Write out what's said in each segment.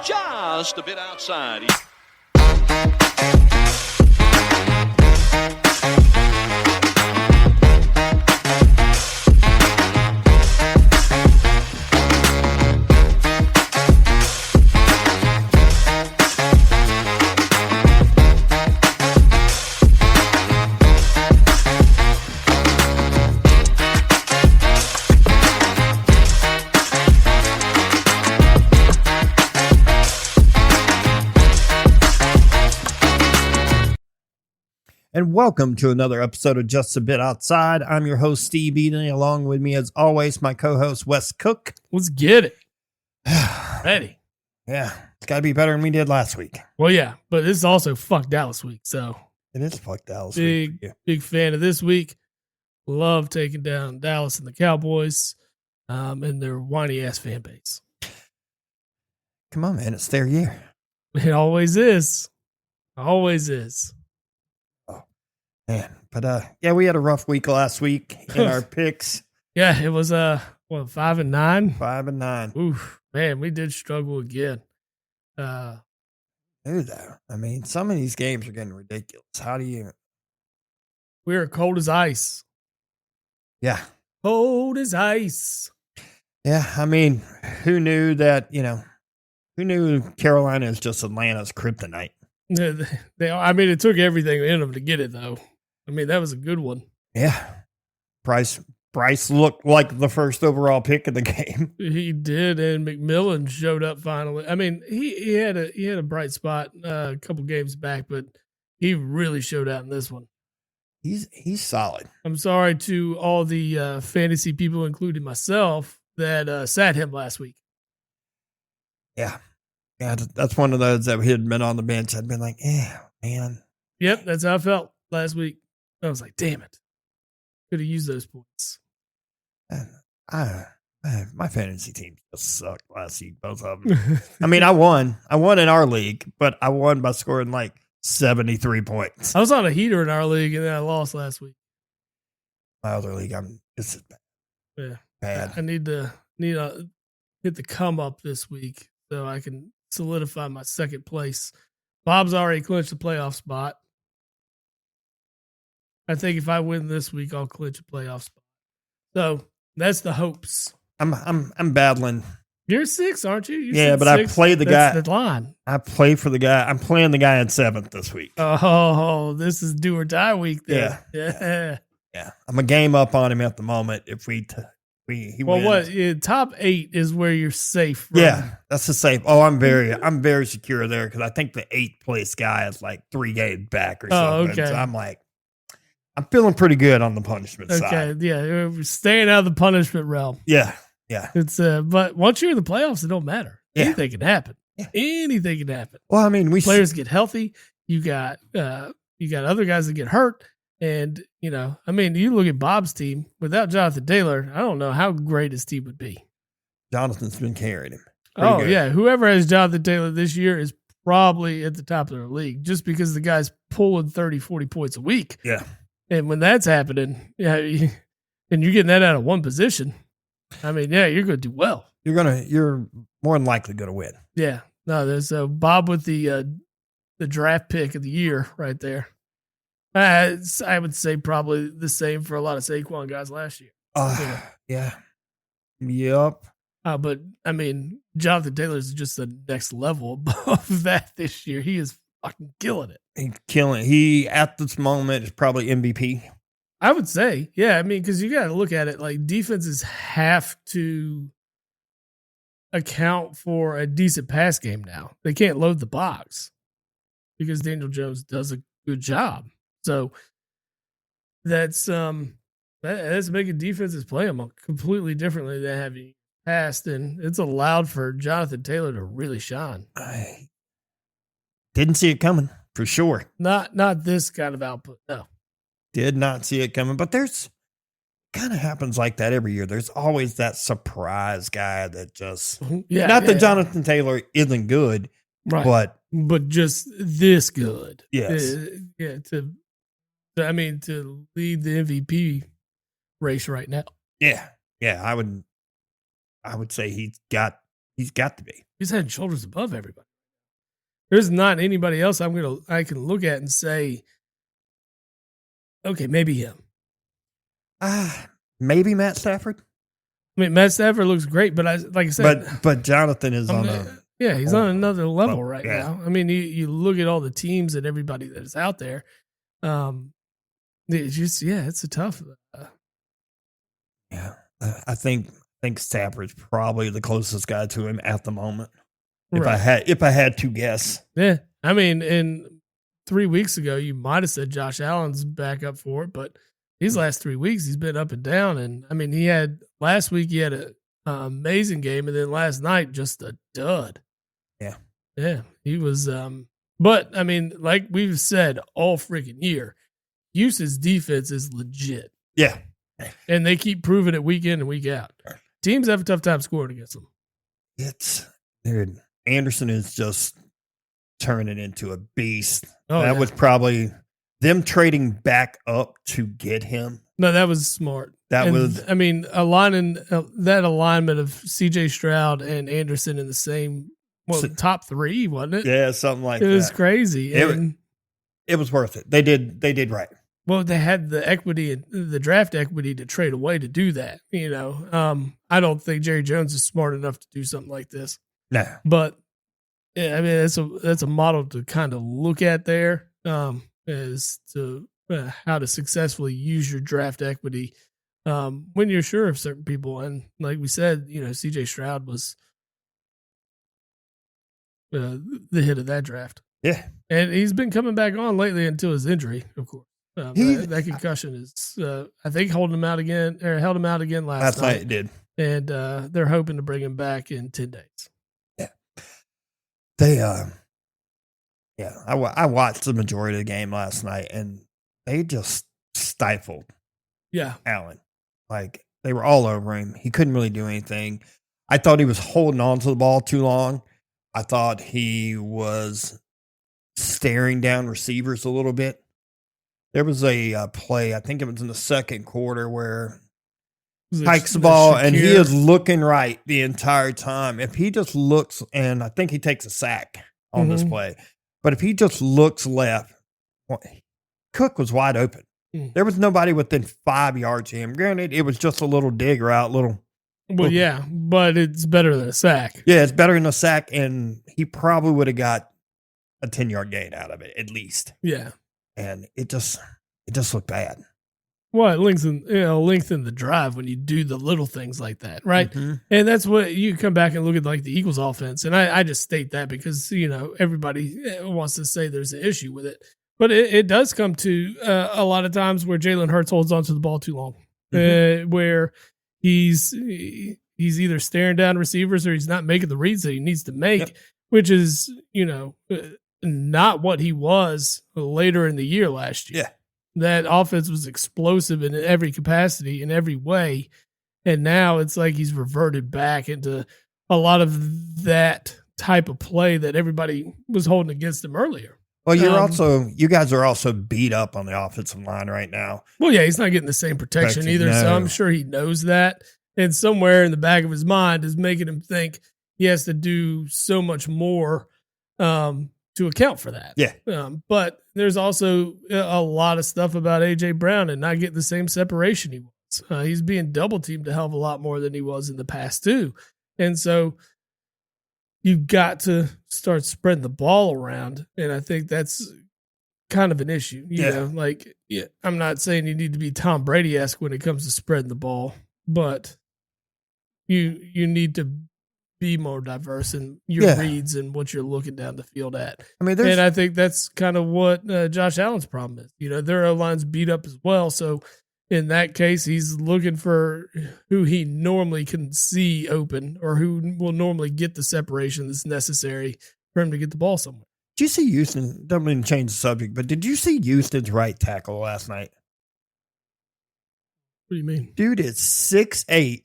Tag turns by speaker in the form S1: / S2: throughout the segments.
S1: just a bit outside.
S2: And welcome to another episode of Just a Bit Outside. I'm your host, Steve Eden. Along with me, as always, my co-host, Wes Cook.
S3: Let's get it. Ready.
S2: Yeah, it's got to be better than we did last week.
S3: Well, yeah, but this is also fuck Dallas week. So
S2: it is fuck Dallas week.
S3: Big fan of this week. Love taking down Dallas and the Cowboys and their whiny ass fan base.
S2: Come on, man. It's their year.
S3: It always is. Always is.
S2: Man, but yeah, we had a rough week last week in our picks.
S3: Yeah, it was 5-9.
S2: 5-9.
S3: Oof, man, we did struggle again.
S2: I mean, some of these games are getting ridiculous. How do you?
S3: We were cold as ice.
S2: Yeah,
S3: cold as ice.
S2: Yeah, I mean, who knew that? Who knew Carolina is just Atlanta's kryptonite?
S3: It took everything in them to get it, though. I mean, that was a good one.
S2: Yeah. Bryce looked like the first overall pick of the game.
S3: He did, and McMillan showed up finally. I mean, he had a bright spot a couple games back, but he really showed out in this one.
S2: He's solid.
S3: I'm sorry to all the fantasy people, including myself, that sat him last week.
S2: Yeah. Yeah, that's one of those that had been on the bench. I'd been like, man.
S3: Yep, that's how I felt last week. I was like, damn it. Could have used those points.
S2: My fantasy team just sucked last week, both of them. I mean, I won. I won in our league, but I won by scoring like 73 points.
S3: I was on a heater in our league, and then I lost last week.
S2: My other league, it's bad.
S3: I need to hit the come up this week so I can solidify my second place. Bob's already clinched the playoff spot. I think if I win this week, I'll clinch a playoff spot. So that's the hopes.
S2: I'm battling.
S3: You're 6, aren't you?
S2: Yeah, but six. I play the guy.
S3: That's the line.
S2: I play for the guy. I'm playing the guy in 7th this week.
S3: Oh, this is do or die week. Then.
S2: Yeah. I'm a game up on him at the moment. If he wins.
S3: What? Top 8 is where you're safe. Right?
S2: Yeah, that's the safe. Oh, I'm very secure there because I think the 8th place guy is like 3 games back or something.
S3: Okay.
S2: So I'm feeling pretty good on the punishment side.
S3: Okay, yeah, we're staying out of the punishment realm.
S2: Yeah.
S3: It's but once you're in the playoffs, it don't matter.
S2: Yeah.
S3: Anything can happen. Yeah. Anything can happen.
S2: Well, I mean,
S3: players get healthy. You got other guys that get hurt. And, you look at Bob's team. Without Jonathan Taylor, I don't know how great his team would be.
S2: Jonathan's been carrying him.
S3: Good. Yeah. Whoever has Jonathan Taylor this year is probably at the top of their league just because the guy's pulling 30, 40 points a week.
S2: Yeah.
S3: And when that's happening, and you're getting that out of one position, you're going to do well.
S2: You're more than likely going to win.
S3: Yeah. No, there's Bob with the draft pick of the year right there. I would say probably the same for a lot of Saquon guys last year.
S2: Yeah. Yep.
S3: But Jonathan Taylor is just the next level above that this year. He is fucking killing it.
S2: He's killing it. He, at this moment, is probably MVP.
S3: I would say, yeah. Because you got to look at it like defenses have to account for a decent pass game now. They can't load the box because Daniel Jones does a good job. So that's making defenses play them completely differently than having passed, and it's allowed for Jonathan Taylor to really shine.
S2: I didn't see it coming for sure.
S3: Not this kind of output. No,
S2: did not see it coming. But there's kind of happens like that every year. There's always that surprise guy that just Jonathan Taylor isn't good,
S3: right? But just this good.
S2: Yes.
S3: To lead the MVP race right now.
S2: Yeah. I would say he's got He's got to be.
S3: He's head and shoulders above everybody. There's not anybody else I can look at and say, okay, maybe him.
S2: Maybe Matt Stafford.
S3: I mean, Matt Stafford looks great, but like I said,
S2: but Jonathan is
S3: he's on another level right now. I mean, you look at all the teams and everybody that is out there. It's just it's a tough.
S2: I think Stafford's probably the closest guy to him at the moment. If
S3: Right.
S2: I had to guess.
S3: Yeah, I mean, in 3 weeks ago, you might have said Josh Allen's back up for it, but these last 3 weeks, he's been up and down. And I mean, last week he had an amazing game, and then last night just a dud. Yeah, he was. But I mean, like we've said all freaking year, Houston's defense is legit.
S2: Yeah,
S3: and they keep proving it week in and week out. Teams have a tough time scoring against them.
S2: Dude, Anderson is just turning into a beast.
S3: Oh,
S2: that was probably them trading back up to get him.
S3: No, that was smart. I mean, aligning that alignment of C.J. Stroud and Anderson in the same top three, wasn't it?
S2: Yeah, something like
S3: that.
S2: It
S3: was crazy.
S2: It was worth it. They did right.
S3: Well, they had the equity and the draft equity to trade away to do that. You know, I don't think Jerry Jones is smart enough to do something like this.
S2: No,
S3: but yeah, I mean that's a model to kind of look at there, as to how to successfully use your draft equity when you're sure of certain people. And like we said, you know, C.J. Stroud was the hit of that draft.
S2: Yeah,
S3: and he's been coming back on lately until his injury, of course. That concussion is, I think, held him out again last night.
S2: It did,
S3: and they're hoping to bring him back in 10 days.
S2: Yeah, they I watched the majority of the game last night, and they just stifled Allen. Like, they were all over him. He couldn't really do anything. I thought he was holding on to the ball too long. I thought he was staring down receivers a little bit. There was a play, I think it was in the second quarter, where hikes the ball and he is looking right the entire time. If he just looks, and I think he takes a sack on this play, but if he just looks left, Cook was wide open. There was nobody within 5 yards of him. Granted, it was just a little dig route,
S3: Well, yeah, but it's better than a sack.
S2: Yeah, it's better than a sack, and he probably would have got a 10-yard gain out of it, at least.
S3: Yeah.
S2: And it just looked bad.
S3: Well, it lengthen the drive when you do the little things like that, right? Mm-hmm. And that's what you come back and look at, like the Eagles offense. And I just state that because, you know, everybody wants to say there's an issue with it. But it does come to a lot of times where Jalen Hurts holds onto the ball too long, where he's either staring down receivers or he's not making the reads that he needs to make, which is, you know, not what he was later in the year last year.
S2: Yeah.
S3: That offense was explosive in every capacity, in every way. And now it's like he's reverted back into a lot of that type of play that everybody was holding against him earlier.
S2: Well, you guys are also beat up on the offensive line right now.
S3: Well, yeah, he's not getting the same protection either. No. So I'm sure he knows that. And somewhere in the back of his mind is making him think he has to do so much more to account for that.
S2: Yeah.
S3: But there's also a lot of stuff about A.J. Brown and not getting the same separation he was. He's being double teamed a hell of a lot more than he was in the past too. And so you've got to start spreading the ball around. And I think that's kind of an issue. You know, like, I'm not saying you need to be Tom Brady-esque when it comes to spreading the ball, but you need to be more diverse in your reads and what you're looking down the field at. I mean, and I think that's kind of what Josh Allen's problem is. You know, their O-line's beat up as well. So in that case, he's looking for who he normally can see open or who will normally get the separation that's necessary for him to get the ball somewhere.
S2: Did you see Houston? Don't mean to change the subject, but did you see Houston's right tackle last night?
S3: What do you mean?
S2: Dude is 6'8",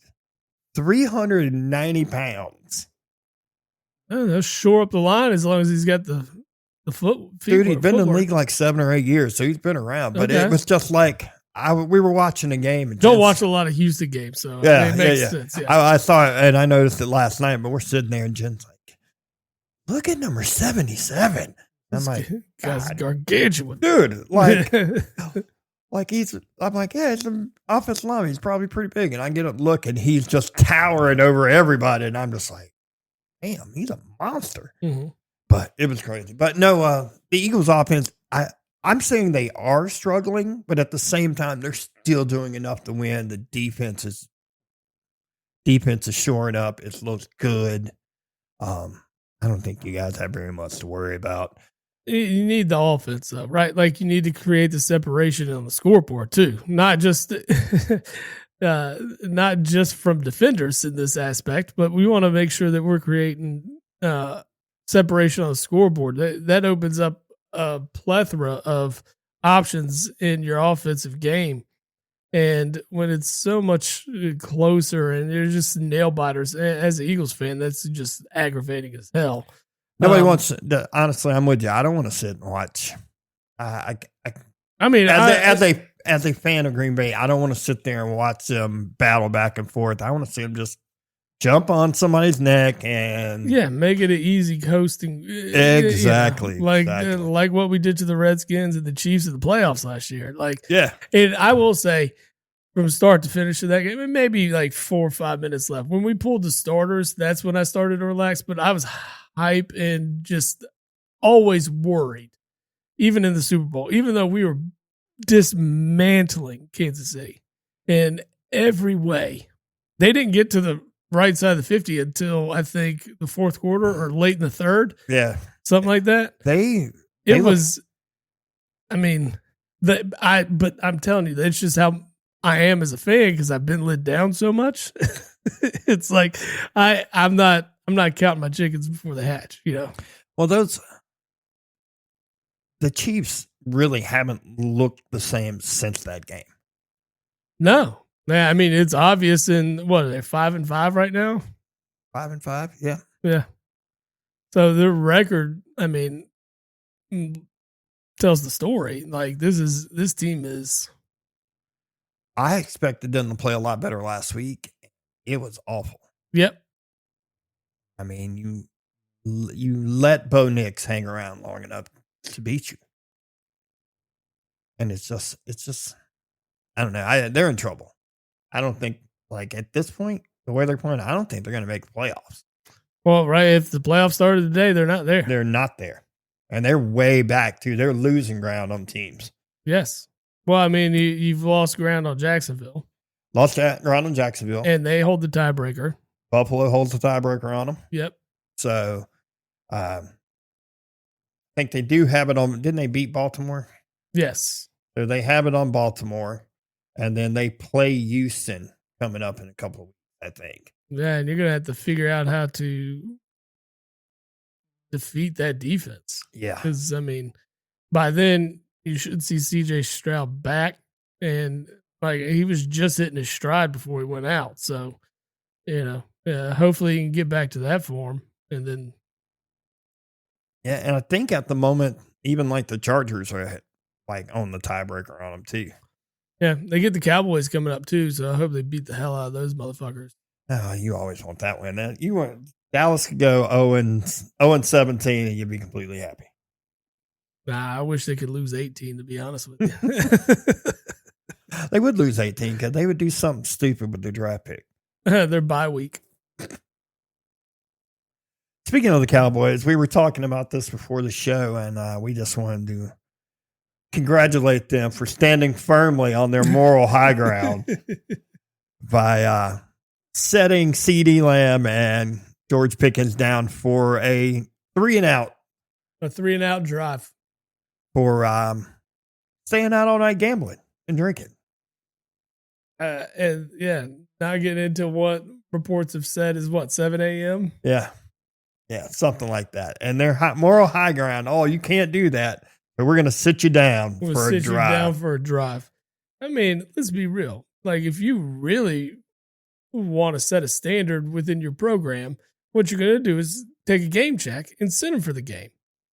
S2: 390 pounds.
S3: They'll shore up the line as long as he's got the foot.
S2: Dude, he's been in the league like 7 or 8 years, so he's been around. But it was just like, we were watching a game. And
S3: don't watch a lot of Houston games, so it makes sense. Yeah.
S2: I saw it, and I noticed it last night, but we're sitting there, and Jen's like, look at number 77. I'm like,
S3: guy's gargantuan.
S2: Dude, I'm like, yeah, it's an offensive lineman. He's probably pretty big. And I get a look, and he's just towering over everybody. And I'm just like, damn, he's a monster.
S3: Mm-hmm.
S2: But it was crazy. But no, the Eagles offense, I'm saying they are struggling, but at the same time, they're still doing enough to win. The defense is shoring up. It looks good. I don't think you guys have very much to worry about.
S3: You need the offense, though, right? Like, you need to create the separation on the scoreboard too, not just from defenders in this aspect, but we want to make sure that we're creating separation on the scoreboard. That opens up a plethora of options in your offensive game, and when it's so much closer and you're just nail biters, as an Eagles fan, that's just aggravating as hell.
S2: Nobody wants to, honestly, I'm with you. I don't want to sit and watch. I mean, as a fan of Green Bay, I don't want to sit there and watch them battle back and forth. I want to see them just jump on somebody's neck and
S3: make it an easy coasting.
S2: Exactly.
S3: Like what we did to the Redskins and the Chiefs in the playoffs last year. And I will say, from start to finish of that game, and maybe like 4 or 5 minutes left. When we pulled the starters, that's when I started to relax. But I was hype and just always worried, even in the Super Bowl, even though we were dismantling Kansas City in every way. They didn't get to the right side of the 50 until I think the fourth quarter or late in the third.
S2: Yeah.
S3: Something like that. But I'm telling you, that's just how I am as a fan because I've been let down so much. It's like I'm not counting my chickens before they hatch, you know.
S2: Well, the Chiefs really haven't looked the same since that game.
S3: No. Yeah, I mean, it's obvious in what are they 5-5 right now?
S2: 5-5, yeah.
S3: Yeah. So their record, I mean, tells the story. Like this team is.
S2: I expected them to play a lot better last week. It was awful.
S3: Yep.
S2: I mean, you let Bo Nix hang around long enough to beat you. And it's just I don't know. They're in trouble. I don't think, like, at this point, the way they're playing, I don't think they're going to make the playoffs.
S3: Well, right, if the playoffs started today, they're not there.
S2: They're not there. And they're way back, too. They're losing ground on teams.
S3: Yes. Well, I mean, you've lost ground on Jacksonville.
S2: Lost ground on Jacksonville.
S3: And they hold the tiebreaker.
S2: Buffalo holds the tiebreaker on them.
S3: Yep.
S2: So, I think they do have it on. Didn't they beat Baltimore?
S3: Yes.
S2: So they have it on Baltimore. And then they play Houston coming up in a couple of weeks, I think.
S3: Yeah, and you're going to have to figure out how to defeat that defense.
S2: Yeah.
S3: Because, I mean, by then, you should see C.J. Stroud back. And, like, he was just hitting his stride before he went out. So, you know, hopefully he can get back to that form. And then.
S2: Yeah, and I think at the moment, even, like, the Chargers are, like, on the tiebreaker on them, too.
S3: Yeah, they get the Cowboys coming up too, so I hope they beat the hell out of those motherfuckers.
S2: Oh, you always want that win. You want Dallas could go 0-17 and you'd be completely happy.
S3: Nah, I wish they could lose 18, to be honest with you.
S2: They would lose 18 because they would do something stupid with their draft pick.
S3: Their bye week.
S2: Speaking of the Cowboys, we were talking about this before the show, and we just wanted to congratulate them for standing firmly on their moral high ground by setting CeeDee Lamb and George Pickens down for a 3-and-out.
S3: A 3-and-out drive.
S2: For staying out all night gambling and drinking.
S3: And yeah, now getting into what reports have said is what, 7 a.m.?
S2: Yeah. Yeah, something like that. And their moral high ground, oh, you can't do that. But we're going to sit you down for a drive.
S3: I mean, let's be real. Like, if you really want to set a standard within your program, what you're going to do is take a game check and send them for the game.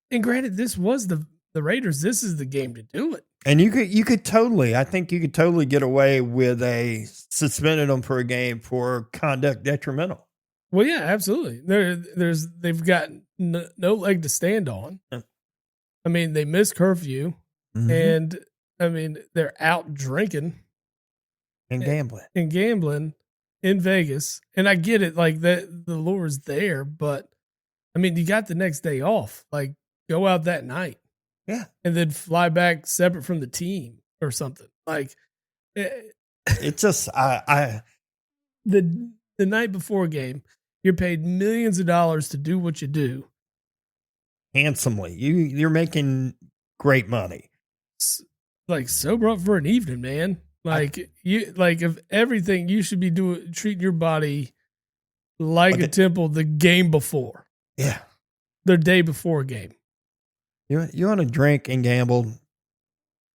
S3: And granted, this was the Raiders. This is the game to do it.
S2: And you could totally, I think you could totally get away with a suspended them for a game for conduct detrimental.
S3: Well, yeah, absolutely. They've got no leg to stand on. I mean, they missed curfew, and I mean they're out drinking
S2: and gambling
S3: in Vegas. And I get it, like that the lure's there, but I mean, you got the next day off. Like, go out that night.
S2: Yeah.
S3: And then fly back separate from the team or something. Like,
S2: it just,
S3: the night before a game, you're paid millions of dollars to do what you do.
S2: Handsomely. You're making great money.
S3: Like, sober up for an evening, man. Like, of everything, you should be treating your body like a temple the game before.
S2: Yeah.
S3: The day before a game.
S2: You want to drink and gamble,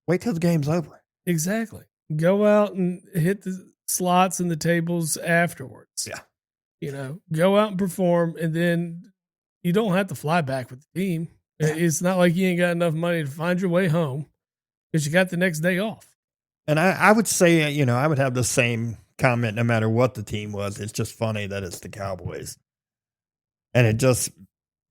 S2: wait till the game's over.
S3: Exactly. Go out and hit the slots and the tables afterwards.
S2: Yeah.
S3: You know, go out and perform, and then you don't have to fly back with the team. Yeah. It's not like you ain't got enough money to find your way home because you got the next day off.
S2: And I would say, you know, I would have the same comment no matter what the team was. It's just funny that it's the Cowboys. And it just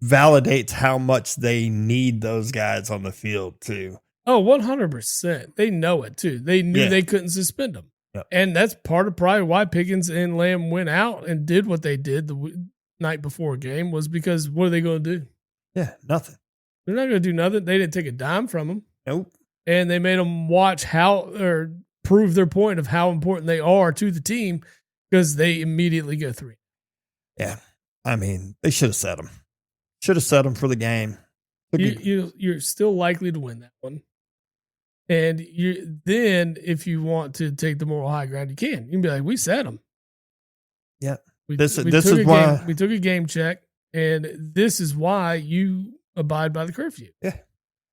S2: validates how much they need those guys on the field too.
S3: Oh, 100%. They know it too. They knew they couldn't suspend them. Yep. And that's part of probably why Pickens and Lamb went out and did what they did the night before a game, was because what are they going to do?
S2: Yeah, nothing.
S3: They're not going to do nothing. They didn't take a dime from them.
S2: Nope.
S3: And they made them watch or prove their point of how important they are to the team because they immediately go 3.
S2: Yeah. I mean, they should have set them. Should have set them for the game.
S3: You're still likely to win that one. And then if you want to take the moral high ground, you can. You can be like, we set them.
S2: Yeah.
S3: This is why we took a game check, and this is why you abide by the curfew.
S2: Yeah.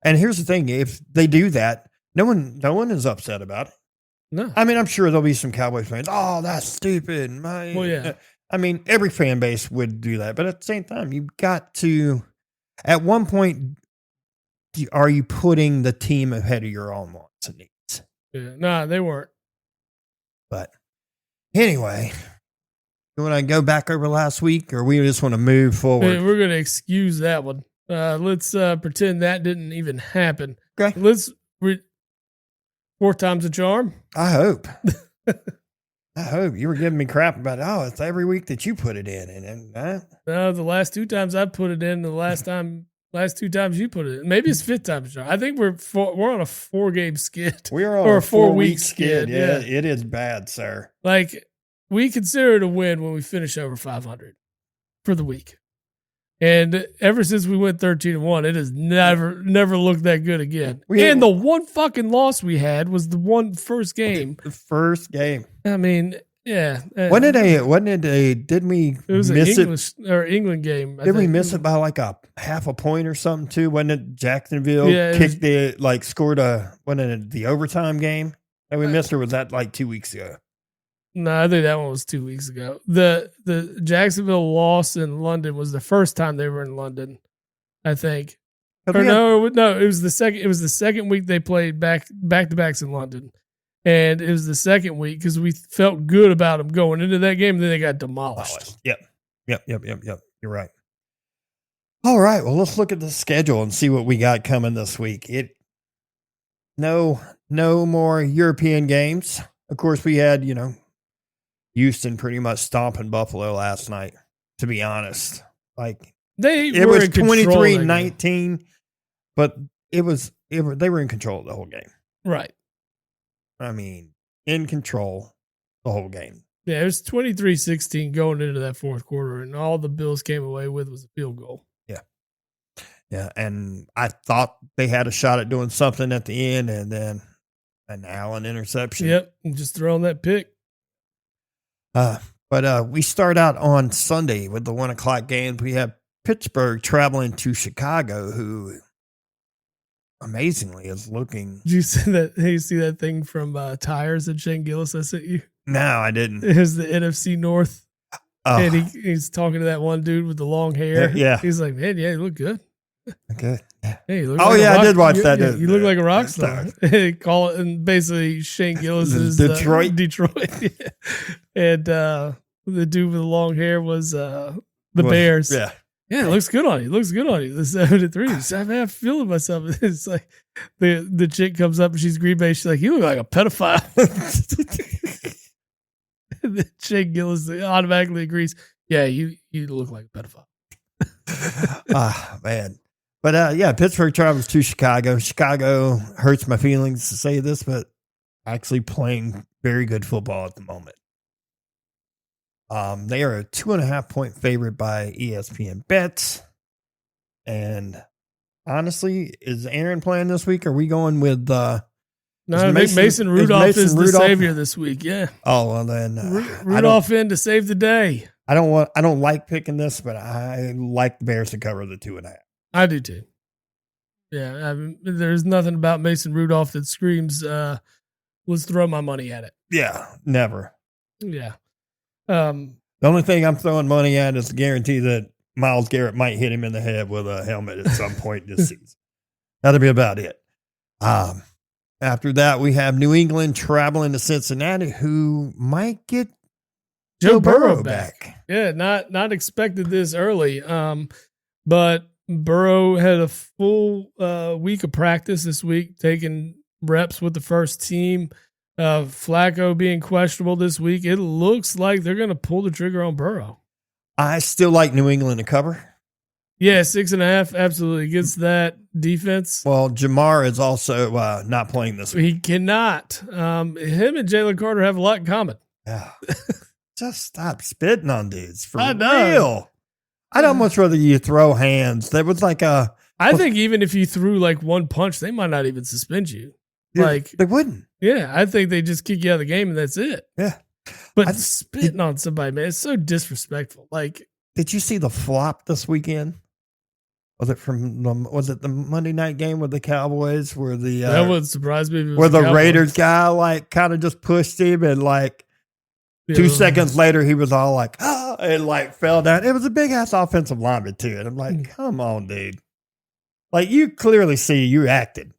S2: And here's the thing: if they do that, no one is upset about it.
S3: No.
S2: I mean, I'm sure there'll be some Cowboys fans. Oh, that's stupid.
S3: Well, yeah.
S2: I mean, every fan base would do that, but at the same time, you've got to. At one point, are you putting the team ahead of your own wants and needs?
S3: Yeah. Nah, they weren't.
S2: But anyway, you want to go back over last week, or we just want to move forward?
S3: We're going to excuse that one. Let's pretend that didn't even happen.
S2: Okay.
S3: Let's 4 times a charm.
S2: I hope. I hope you were giving me crap about it. Oh, it's every week that you put it in,
S3: No, the last 2 times I put it in, last 2 times you put it in. Maybe it's 5th time. I think we're on a 4-game skid.
S2: We're on
S3: a
S2: 4-week skid. Yeah, it is bad, sir.
S3: Like, we consider it a win when we finish over 500 for the week. And ever since we went 13-1, it has never looked that good again. And the one fucking loss we had was the first game.
S2: The first game.
S3: I mean, yeah.
S2: Did we
S3: miss
S2: it?
S3: Or England game.
S2: Did we miss it by like a half a point or something too? Wasn't it Jacksonville scored the overtime game that we missed, or was that like 2 weeks ago?
S3: No, I think that one was 2 weeks ago. The Jacksonville loss in London was the first time they were in London, I think. It was the second. It was the second week they played back to backs in London, and it was the second week because we felt good about them going into that game. And then they got demolished.
S2: Yep. You're right. All right. Well, let's look at the schedule and see what we got coming this week. No more European games. Of course, we had Houston pretty much stomping Buffalo last night, to be honest. Like, it was 23-19, but they were in control the whole game.
S3: Right.
S2: I mean, in control the whole game.
S3: Yeah, it was 23-16 going into that fourth quarter, and all the Bills came away with was a field goal.
S2: Yeah. Yeah, and I thought they had a shot at doing something at the end, and then an Allen interception.
S3: Yep, and just throwing that pick.
S2: But we start out on Sunday with the 1:00 game. We have Pittsburgh traveling to Chicago, who amazingly is looking.
S3: Did you see that? Hey, you see that thing from Tires that Shane Gillis I sent you?
S2: No, I didn't.
S3: It was the NFC North. And he's talking to that one dude with the long hair.
S2: Yeah.
S3: He's like, man, yeah, you look good.
S2: Okay.
S3: Hey,
S2: I did watch that.
S3: You look like a rock star. Call it, and basically Shane Gillis is
S2: Detroit.
S3: And the dude with the long hair was the Bears.
S2: Yeah.
S3: Yeah, it looks good on you. The 7-3. So I have feeling myself. It's like the chick comes up and she's Green Bay. She's like, "You look like a pedophile." The Shane Gillis automatically agrees. Yeah, you look like a pedophile.
S2: Man. But Pittsburgh travels to Chicago. Chicago hurts my feelings to say this, but actually playing very good football at the moment. They are a 2.5-point favorite by ESPN bets. And honestly, is Aaron playing this week? Are we going with
S3: no, I think Mason Rudolph is the savior this week. Yeah.
S2: Oh, well then
S3: Rudolph in to save the day.
S2: I don't like picking this, but I like the Bears to cover the 2.5.
S3: I do too. Yeah, I mean, there's nothing about Mason Rudolph that screams, let's throw my money at it.
S2: Yeah, never.
S3: Yeah.
S2: The only thing I'm throwing money at is the guarantee that Myles Garrett might hit him in the head with a helmet at some point this season. That'll be about it. After that, we have New England traveling to Cincinnati, who might get Joe Burrow back.
S3: Yeah, not expected this early. But Burrow had a full week of practice this week, taking reps with the first team. Flacco being questionable this week. It looks like they're going to pull the trigger on Burrow.
S2: I still like New England to cover.
S3: Yeah, 6.5 absolutely against that defense.
S2: Well, Jamar is also not playing this week.
S3: He cannot. Him and Jalen Carter have a lot in common.
S2: Yeah. Just stop spitting on dudes for
S3: I know.
S2: real. I'd almost rather you throw hands. That was like a.
S3: I think even if you threw like one punch, they might not even suspend you. Like
S2: they wouldn't.
S3: Yeah, I think they just kick you out of the game and that's it.
S2: Yeah,
S3: but spitting on somebody, man, it's so disrespectful. Like,
S2: did you see the flop this weekend? Was it the Monday night game with the Cowboys where the
S3: that wouldn't surprise me.
S2: Where the Raiders guy like kind of just pushed him and like 2 seconds later he was all like and like fell down. It was a big ass offensive lineman too, and I'm like, come on, dude. Like you clearly see you acted.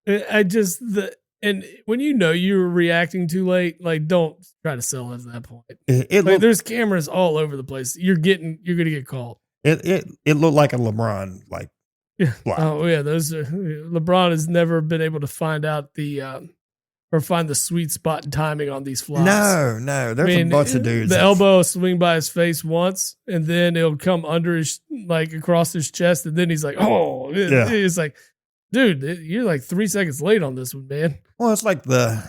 S3: And when you're reacting too late, like don't try to sell it at that point. There's cameras all over the place. You're gonna get called.
S2: It looked like a LeBron block.
S3: Oh yeah, LeBron has never been able to find out or find the sweet spot and timing on these flops.
S2: No, there's a bunch of dudes.
S3: The elbow will swing by his face once, and then it'll come under his across his chest, and then he's like, "Oh!" It's like, dude, you're like 3 seconds late on this one, man.
S2: Well, it's like the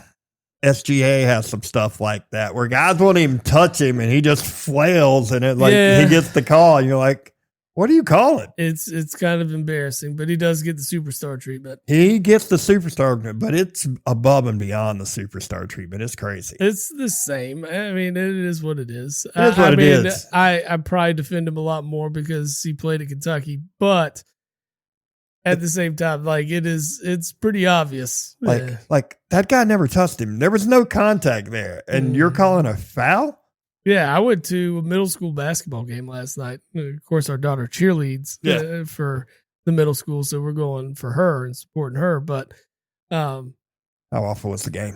S2: SGA has some stuff like that where guys won't even touch him, and he just flails, and he gets the call, and you're like, what do you call it?
S3: It's kind of embarrassing, but he does get the superstar treatment.
S2: He gets the superstar treatment, but it's above and beyond the superstar treatment. It's crazy.
S3: It's the same. I mean, it is what it is.
S2: It is what it is.
S3: I probably defend him a lot more because he played at Kentucky, but at the same time, like it's pretty obvious.
S2: Like that guy never touched him. There was no contact there, and you're calling a foul?
S3: Yeah, I went to a middle school basketball game last night. Of course, our daughter cheerleads for the middle school, so we're going for her and supporting her. But
S2: how awful was the game?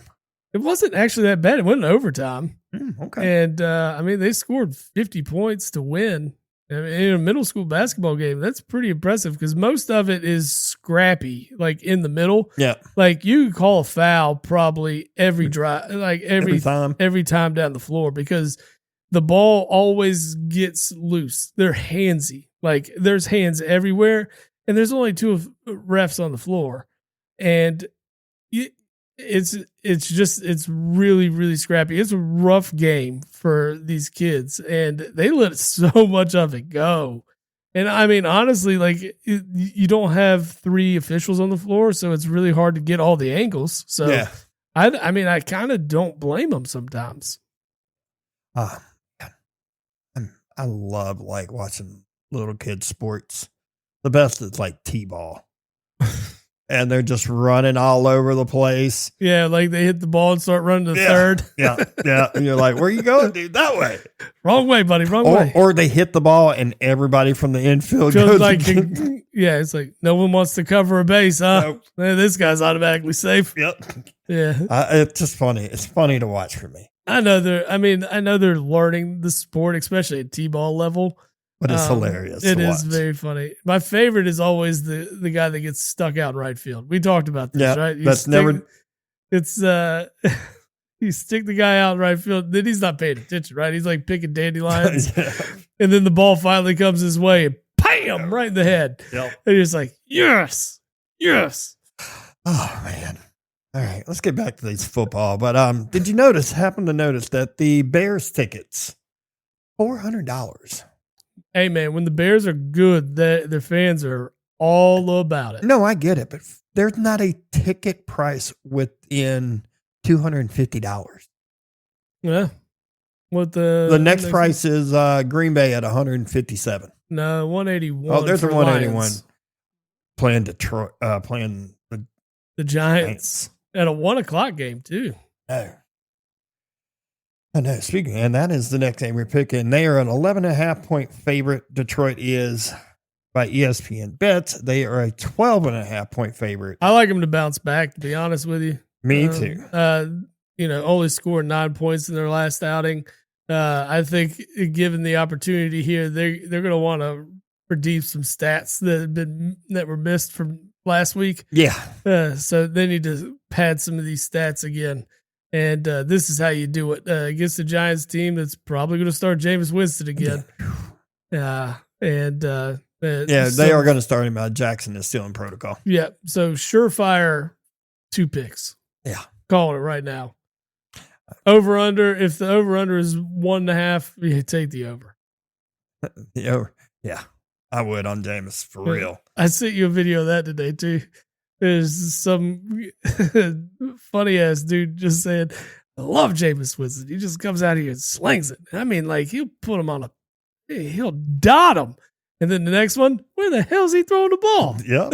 S3: It wasn't actually that bad. It went in overtime.
S2: Okay.
S3: And they scored 50 points to win. I mean, in a middle school basketball game, that's pretty impressive because most of it is scrappy, like in the middle.
S2: Yeah.
S3: Like you call a foul probably every drive, like every time down the floor because the ball always gets loose. They're handsy. Like there's hands everywhere, and there's only 2 refs on the floor, and it's really, really scrappy. It's a rough game for these kids, and they let so much of it go. And I mean, honestly, like you don't have 3 officials on the floor, so it's really hard to get all the angles. So yeah. I kind of don't blame them sometimes.
S2: I love like watching little kids sports. The best is like T-ball. and they're just running all over the place.
S3: Yeah, like they hit the ball and start running to third.
S2: Yeah. And you're like, where are you going, dude? That way.
S3: Wrong way, buddy. Wrong way.
S2: Or they hit the ball and everybody from the infield goes
S3: like, yeah, it's like no one wants to cover a base, huh?
S2: Nope.
S3: This guy's automatically safe.
S2: Yep.
S3: Yeah.
S2: It's just funny. It's funny to watch for me.
S3: I know they're learning the sport, especially at T-ball level.
S2: But it's hilarious.
S3: It is very funny. My favorite is always the guy that gets stuck out in right field. We talked about this, right? It's you stick the guy out in right field, then he's not paying attention, right? He's like picking dandelions. And then the ball finally comes his way and bam, right in the head. Yep. And you're just like, yes.
S2: Oh man. All right, let's get back to these football. But did you happen to notice that the Bears tickets, $400?
S3: Hey, man, when the Bears are good, their fans are all about it.
S2: No, I get it, but there's not a ticket price within $250.
S3: Yeah. What the
S2: next price is Green Bay at $157.
S3: No, $181.
S2: Oh, there's a $181
S3: Lions.
S2: Playing Detroit, playing
S3: the Giants at a 1:00 game too.
S2: Oh. I know. Speaking, and that is the next game we're picking. They are an 11.5-point favorite. Detroit is by ESPN Bets. They are a 12.5-point favorite.
S3: I like them to bounce back, to be honest with you.
S2: Me too.
S3: Only scored 9 points in their last outing. I think given the opportunity here, they're going to want to redeem some stats that were missed from last week.
S2: Yeah.
S3: So they need to pad some of these stats again. And this is how you do it against the Giants team that's probably going to start Jameis Winston again.
S2: They are going to start him. Jackson is still in protocol.
S3: Yeah. So surefire 2 picks.
S2: Yeah.
S3: Calling it right now. Over under. If the over under is 1.5, you take the over.
S2: Yeah. I would on Jameis for real.
S3: I sent you a video of that today too. There's some funny ass dude just saying, I love Jameis Winston. He just comes out here and slings it. I mean, like he'll put him on he'll dot him. And then the next one, where the hell is he throwing the ball?
S2: Yeah.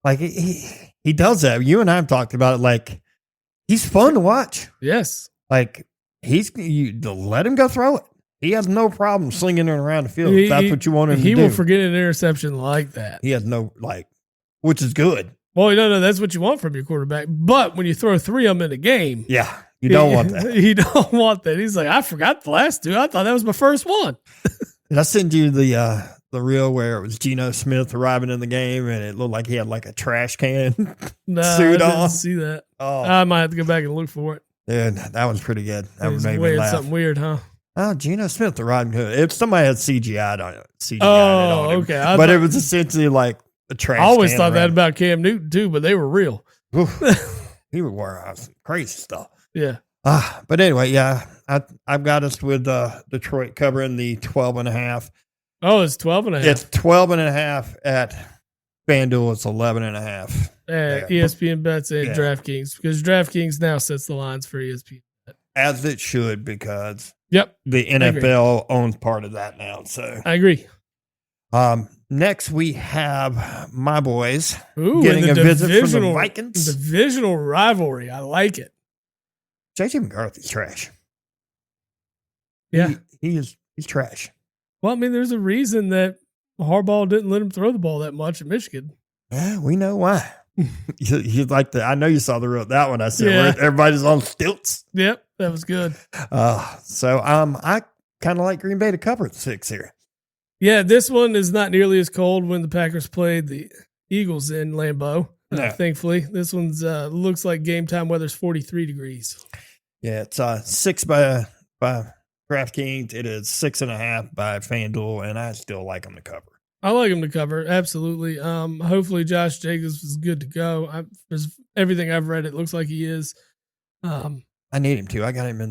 S2: Like he does that. You and I have talked about it. Like he's fun to watch.
S3: Yes.
S2: Like you let him go throw it. He has no problem slinging it around the field. If that's what you want him to do.
S3: He will forget an interception like that.
S2: He has which is good.
S3: Well, no, that's what you want from your quarterback. But when you throw 3 of them in a game.
S2: Yeah, you don't want that.
S3: You don't want that. He's like, I forgot the last 2. I thought that was my first one.
S2: Did I send you the reel where it was Geno Smith arriving in the game and it looked like he had like a trash can suit on? I didn't
S3: see that.
S2: Oh.
S3: I might have to go back and look for it.
S2: Yeah, that was pretty good. That would make me laugh.
S3: Something weird, huh?
S2: Oh, Geno Smith arriving good. If somebody had CGI'd on it.
S3: Okay.
S2: But it was essentially like a trash can.
S3: I always thought that about Cam Newton too, but they were real.
S2: He would wear some crazy stuff.
S3: Yeah.
S2: But anyway, yeah, I've got us with Detroit covering the 12.5.
S3: Oh, it's 12.5.
S2: It's 12.5 at FanDuel. It's 11.5.
S3: ESPN Bets and DraftKings, because DraftKings now sets the lines for ESPN.
S2: As it should, because
S3: the
S2: NFL owns part of that now. So
S3: I agree.
S2: Next we have my boys
S3: getting
S2: a visit from the Vikings.
S3: Divisional rivalry. I like it.
S2: JJ McCarthy's trash.
S3: Yeah.
S2: He's trash.
S3: Well, I mean, there's a reason that Harbaugh didn't let him throw the ball that much at Michigan.
S2: Yeah, we know why. He's like I know you saw that one I said where everybody's on stilts.
S3: Yep, that was good.
S2: So I kind of like Green Bay to cover 6 here.
S3: Yeah, this one is not nearly as cold when the Packers played the Eagles in Lambeau. Thankfully, this one's looks like game time weather's 43 degrees.
S2: Yeah, it's 6 by DraftKings. It is 6.5 by FanDuel, and I still like them to cover.
S3: I like him to cover, absolutely. Hopefully Josh Jacobs is good to go. Everything I've read, it looks like he is.
S2: I need him to. I got him in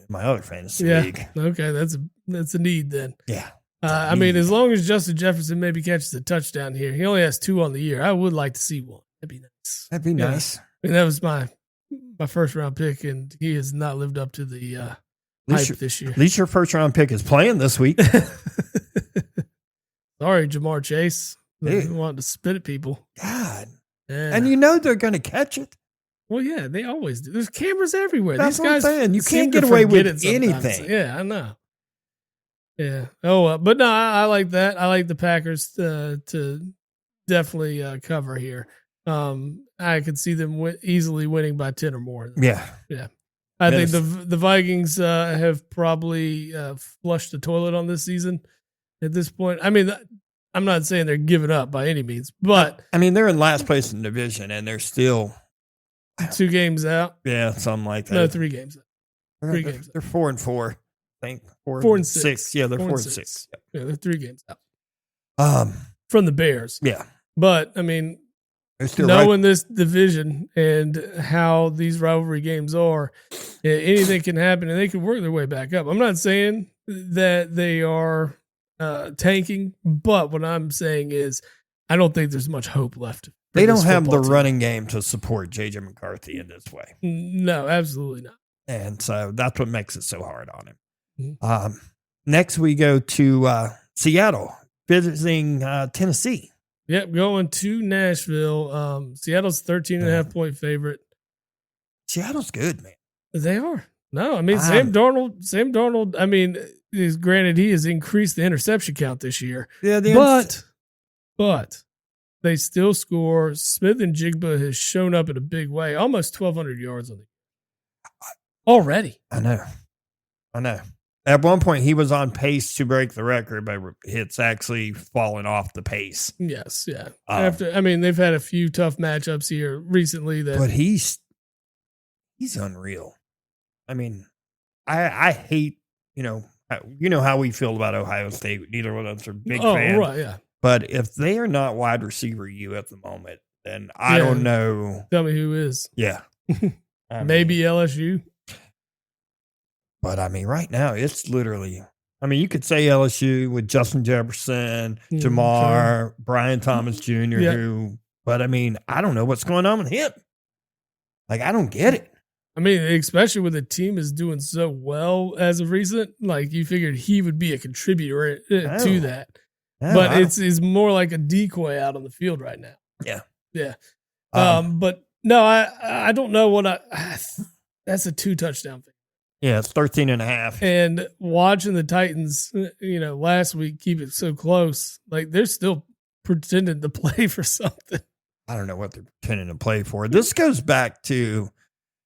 S2: my other fantasy league.
S3: Okay, that's a need then.
S2: Yeah.
S3: I mean, as long as Justin Jefferson maybe catches a touchdown here, he only has 2 on the year. I would like to see one. That'd be nice.
S2: That'd be nice.
S3: I mean, that was my first round pick, and he has not lived up to the hype this year.
S2: At least your first round pick is playing this week.
S3: Sorry, Jamar Chase. Wanting to spit at people.
S2: God.
S3: Yeah.
S2: And you know they're going to catch it.
S3: Well, yeah, they always do. There's cameras everywhere.
S2: That's
S3: These
S2: what I'm
S3: guys
S2: saying. You can't get away with anything.
S3: Yeah, I know. Yeah. Oh, but no, I like that. I like the Packers to definitely cover here. I could see them easily winning by 10 or more.
S2: Yeah.
S3: Yeah. I think the Vikings have probably flushed the toilet on this season at this point. I mean, I'm not saying they're giving up by any means, but
S2: I mean, they're in last place in the division and they're still
S3: 2 games out.
S2: Yeah, something like that.
S3: No, 3 games out.
S2: Games. They're 4-4. I think
S3: 4 and 6.
S2: Yeah, they're 4 and 6.
S3: Yeah, they're 3 games out. From the Bears.
S2: Yeah.
S3: But I mean, knowing this division and how these rivalry games are, anything can happen and they can work their way back up. I'm not saying that they are tanking, but what I'm saying is I don't think there's much hope left.
S2: They don't have the running game to support J.J. McCarthy in this way.
S3: No, absolutely not.
S2: And so that's what makes it so hard on him.
S3: Mm-hmm.
S2: Next, we go to Seattle, visiting Tennessee.
S3: Yep, going to Nashville. Seattle's 13.5-point favorite.
S2: Seattle's good, man.
S3: They are. No, I mean, Sam Darnold, I mean, is granted he has increased the interception count this year.
S2: Yeah,
S3: but they still score. Smith-Njigba has shown up in a big way, almost 1,200 yards on the already.
S2: I know. At one point, he was on pace to break the record, but it's actually fallen off the pace.
S3: Yes, yeah. They've had a few tough matchups here recently.
S2: But he's unreal. I mean, I hate, you know how we feel about Ohio State. Neither one of us are big fans.
S3: Right, yeah.
S2: But if they are not wide receiver you at the moment, then I don't know.
S3: Tell me who is.
S2: Yeah.
S3: Maybe LSU.
S2: But I mean, right now it's literally, you could say LSU with Justin Jefferson, Jamar, Brian Thomas Jr., but I mean, I don't know what's going on with him. Like, I don't get it.
S3: I mean, especially when the team is doing so well as of recent, like you figured he would be a contributor to that. But it's more like a decoy out on the field right now.
S2: Yeah.
S3: Yeah. But no, I don't know what that's a 2 touchdown thing.
S2: Yeah, it's 13.5.
S3: And watching the Titans, last week keep it so close, like they're still pretending to play for something.
S2: I don't know what they're pretending to play for. This goes back to,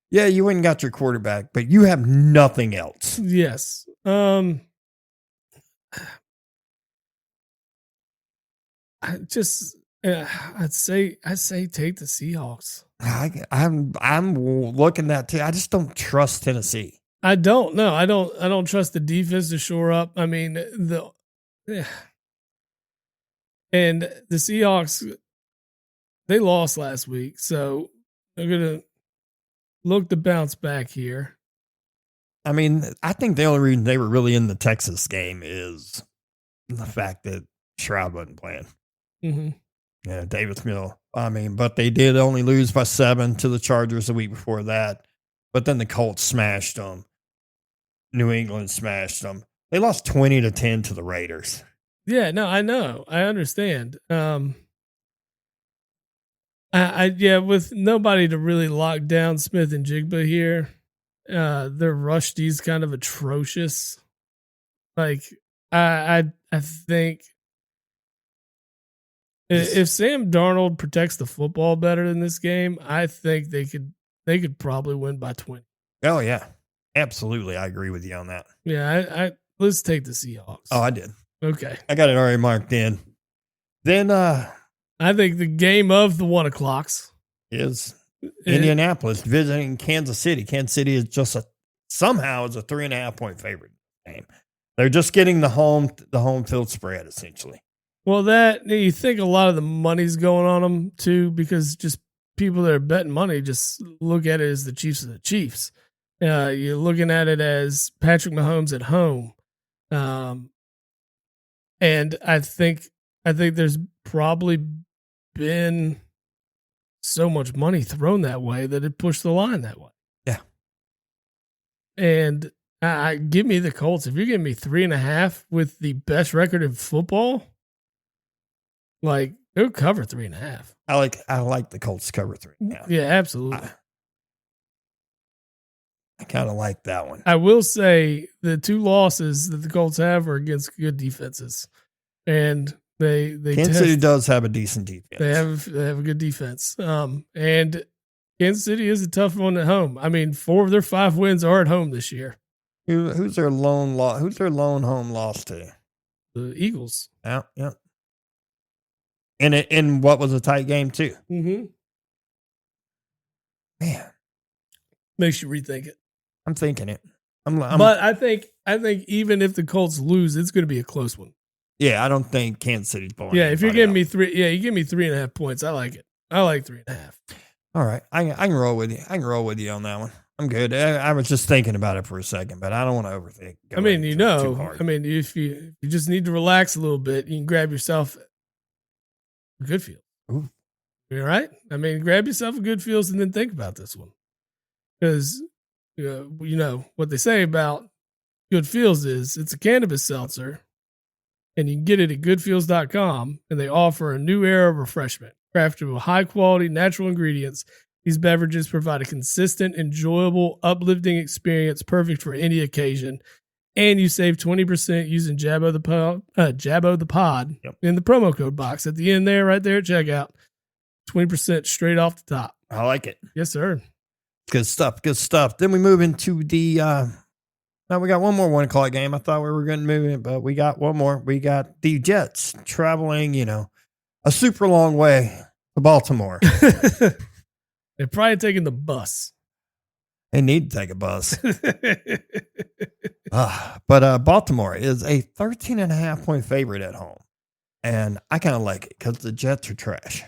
S2: you went and got your quarterback, but you have nothing else.
S3: Yes. I'd say take the Seahawks.
S2: I'm looking at too. I just don't trust Tennessee.
S3: I don't know. I don't trust the defense to shore up. I mean, and the Seahawks, they lost last week, so they're gonna look to bounce back here.
S2: I mean, I think the only reason they were really in the Texas game is the fact that Stroud wasn't playing.
S3: Mm-hmm.
S2: Yeah, Davis Mills. But they did only lose by 7 to the Chargers the week before that. But then the Colts smashed them. New England smashed them. They lost 20-10 to the Raiders.
S3: Yeah, no, I know. I understand. With nobody to really lock down Smith-Njigba here, their rush D's kind of atrocious. Like, I think if Sam Darnold protects the football better in this game, I think they could probably win by 20.
S2: Oh yeah, absolutely. I agree with you on that.
S3: Yeah, let's take the Seahawks.
S2: Oh, I did.
S3: Okay,
S2: I got it already marked in. Then
S3: I think the game of the 1 o'clocks
S2: is Indianapolis visiting Kansas City. Kansas City is somehow is a 3.5-point favorite game. They're just getting the home field spread essentially.
S3: Well, that you think a lot of the money's going on them too, because just people that are betting money just look at it as the Chiefs are the Chiefs. You're looking at it as Patrick Mahomes at home, and I think there's probably been so much money thrown that way that it pushed the line that way.
S2: Yeah,
S3: and give me the Colts. If you're giving me 3.5 with the best record in football. Like, They'll cover 3.5.
S2: I like the Colts to cover 3.5.
S3: Yeah, absolutely.
S2: I kind of like that one.
S3: I will say the 2 losses that the Colts have are against good defenses, and they
S2: Kansas City does have a decent defense.
S3: They have a good defense. And Kansas City is a tough one at home. I mean, 4 of their 5 wins are at home this year.
S2: Who's their lone home loss to?
S3: The Eagles.
S2: Yeah. And in what was a tight game too.
S3: Mm-hmm.
S2: Man,
S3: makes you rethink it.
S2: I'm thinking it.
S3: But I think even if the Colts lose, it's going to be a close one.
S2: Yeah, I don't think Kansas City's blowing.
S3: Yeah, if you're giving me 3, you give me 3.5 points. I like it. I like 3.5.
S2: All right, I can roll with you. I can roll with you on that one. I'm good. I was just thinking about it for a second, but I don't want to overthink.
S3: I mean, if you just need to relax a little bit, you can grab yourself a Goodfield.
S2: Ooh.
S3: You all right? I mean, grab yourself a Goodfields and then think about this one. Because, you know, what they say about Goodfields is it's a cannabis seltzer, and you can get it at goodfields.com, and they offer a new era of refreshment. Crafted with high-quality, natural ingredients, these beverages provide a consistent, enjoyable, uplifting experience perfect for any occasion. And you save 20% using Jabbo the Pod in the promo code box at the end there, right there at checkout. 20% straight off the top.
S2: I like it.
S3: Yes, sir.
S2: Good stuff. Good stuff. Then we move into the. Now we got one more 1 o'clock game. I thought we were going to move it, but we got one more. We got the Jets traveling, a super long way to Baltimore.
S3: They're probably taking the bus.
S2: They need to take a bus. But Baltimore is a 13.5 point favorite at home. And I kind of like it because the Jets are trash.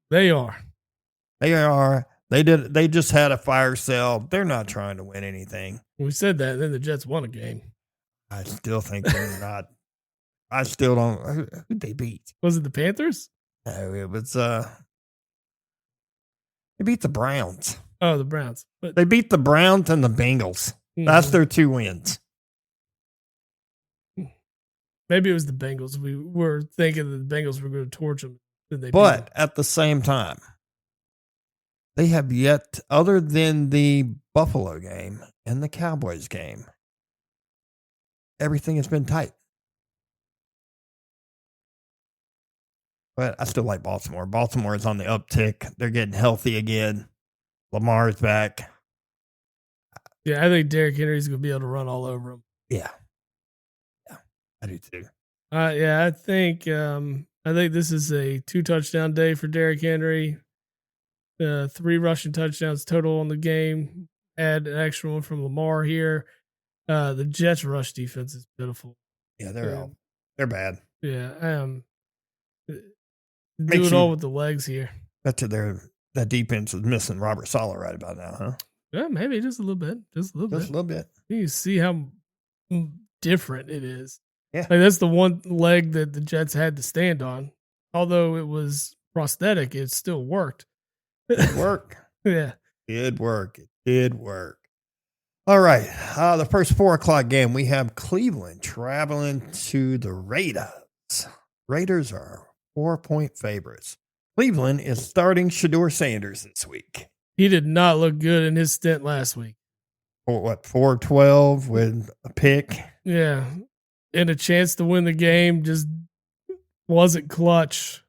S3: They are.
S2: They just had a fire sale. They're not trying to win anything.
S3: We said that, and then the Jets won a game.
S2: I still think they're not. I still don't. Who'd they beat?
S3: Was it the Panthers?
S2: No, it was. They beat the Browns.
S3: Oh, the Browns. But
S2: they beat the Browns and the Bengals. Mm-hmm. That's their 2 wins.
S3: Maybe it was the Bengals. We were thinking that the Bengals were going to torch them.
S2: But at the same time, they have yet, other than the Buffalo game and the Cowboys game, everything has been tight. But I still like Baltimore. Baltimore is on the uptick. They're getting healthy again. Lamar's back.
S3: Yeah, I think Derrick Henry's going to be able to run all over him.
S2: Yeah, I do too.
S3: Yeah, I think this is a 2 touchdown day for Derrick Henry. 3 rushing touchdowns total on the game. Add an extra one from Lamar here. The Jets' rush defense is pitiful.
S2: Yeah, they're bad.
S3: Yeah, do it all with the legs here.
S2: That defense is missing Robert Saleh right about now, huh?
S3: Yeah, maybe just a little bit. Just a little bit. You see how different it is.
S2: Yeah.
S3: Like that's the one leg that the Jets had to stand on. Although it was prosthetic, it still worked.
S2: It worked.
S3: Yeah.
S2: It did work. All right. The first 4 o'clock game, we have Cleveland traveling to the Raiders. Raiders are 4-point favorites. Cleveland is starting Shedeur Sanders this week.
S3: He did not look good in his stint last week.
S2: 4-12 with a pick?
S3: Yeah. And a chance to win the game, just wasn't clutch.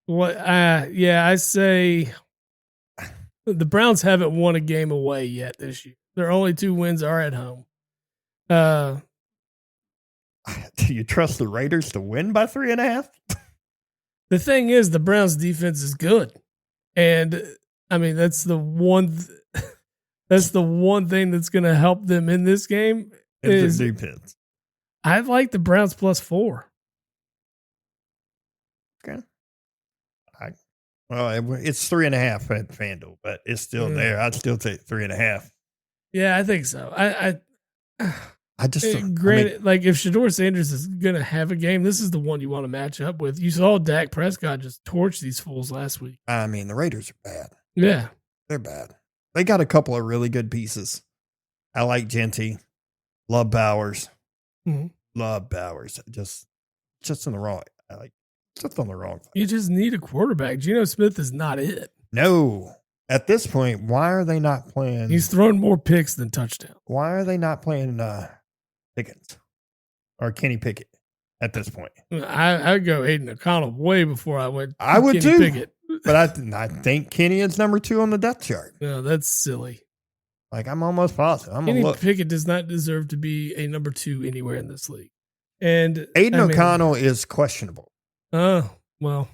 S3: I say the Browns haven't won a game away yet this year. Their only 2 wins are at home.
S2: Do you trust the Raiders to win by 3.5?
S3: The thing is, the Browns' defense is good, and I mean that's the one. That's the one thing that's going to help them in this game.
S2: Is the defense.
S3: I like the Browns +4.
S2: Okay. It's 3.5 at FanDuel, but it's still there. I'd still take 3.5.
S3: Yeah, I think so.
S2: I just
S3: granted, like if Shedeur Sanders is going to have a game, this is the one you want to match up with. You saw Dak Prescott just torch these fools last week.
S2: I mean, the Raiders are bad.
S3: Yeah,
S2: they're bad. They got a couple of really good pieces. I like Genty. Love Bowers.
S3: Mm-hmm.
S2: Love Bowers. Just in the wrong. I like Just on the wrong side.
S3: You just need a quarterback. Geno Smith is not it.
S2: No. At this point, why are they not playing?
S3: He's thrown more picks than touchdowns.
S2: Why are they not playing Pickens or Kenny Pickett at this point?
S3: I'd go Aiden O'Connell way before I went.
S2: I would
S3: Kenny
S2: too.
S3: Pickett.
S2: But I think Kenny is number 2 on the depth chart.
S3: No, that's silly.
S2: Like, I'm almost positive.
S3: Kenny Pickett does not deserve to be a number 2 anywhere in this league. And
S2: Aiden O'Connell is questionable.
S3: Oh, well.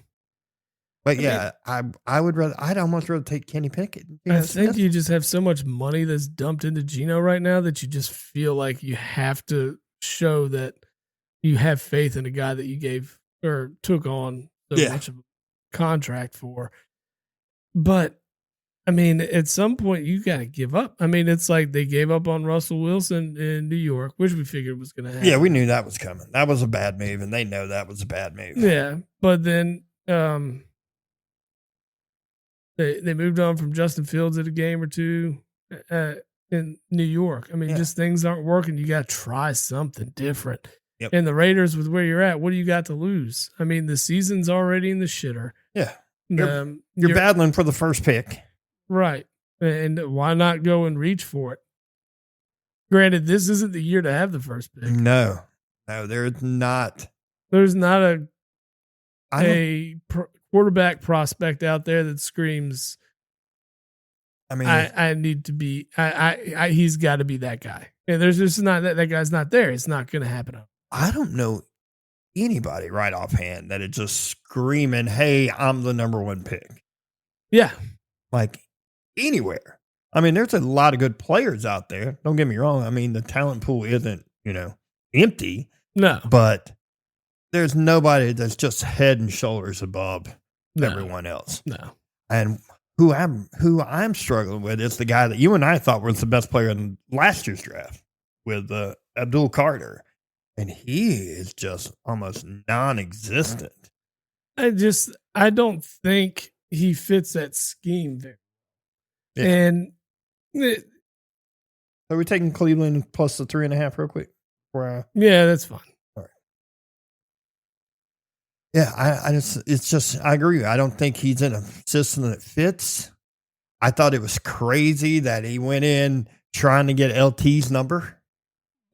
S2: But yeah, I'd almost rather take Kenny Pickett.
S3: I think you just have so much money that's dumped into Geno right now that you just feel like you have to show that you have faith in a guy that you gave or took on so much of a contract for. But I mean, at some point you got to give up. I mean, it's like they gave up on Russell Wilson in New York, which we figured was going to happen.
S2: Yeah, we knew that was coming. That was a bad move, and they know that was a bad move.
S3: Yeah, but then they moved on from Justin Fields at a game or two in New York. I mean, just things aren't working. You got to try something different.
S2: Yep.
S3: And the Raiders, with where you're at, what do you got to lose? I mean, the season's already in the shitter.
S2: Yeah. You're battling for the first pick.
S3: Right. And why not go and reach for it? Granted, this isn't the year to have the first pick.
S2: No, there's not.
S3: There's not a quarterback prospect out there that screams, I mean, I need to be, he's got to be that guy. And there's just not, that guy's not there. It's not going to happen.
S2: I don't know anybody right offhand that is just screaming, hey, I'm the number 1 pick.
S3: Yeah.
S2: Like anywhere. I mean, there's a lot of good players out there. Don't get me wrong. I mean, the talent pool isn't, empty.
S3: No.
S2: But there's nobody that's just head and shoulders above everyone else.
S3: No.
S2: And who I'm struggling with is the guy that you and I thought was the best player in last year's draft with Abdul Carter. And he is just almost non-existent.
S3: I don't think he fits that scheme there.
S2: Yeah.
S3: And
S2: are we taking Cleveland plus the 3.5 real quick?
S3: Yeah, that's fine.
S2: All right. Yeah, I agree. I don't think he's in a system that fits. I thought it was crazy that he went in trying to get LT's number.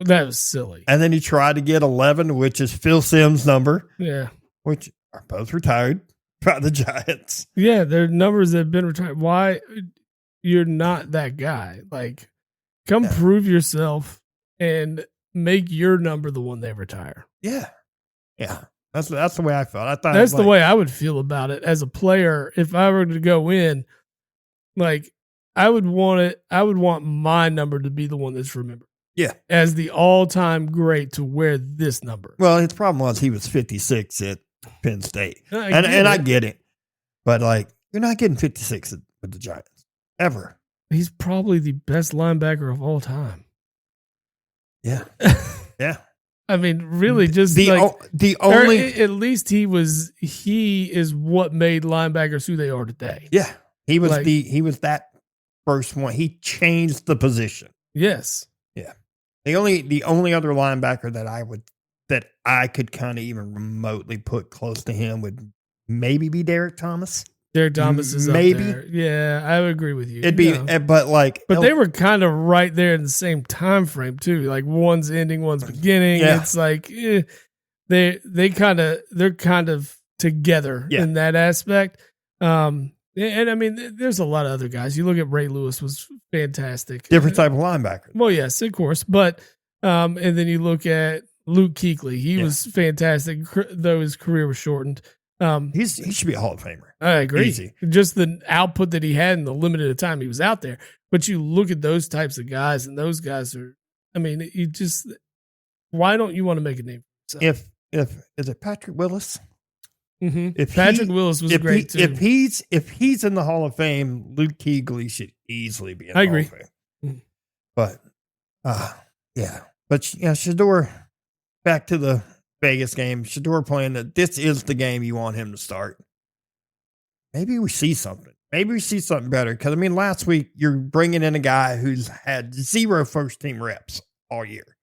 S3: That was silly.
S2: And then he tried to get 11, which is Phil Simms' number.
S3: Yeah.
S2: Which are both retired by the Giants.
S3: Yeah, their numbers have been retired. Why? You're not that guy. Like, come prove yourself and make your number the one they retire.
S2: Yeah. Yeah. That's the way I felt. I thought
S3: that's the way I would feel about it as a player. If I were to go in, like, I would want my number to be the one that's remembered.
S2: Yeah.
S3: As the all-time great to wear this number.
S2: Well, his problem was he was 56 at Penn State. I get it. But, like, you're not getting 56 with the Giants. Ever.
S3: He's probably the best linebacker of all time.
S2: Yeah. Yeah.
S3: I mean, really, just
S2: the only
S3: at least he is what made linebackers who they are today.
S2: Yeah. He was that first one. He changed the position.
S3: Yes.
S2: Yeah. The only other linebacker that I could kind of even remotely put close to him would maybe be Derek Thomas.
S3: Derek Thomas is
S2: maybe
S3: up there. Yeah, I would agree with you.
S2: It'd be, but
S3: they were kind of right there in the same time frame too. Like one's ending, one's beginning. Yeah. It's like they're kind of together in that aspect. And I mean, there's a lot of other guys. You look at Ray Lewis was fantastic,
S2: different type of linebacker.
S3: Well, yes, of course, but and then you look at Luke Kuechly. He was fantastic, though his career was shortened.
S2: He should be a Hall of Famer.
S3: I agree.
S2: Easy.
S3: Just the output that he had and the limited time he was out there. But you look at those types of guys, and those guys are. I mean, why don't you want to make a name for yourself?
S2: If is it Patrick Willis?
S3: Mm-hmm. If Patrick Willis was great too.
S2: If he's in the Hall of Fame, Luke Kuechly should easily be in the Hall of Fame.
S3: Mm-hmm.
S2: But Shedeur, back to the Vegas game. Shedeur playing that this is the game you want him to start. Maybe we see something. Maybe we see something better. Because, I mean, last week you're bringing in a guy who's had 0 first-team reps all year.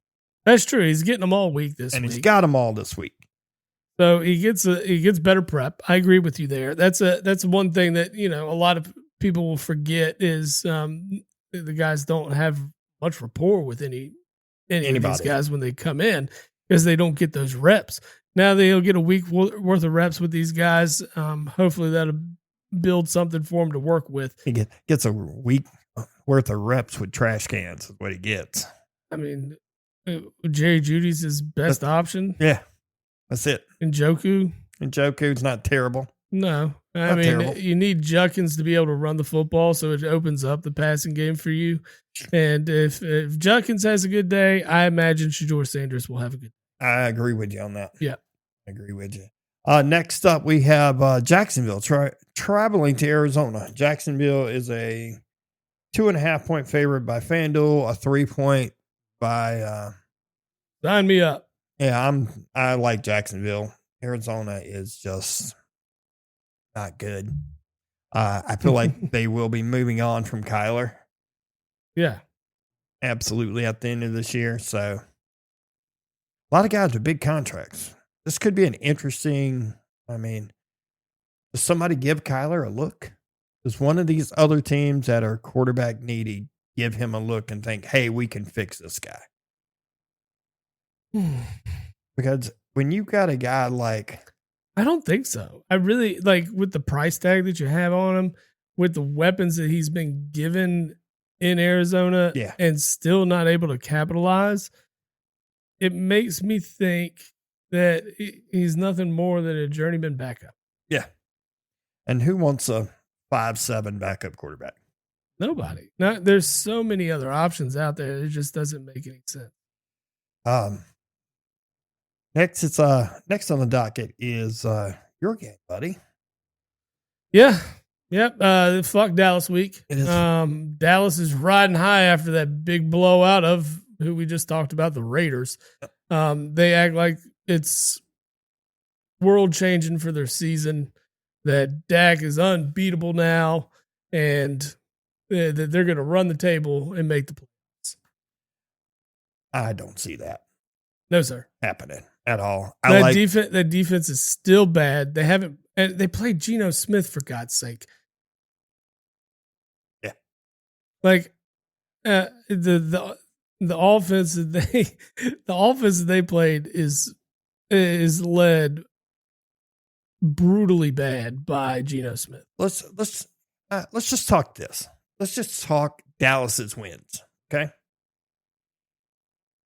S3: That's true. He's getting them all week this week.
S2: And he's got them all this week.
S3: So he gets better prep. I agree with you there. That's one thing that a lot of people will forget is the guys don't have much rapport with any of these guys when they come in because they don't get those reps. Now they'll get a week worth of reps with these guys. Hopefully that'll build something for him to work with.
S2: He gets a week worth of reps with trash cans is what he gets.
S3: I mean, Jerry Jeudy's his best option.
S2: Yeah, that's it.
S3: Njoku's
S2: not terrible.
S3: No. I mean, you need Judkins to be able to run the football, so it opens up the passing game for you. And if Judkins has a good day, I imagine Shedeur Sanders will have a good day.
S2: I agree with you on that.
S3: Yeah.
S2: I agree with you. Next up, we have Jacksonville traveling to Arizona. Jacksonville is a 2.5-point favorite by FanDuel, a 3-point by.
S3: Sign me up.
S2: Yeah, I like Jacksonville. Arizona is just not good. I feel like they will be moving on from Kyler.
S3: Yeah,
S2: absolutely at the end of this year. So a lot of guys with big contracts. This could be an interesting. I mean, does somebody give Kyler a look? Does one of these other teams that are quarterback needy give him a look and think, hey, we can fix this guy? Because when you got a guy like...
S3: I don't think so. I really, with the price tag that you have on him, with the weapons that he's been given in Arizona and still not able to capitalize, it makes me think that he's nothing more than a journeyman backup.
S2: Yeah. And who wants a 5'7" backup quarterback?
S3: Nobody. There's so many other options out there. It just doesn't make any sense.
S2: Next on the docket is your game, buddy.
S3: Yeah. Yep. Fuck Dallas week. Dallas is riding high after that big blowout of who we just talked about, the Raiders. They act like it's world changing for their season, that Dak is unbeatable now, and that they're going to run the table and make the playoffs.
S2: I don't see that.
S3: No, sir.
S2: Happening at all.
S3: That defense is still bad. They played Geno Smith, for God's sake.
S2: Yeah.
S3: The offense that they played is led brutally bad by Geno Smith.
S2: Let's just talk this. Let's just talk Dallas's wins. Okay.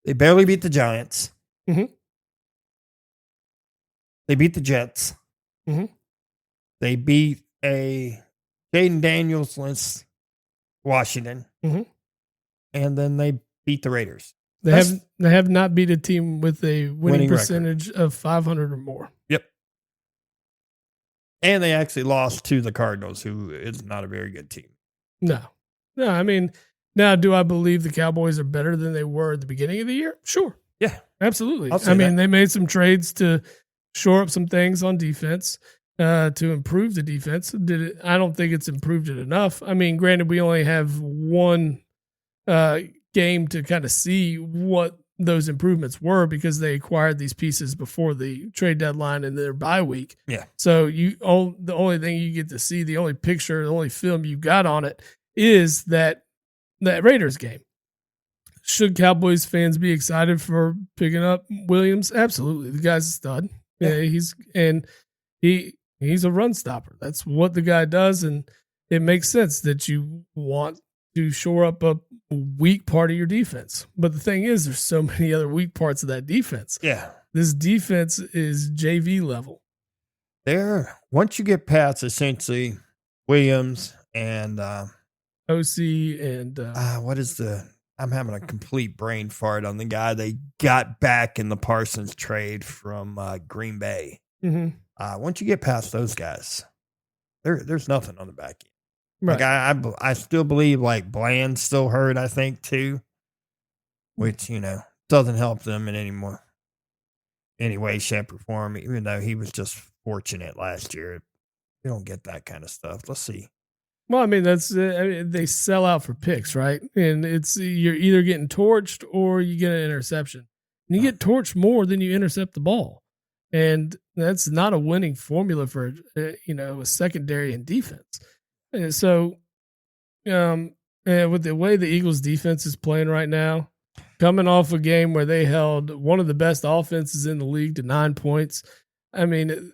S2: They barely beat the Giants.
S3: Mm-hmm.
S2: They beat the Jets.
S3: Mm-hmm.
S2: They beat a Jaden Daniels-less Washington.
S3: Mm-hmm.
S2: And then they beat the Raiders.
S3: They have not beat a team with a winning percentage of 500 or more.
S2: Yep. And they actually lost to the Cardinals, who is not a very good team.
S3: No. I mean, now, do I believe the Cowboys are better than they were at the beginning of the year? Sure.
S2: Yeah.
S3: Absolutely. I mean, they made some trades to shore up some things on defense, to improve the defense. I don't think it's improved it enough. I mean, granted, we only have one game to kind of see what those improvements were because they acquired these pieces before the trade deadline and their bye week.
S2: Yeah.
S3: So the only thing you get to see, the only picture, the only film you got on it is that Raiders game. Should Cowboys fans be excited for picking up Williams? Absolutely. The guy's a stud. Yeah, he's a run stopper. That's what the guy does, and it makes sense that you want to shore up a weak part of your defense. But the thing is, there's so many other weak parts of that defense.
S2: Yeah.
S3: This defense is JV level.
S2: Once you get past essentially Williams and
S3: OC and
S2: I'm having a complete brain fart on the guy they got back in the Parsons trade from Green Bay.
S3: Mm-hmm.
S2: Once you get past those guys, there's nothing on the back end.
S3: Right.
S2: Like I still believe like Bland's still hurt, I think too, which doesn't help them in any way, shape, or form. Even though he was just fortunate last year, you don't get that kind of stuff. Let's see.
S3: Well, I mean, they sell out for picks, right? And you're either getting torched or you get an interception. And you get torched more than you intercept the ball. And that's not a winning formula for, a secondary and defense. And so, and with the way the Eagles defense is playing right now, coming off a game where they held one of the best offenses in the league to 9 points, I mean,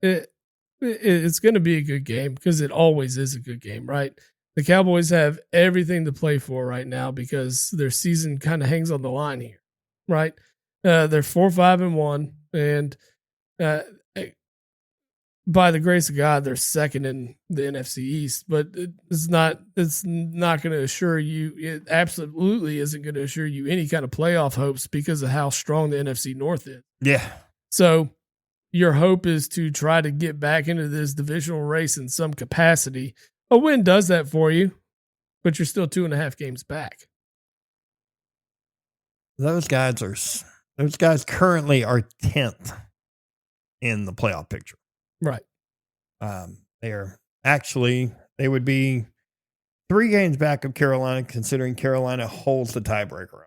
S3: it's going to be a good game because it always is a good game, right? The Cowboys have everything to play for right now because their season kind of hangs on the line here, right? They're 4-5-1, and by the grace of God, they're second in the NFC East. But it's not going to assure you. It absolutely isn't going to assure you any kind of playoff hopes because of how strong the NFC North is.
S2: Yeah.
S3: So your hope is to try to get back into this divisional race in some capacity. A win does that for you, but you're still 2.5 games back.
S2: Those guys currently are 10th in the playoff picture.
S3: Right.
S2: They would be 3 games back of Carolina, considering Carolina holds the tiebreaker.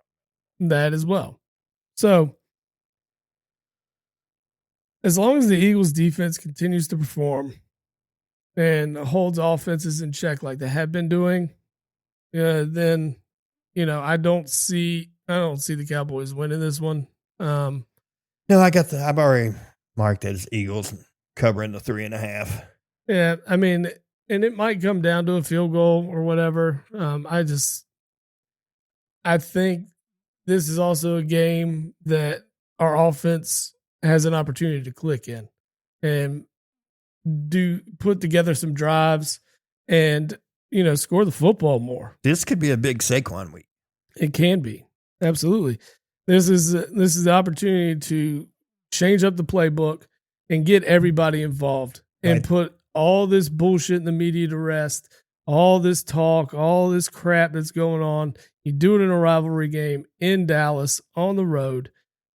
S3: That as well. So as long as the Eagles defense continues to perform and holds offenses in check like they have been doing, then I don't see the Cowboys winning this one.
S2: No, I've already marked it as Eagles covering the 3.5.
S3: Yeah, I mean, and it might come down to a field goal or whatever. I think this is also a game that our offense has an opportunity to click in and put together some drives and, score the football more.
S2: This could be a big Saquon week.
S3: It can be. Absolutely. This is the opportunity to change up the playbook and get everybody involved and put all this bullshit in the media to rest, all this talk, all this crap that's going on. You do it in a rivalry game in Dallas on the road,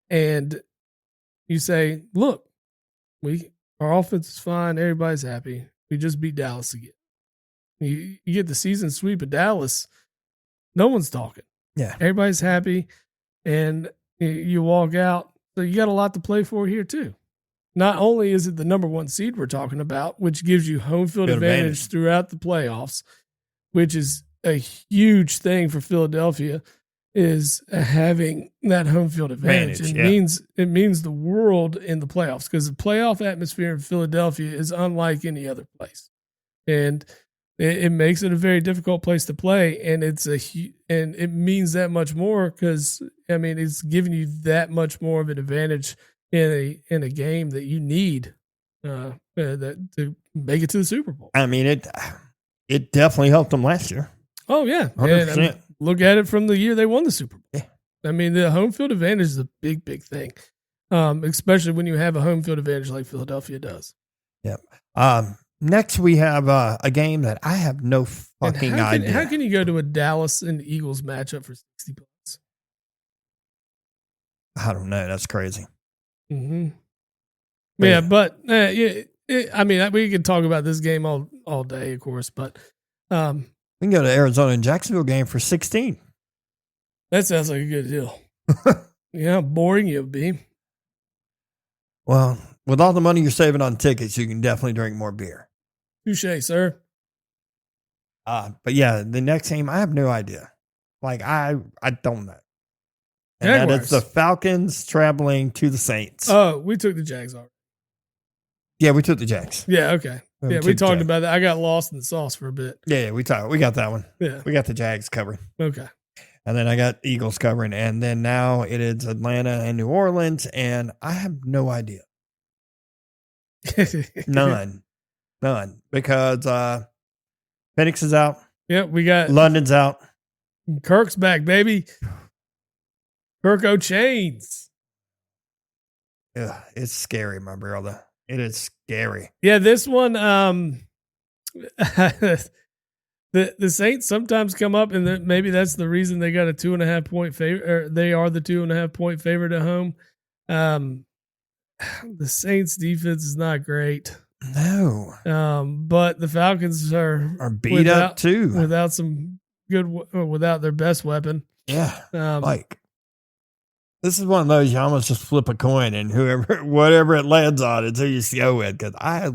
S3: and you say, look, our offense is fine. Everybody's happy. We just beat Dallas again. You get the season sweep of Dallas. No one's talking.
S2: Yeah.
S3: Everybody's happy, and you walk out. So you got a lot to play for here too. Not only is it the number 1 seed we're talking about, which gives you home field advantage throughout the playoffs, which is a huge thing for Philadelphia, is having that home field advantage. It means the world in the playoffs because the playoff atmosphere in Philadelphia is unlike any other place. And it makes it a very difficult place to play, and and it means that much more because it's giving you that much more of an advantage in a game that you need to make it to the Super Bowl.
S2: It definitely helped them last year.
S3: Oh yeah,
S2: 100%.
S3: Look at it from the year they won the Super Bowl.
S2: Yeah.
S3: The home field advantage is a big, big thing, especially when you have a home field advantage like Philadelphia does.
S2: Yep. Next, we have a game that I have no fucking idea.
S3: How can you go to a Dallas and Eagles matchup for 60 points?
S2: I don't know. That's crazy.
S3: Mm-hmm. Yeah, but we could talk about this game all day, of course. But
S2: we can go to Arizona and Jacksonville game for 16.
S3: That sounds like a good deal. Yeah, how boring you'll be.
S2: Well, with all the money you're saving on tickets, you can definitely drink more beer.
S3: Touché, sir.
S2: But yeah, the next game, I have no idea. I don't know. And
S3: Jaguars.
S2: that it's the Falcons traveling to the Saints.
S3: Oh, we took the Jags already.
S2: Yeah, we took the Jags.
S3: Yeah, okay. We talked about that. I got lost in the sauce for a bit.
S2: Yeah, we got that one.
S3: Yeah.
S2: We got the Jags covering.
S3: Okay.
S2: And then I got Eagles covering. And then now it is Atlanta and New Orleans. And I have no idea. None. Because Penix is out.
S3: Yeah, we got
S2: London's out.
S3: Kirk's back, baby. Kirk O'Chains.
S2: Yeah, it's scary, my brother. It is scary.
S3: Yeah, this one, the Saints sometimes come up, and maybe that's the reason they got a 2.5 point favorite, or they are the 2.5 point favorite at home. The Saints defense is not great.
S2: No.
S3: But the Falcons are
S2: beat up too.
S3: Without some without their best weapon.
S2: Yeah. This is one of those you almost just flip a coin and whatever it lands on, it's who you go with. Because I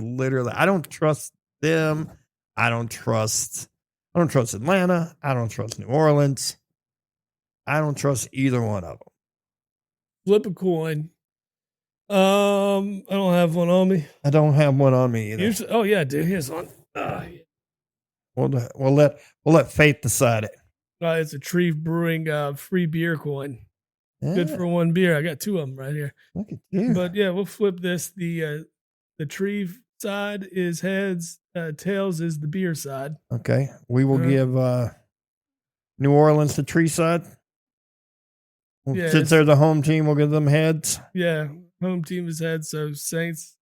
S2: don't trust them. I don't trust Atlanta. I don't trust New Orleans. I don't trust either one of them.
S3: Flip a coin. I don't have one on me.
S2: I don't have one on me either.
S3: Oh yeah, dude. Here's one.
S2: We'll let fate decide it.
S3: It's a Treve Brewing free beer coin. Yeah. Good for one beer. I got two of them right here.
S2: Look at you.
S3: But yeah, we'll flip this. The Treve side is heads. Tails is the beer side.
S2: Okay. We will give New Orleans the tree side. Yeah, since they're the home team, we'll give them heads.
S3: Yeah, home team is heads. So Saints.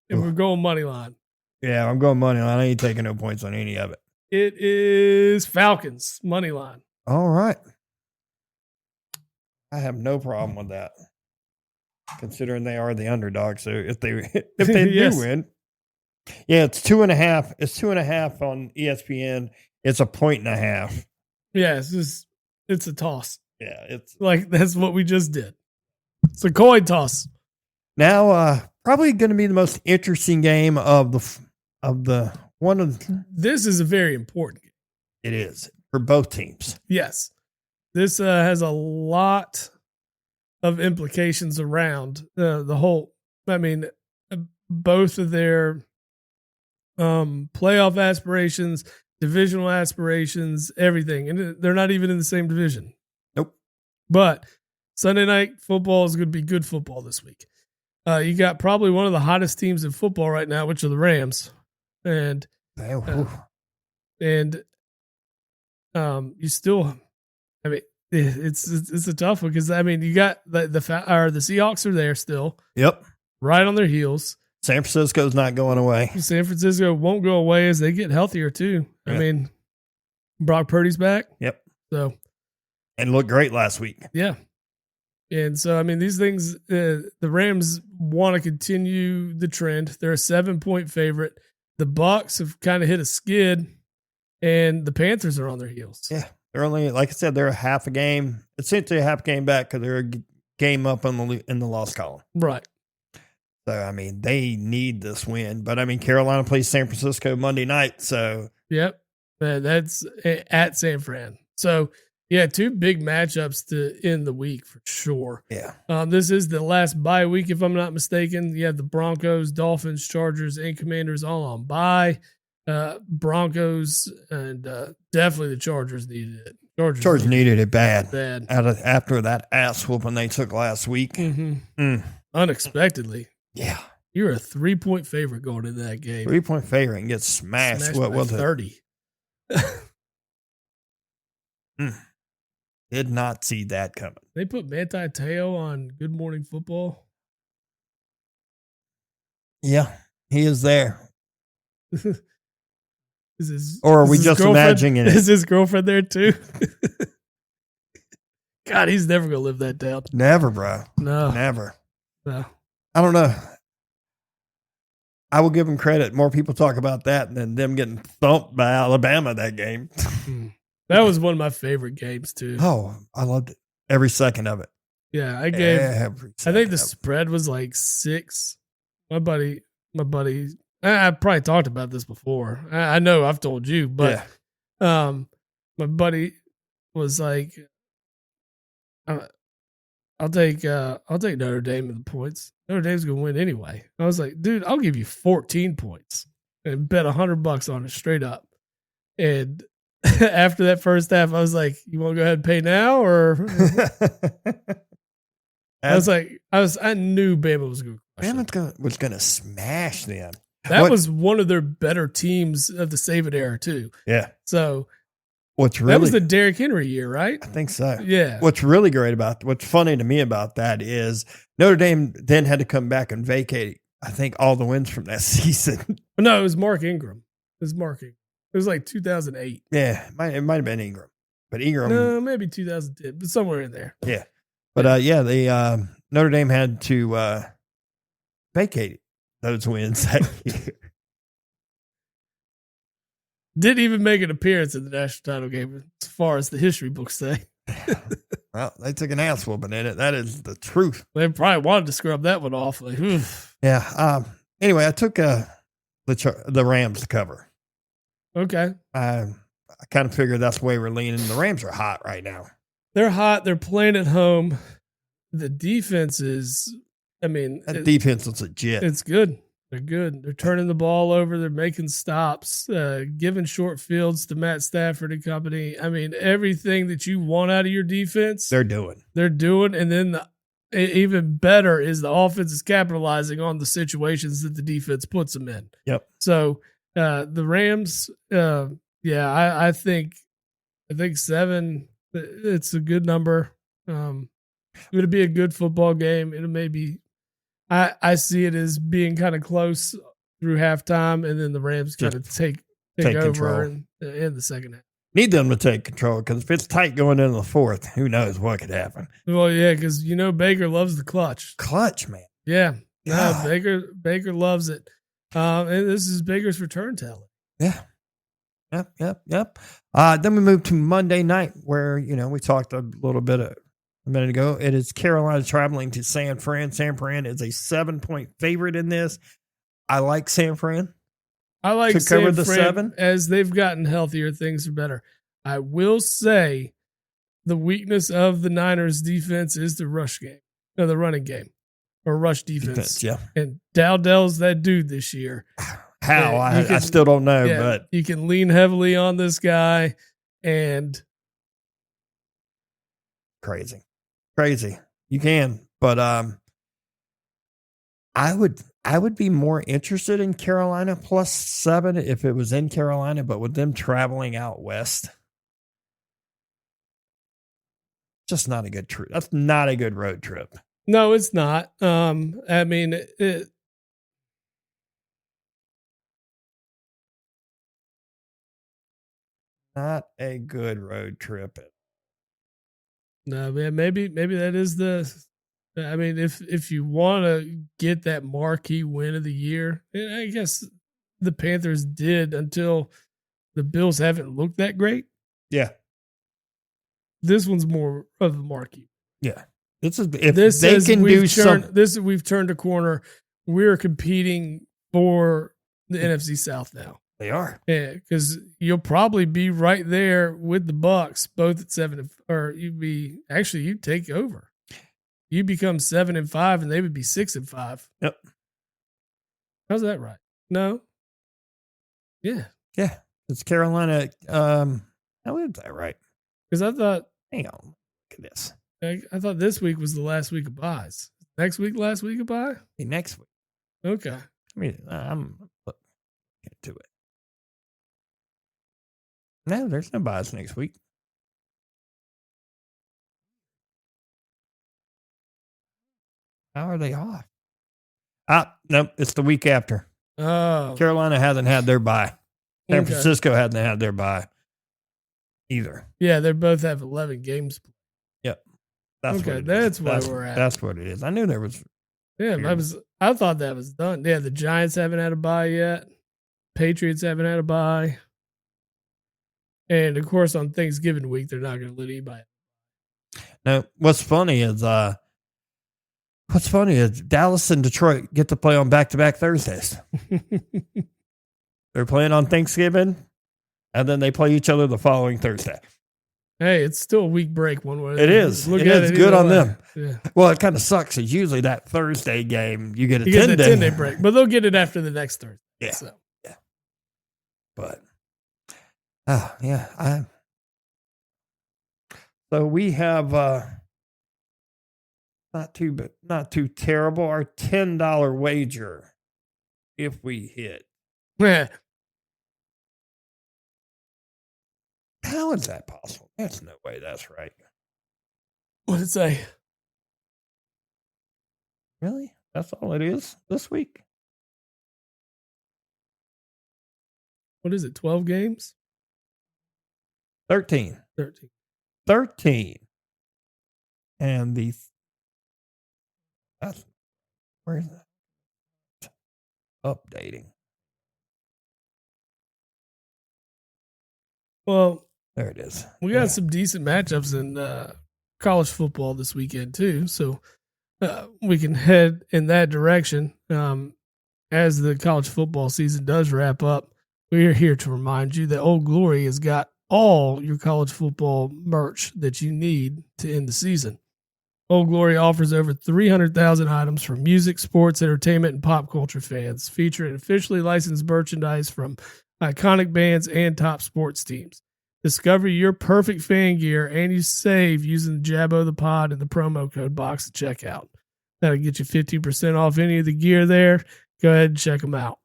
S3: And we're going money line.
S2: Yeah, I'm going money line. I ain't taking no points on any of it.
S3: It is Falcons money line.
S2: All right. I have no problem with that, considering they are the underdog. So if they yes. do win, yeah, it's 2.5. It's 2.5 on ESPN. It's 1.5.
S3: Yeah, it's a toss.
S2: Yeah, it's
S3: like that's what we just did. It's a coin toss.
S2: Now, probably going to be the most interesting game of the one of.
S3: This is a very important game.
S2: It is for both teams.
S3: Yes. This has a lot of implications around the whole. I mean, both of their playoff aspirations, divisional aspirations, everything. And they're not even in the same division.
S2: Nope.
S3: But Sunday night football is going to be good football this week. You got probably one of the hottest teams in football right now, which are the Rams. And you still, I mean, it's a tough one because I mean you got the Seahawks are there still.
S2: Yep,
S3: right on their heels.
S2: San Francisco's not going away.
S3: San Francisco won't go away as they get healthier too. Yeah. I mean, Brock Purdy's back.
S2: Yep.
S3: So,
S2: and looked great last week.
S3: Yeah. And so I mean these things, the Rams want to continue the trend. They're a 7-point favorite. The Bucs have kind of hit a skid, and the Panthers are on their heels.
S2: Yeah. They're only, like I said, they're a half a game, essentially a half game back because they're a game up in the loss column.
S3: Right.
S2: So, I mean, they need this win. But, I mean, Carolina plays San Francisco Monday night. So,
S3: yep. That's at San Fran. So, yeah, two big matchups to end the week for sure.
S2: Yeah.
S3: This is the last bye week, if I'm not mistaken. You have the Broncos, Dolphins, Chargers, and Commanders all on bye. Broncos and definitely the Chargers needed it.
S2: Chargers needed it bad.
S3: After
S2: that ass whooping they took last week.
S3: Mm-hmm. Unexpectedly.
S2: Yeah.
S3: You're a 3-point favorite going into that game.
S2: 3-point favorite and get smashed. What was
S3: 30.
S2: it? 30. Did not see that coming.
S3: They put Manti Te'o on Good Morning Football.
S2: Yeah, he is there.
S3: Or
S2: are we just imagining it?
S3: Is his girlfriend there too? God, he's never going to live that down.
S2: Never, bro.
S3: No.
S2: Never.
S3: No.
S2: I don't know. I will give him credit. More people talk about that than them getting thumped by Alabama that game.
S3: That was one of my favorite games too.
S2: Oh, I loved it. Every second of it.
S3: Yeah, I think the spread was like 6. My buddy, I probably talked about this before. I know I've told you, but my buddy was like, I'll take Notre Dame in the points. Notre Dame's gonna win anyway. I was like, dude, I'll give you 14 points and bet $100 on it straight up. And after that first half, I was like, you want to go ahead and pay now, or I knew Bama was going.
S2: Bama was going to smash them.
S3: That was one of their better teams of the Saban era too.
S2: Yeah.
S3: So
S2: that
S3: was the Derrick Henry year, right?
S2: I think so.
S3: Yeah.
S2: What's funny to me about that is Notre Dame then had to come back and vacate, I think, all the wins from that season.
S3: No, it was Mark Ingram. It was like 2008.
S2: Yeah, it might have been Ingram. But Ingram.
S3: No, maybe 2010, but somewhere in there.
S2: Yeah. But the Notre Dame had to vacate those wins that year.
S3: Didn't even make an appearance in the national title game, as far as the history books say.
S2: Well, they took an ass whooping in it. That is the truth.
S3: They probably wanted to scrub that one off. Like,
S2: yeah. Anyway, I took the Rams to cover.
S3: Okay.
S2: I kind of figured that's the way we're leaning. The Rams are hot right now.
S3: They're hot. They're playing at home. The defense is,
S2: defense is legit.
S3: It's good. They're good. They're turning the ball over. They're making stops, giving short fields to Matt Stafford and company. I mean, everything that you want out of your defense,
S2: they're doing.
S3: And then even better is the offense is capitalizing on the situations that the defense puts them in.
S2: Yep.
S3: So the Rams, I think 7. It's a good number. It'll be a good football game. It'll maybe. I see it as being kind of close through halftime, and then the Rams kind of take over in the second half.
S2: Need them to take control, because if it's tight going into the fourth, who knows what could happen.
S3: Well, yeah, because Baker loves the clutch.
S2: Clutch, man.
S3: Yeah. No, Baker loves it. And this is Baker's return talent.
S2: Yeah. Yep. Then we move to Monday night, where, we talked a little bit a minute ago. It is Carolina traveling to San Fran. San Fran is a 7-point favorite in this. I like San Fran.
S3: I like
S2: to
S3: San
S2: cover the
S3: Fran
S2: 7.
S3: As they've gotten healthier, things are better. I will say the weakness of the Niners defense is the rush game, or the running game, or rush defense.
S2: Yeah.
S3: And Dowdell's that dude this year.
S2: How? I still don't know, but
S3: you can lean heavily on this guy, and
S2: crazy. You can, but I would be more interested in Carolina plus 7 if it was in Carolina, but with them traveling out west, just not a good trip. That's not a good road trip.
S3: No, it's not. Not
S2: a good road trip.
S3: No, man, maybe that is if you want to get that marquee win of the year, I guess the Panthers did until the Bills haven't looked that great.
S2: Yeah.
S3: This one's more of a marquee.
S2: Yeah. We've
S3: turned a corner. We're competing for the NFC South now.
S2: They are.
S3: Yeah, because you'll probably be right there with the Bucks, both at 7, or you'd take over. You become 7-5, and they would be 6-5.
S2: Yep.
S3: How's that right? No. Yeah.
S2: Yeah. It's Carolina. How is that right?
S3: Because I thought.
S2: Hang on. Look at this.
S3: I thought this week was the last week of buys. Next week, last week of buy?
S2: Hey, next week.
S3: Okay.
S2: I'm looking to it. No, there's no buys next week. How are they off? Nope, it's the week after.
S3: Oh.
S2: Carolina hasn't had their bye. San Francisco hasn't had their bye either.
S3: Yeah, they both have 11 games.
S2: Yep.
S3: That's where we're at.
S2: That's what it is. I knew there was.
S3: Yeah, I thought that was done. Yeah, the Giants haven't had a bye yet. Patriots haven't had a bye. And, of course, on Thanksgiving week, they're not going to let anybody.
S2: Now, what's funny is Dallas and Detroit get to play on back-to-back Thursdays. They're playing on Thanksgiving, and then they play each other the following Thursday.
S3: Hey, it's still a week break one way.
S2: It is. It is good on them.
S3: Yeah.
S2: Well, it kind of sucks. It's usually that Thursday game, you get a
S3: 10-day break, but they'll get it after the next Thursday.
S2: Yeah.
S3: So.
S2: Yeah. But, yeah. So we have not too terrible. Our $10 wager, if we hit.
S3: Yeah.
S2: How is that possible? That's no way that's right.
S3: What did it say?
S2: Really? That's all it is this week?
S3: What is it, 12 games?
S2: 13. 13. And where is that? Updating.
S3: Well,
S2: there it is.
S3: We got some decent matchups in college football this weekend too, so we can head in that direction. As the college football season does wrap up, we're here to remind you that Old Glory has got all your college football merch that you need to end the season. Old Glory offers over 300,000 items for music, sports, entertainment, and pop culture fans, featuring officially licensed merchandise from iconic bands and top sports teams. Discover your perfect fan gear, and you save using Jabbo the Pod and the promo code box at checkout. That'll get you 15% off any of the gear there. Go ahead and check them had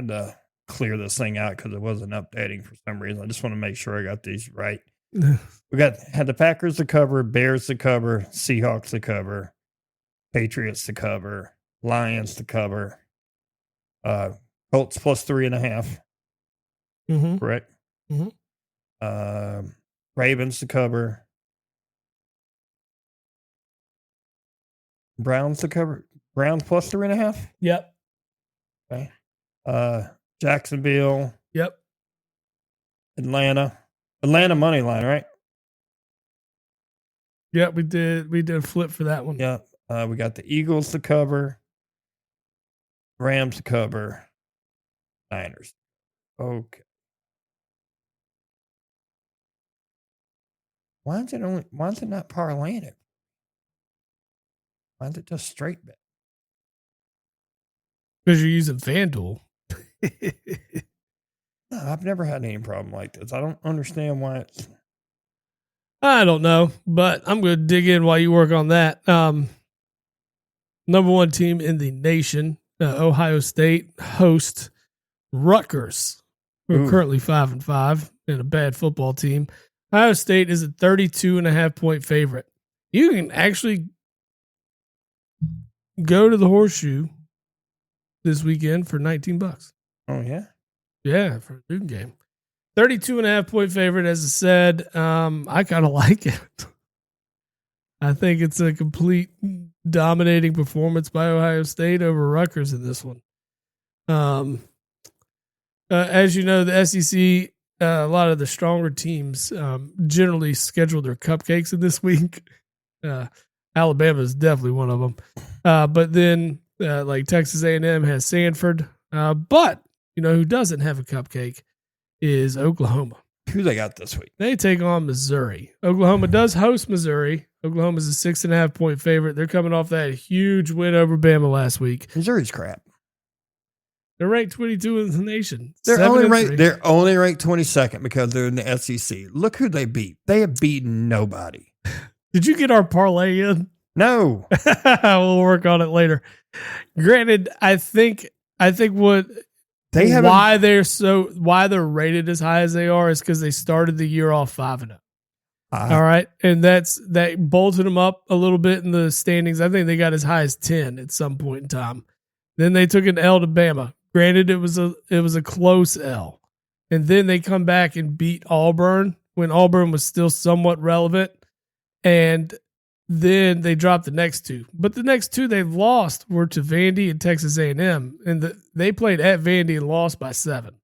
S2: to clear this thing out because it wasn't updating for some reason. I just want to make sure I got these right. We had the Packers to cover, Bears to cover, Seahawks to cover, Patriots to cover, Lions to cover, Colts plus 3.5.
S3: Mm-hmm.
S2: Correct?
S3: Mm-hmm.
S2: Ravens to cover, Browns to cover, Browns plus 3.5.
S3: Yep.
S2: Okay. Jacksonville.
S3: Yep.
S2: Atlanta money line, right?
S3: Yep, we did a flip for that one.
S2: Yep. We got the Eagles to cover, Rams to cover, Niners. Okay. Why is it not parlaying it? Why is it just straight bet?
S3: Because you're using FanDuel.
S2: No, I've never had any problem like this. I don't understand why it's.
S3: I don't know, but I'm going to dig in while you work on that. Number one team in the nation, Ohio State, host Rutgers, who are currently 5-5 and a bad football team. Ohio State is a 32.5-point favorite. You can actually go to the Horseshoe this weekend for $19.
S2: Oh, yeah?
S3: Yeah, for a Newton game. 32.5-point favorite, as I said. I kind of like it. I think it's a complete dominating performance by Ohio State over Rutgers in this one. As you know, the SEC, a lot of the stronger teams generally schedule their cupcakes in this week. Alabama is definitely one of them. But then, like Texas A&M has Sanford. But you know who doesn't have a cupcake is Oklahoma.
S2: Who they got this week?
S3: They take on Missouri. Oklahoma does host Missouri. Oklahoma's a 6.5-point favorite. They're coming off that huge win over Bama last week.
S2: Missouri's crap.
S3: They're ranked 22 in the nation.
S2: They're only ranked 22nd because they're in the SEC. Look who they beat. They have beaten nobody.
S3: Did you get our parlay in?
S2: No.
S3: We'll work on it later. Granted, I think why they're rated as high as they are is because they started the year off 5-0. All right, and that bolted them up a little bit in the standings. I think they got as high as 10 at some point in time. Then they took an L to Bama. Granted, it was a close L, and then they come back and beat Auburn when Auburn was still somewhat relevant, and then they dropped the next two. But the next two they've lost were to Vandy and Texas A&M, and they played at Vandy and lost by 7.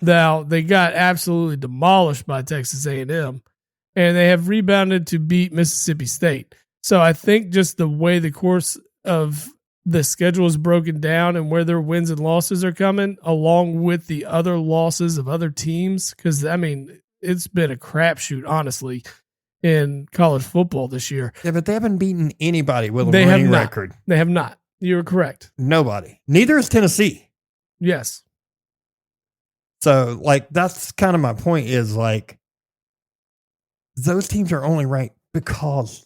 S3: Now they got absolutely demolished by Texas A&M, and they have rebounded to beat Mississippi State. So I think just the way the course of the schedule is broken down and where their wins and losses are coming, along with the other losses of other teams, because, I mean, it's been a crapshoot, honestly, in college football this year.
S2: Yeah, but they haven't beaten anybody with a winning record.
S3: They have not. You're correct.
S2: Nobody. Neither is Tennessee.
S3: Yes.
S2: So, like, that's kind of my point is, like, those teams are only ranked because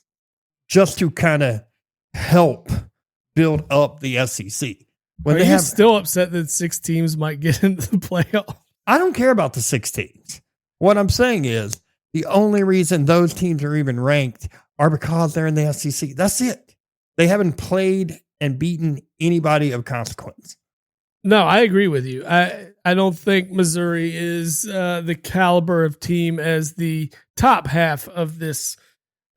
S2: just to kind of help build up the SEC.
S3: Are you still upset that 6 teams might get into the playoff?
S2: I don't care about the 6 teams. What I'm saying is the only reason those teams are even ranked are because they're in the SEC. That's it. They haven't played and beaten anybody of consequence.
S3: No, I agree with you. I don't think Missouri is the caliber of team as the top half of this,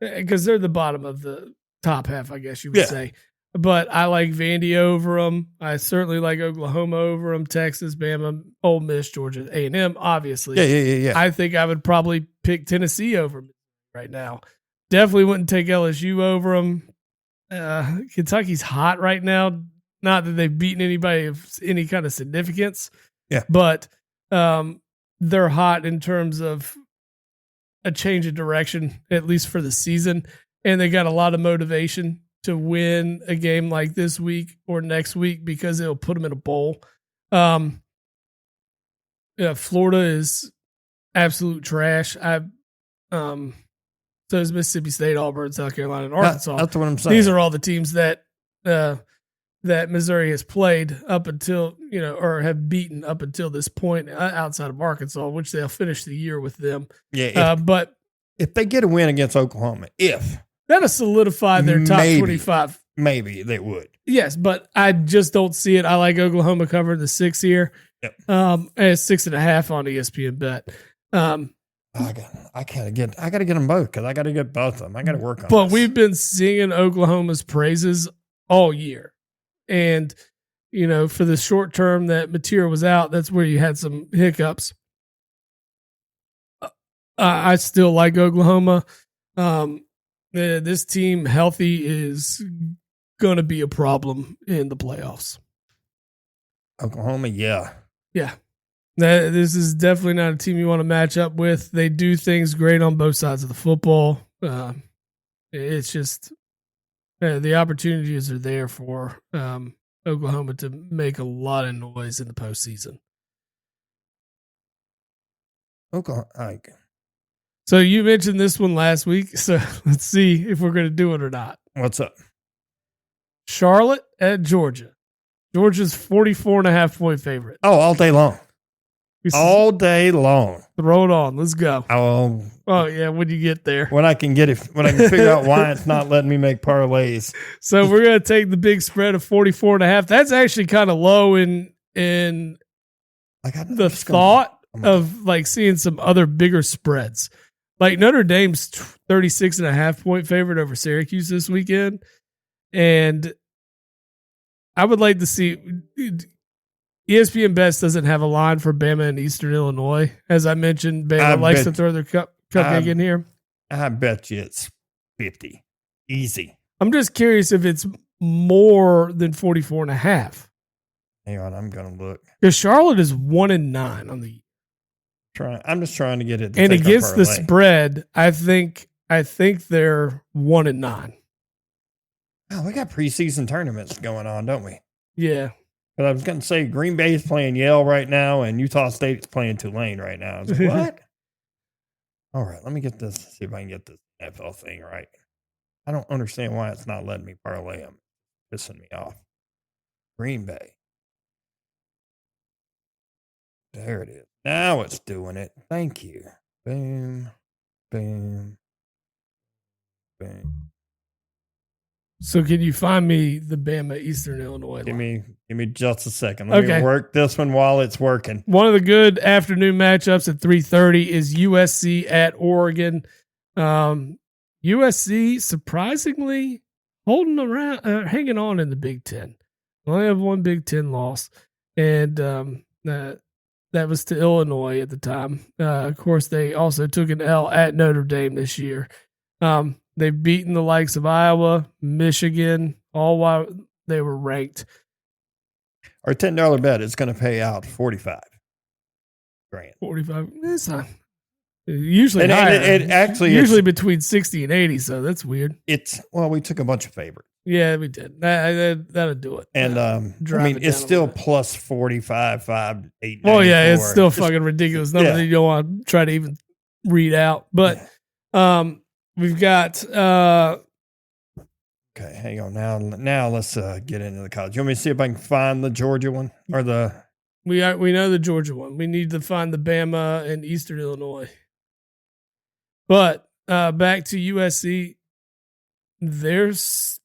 S3: because they're the bottom of the top half, I guess you would say. But I like Vandy over them. I certainly like Oklahoma over them, Texas, Bama, Ole Miss, Georgia, A&M, obviously.
S2: Yeah.
S3: I think I would probably pick Tennessee over right now. Definitely wouldn't take LSU over them. Kentucky's hot right now. Not that they've beaten anybody of any kind of significance.
S2: Yeah.
S3: But they're hot in terms of a change of direction, at least for the season. And they got a lot of motivation to win a game like this week or next week because it'll put them in a bowl. Florida is absolute trash. So is Mississippi State, Auburn, South Carolina, and Arkansas.
S2: That's what I'm saying.
S3: These are all the teams that Missouri has played up until, or have beaten up until this point outside of Arkansas, which they'll finish the year with them.
S2: Yeah.
S3: But
S2: if they get a win against Oklahoma,
S3: that'll solidify their top 25.
S2: Maybe they would.
S3: Yes, but I just don't see it. I like Oklahoma covering the 6 here.
S2: Yep.
S3: And it's 6.5 on ESPN Bet.
S2: I got to get them both because I got to get both of them. I got to work on.
S3: But
S2: this.
S3: we've been singing Oklahoma's praises all year, and for the short term that Mateer was out, that's where you had some hiccups. I still like Oklahoma. This team healthy is going to be a problem in the playoffs.
S2: Oklahoma, yeah.
S3: This is definitely not a team you want to match up with. They do things great on both sides of the football. It's just the opportunities are there for Oklahoma to make a lot of noise in the postseason.
S2: Oklahoma.
S3: So you mentioned this one last week, so let's see if we're going to do it or not.
S2: What's up?
S3: Charlotte at Georgia. Georgia's 44.5-point favorite.
S2: Oh, all day long. All day long.
S3: Throw it on. Let's go.
S2: Oh
S3: yeah. When you get there,
S2: when I can figure out why it's not letting me make parlays.
S3: So we're gonna take the big spread of 44.5. That's actually kind of low in the thought of like seeing some other bigger spreads. Like Notre Dame's 36.5-point favorite over Syracuse this weekend, and I would like to see. ESPN Best doesn't have a line for Bama and Eastern Illinois. As I mentioned, Bama likes to throw their cupcake in here.
S2: I bet you it's 50. Easy.
S3: I'm just curious if it's more than 44.5.
S2: Hang on, I'm going to look.
S3: Because Charlotte is 1-9 on the
S2: year. I'm just trying to get it.
S3: And against the spread, I think they're 1-9.
S2: Oh, we got preseason tournaments going on, don't we?
S3: Yeah.
S2: But I was going to say Green Bay is playing Yale right now, and Utah State is playing Tulane right now. I was like, what? All right, let me get this. See if I can get this NFL thing right. I don't understand why it's not letting me parlay them. Pissing me off. Green Bay. There it is. Now it's doing it. Thank you. Boom, boom, boom.
S3: So can you find me the Bama Eastern Illinois line?
S2: Give me just a second. Let me work this one while it's working.
S3: One of the good afternoon matchups at 3:30 is USC at Oregon. USC surprisingly holding around, hanging on in the Big Ten. Only have one Big Ten loss, and that was to Illinois at the time. Of course, they also took an L at Notre Dame this year. They've beaten the likes of Iowa, Michigan, all while they were ranked.
S2: Our $10 bet is going to pay out $45,000.
S3: 45. It's not usually
S2: and
S3: higher.
S2: It actually
S3: usually between 60 and 80. So that's weird.
S2: We took a bunch of favorites.
S3: Yeah, we did. That'll do it.
S2: And it's still plus 45, 5, 8.
S3: Well, yeah, it's still fucking ridiculous. Number that you don't want to try to even read out. But we've got.
S2: Okay, hang on. Now let's get into the college. You want me to see if I can find the Georgia one or the?
S3: We know the Georgia one. We need to find the Bama and Eastern Illinois. But back to USC, there's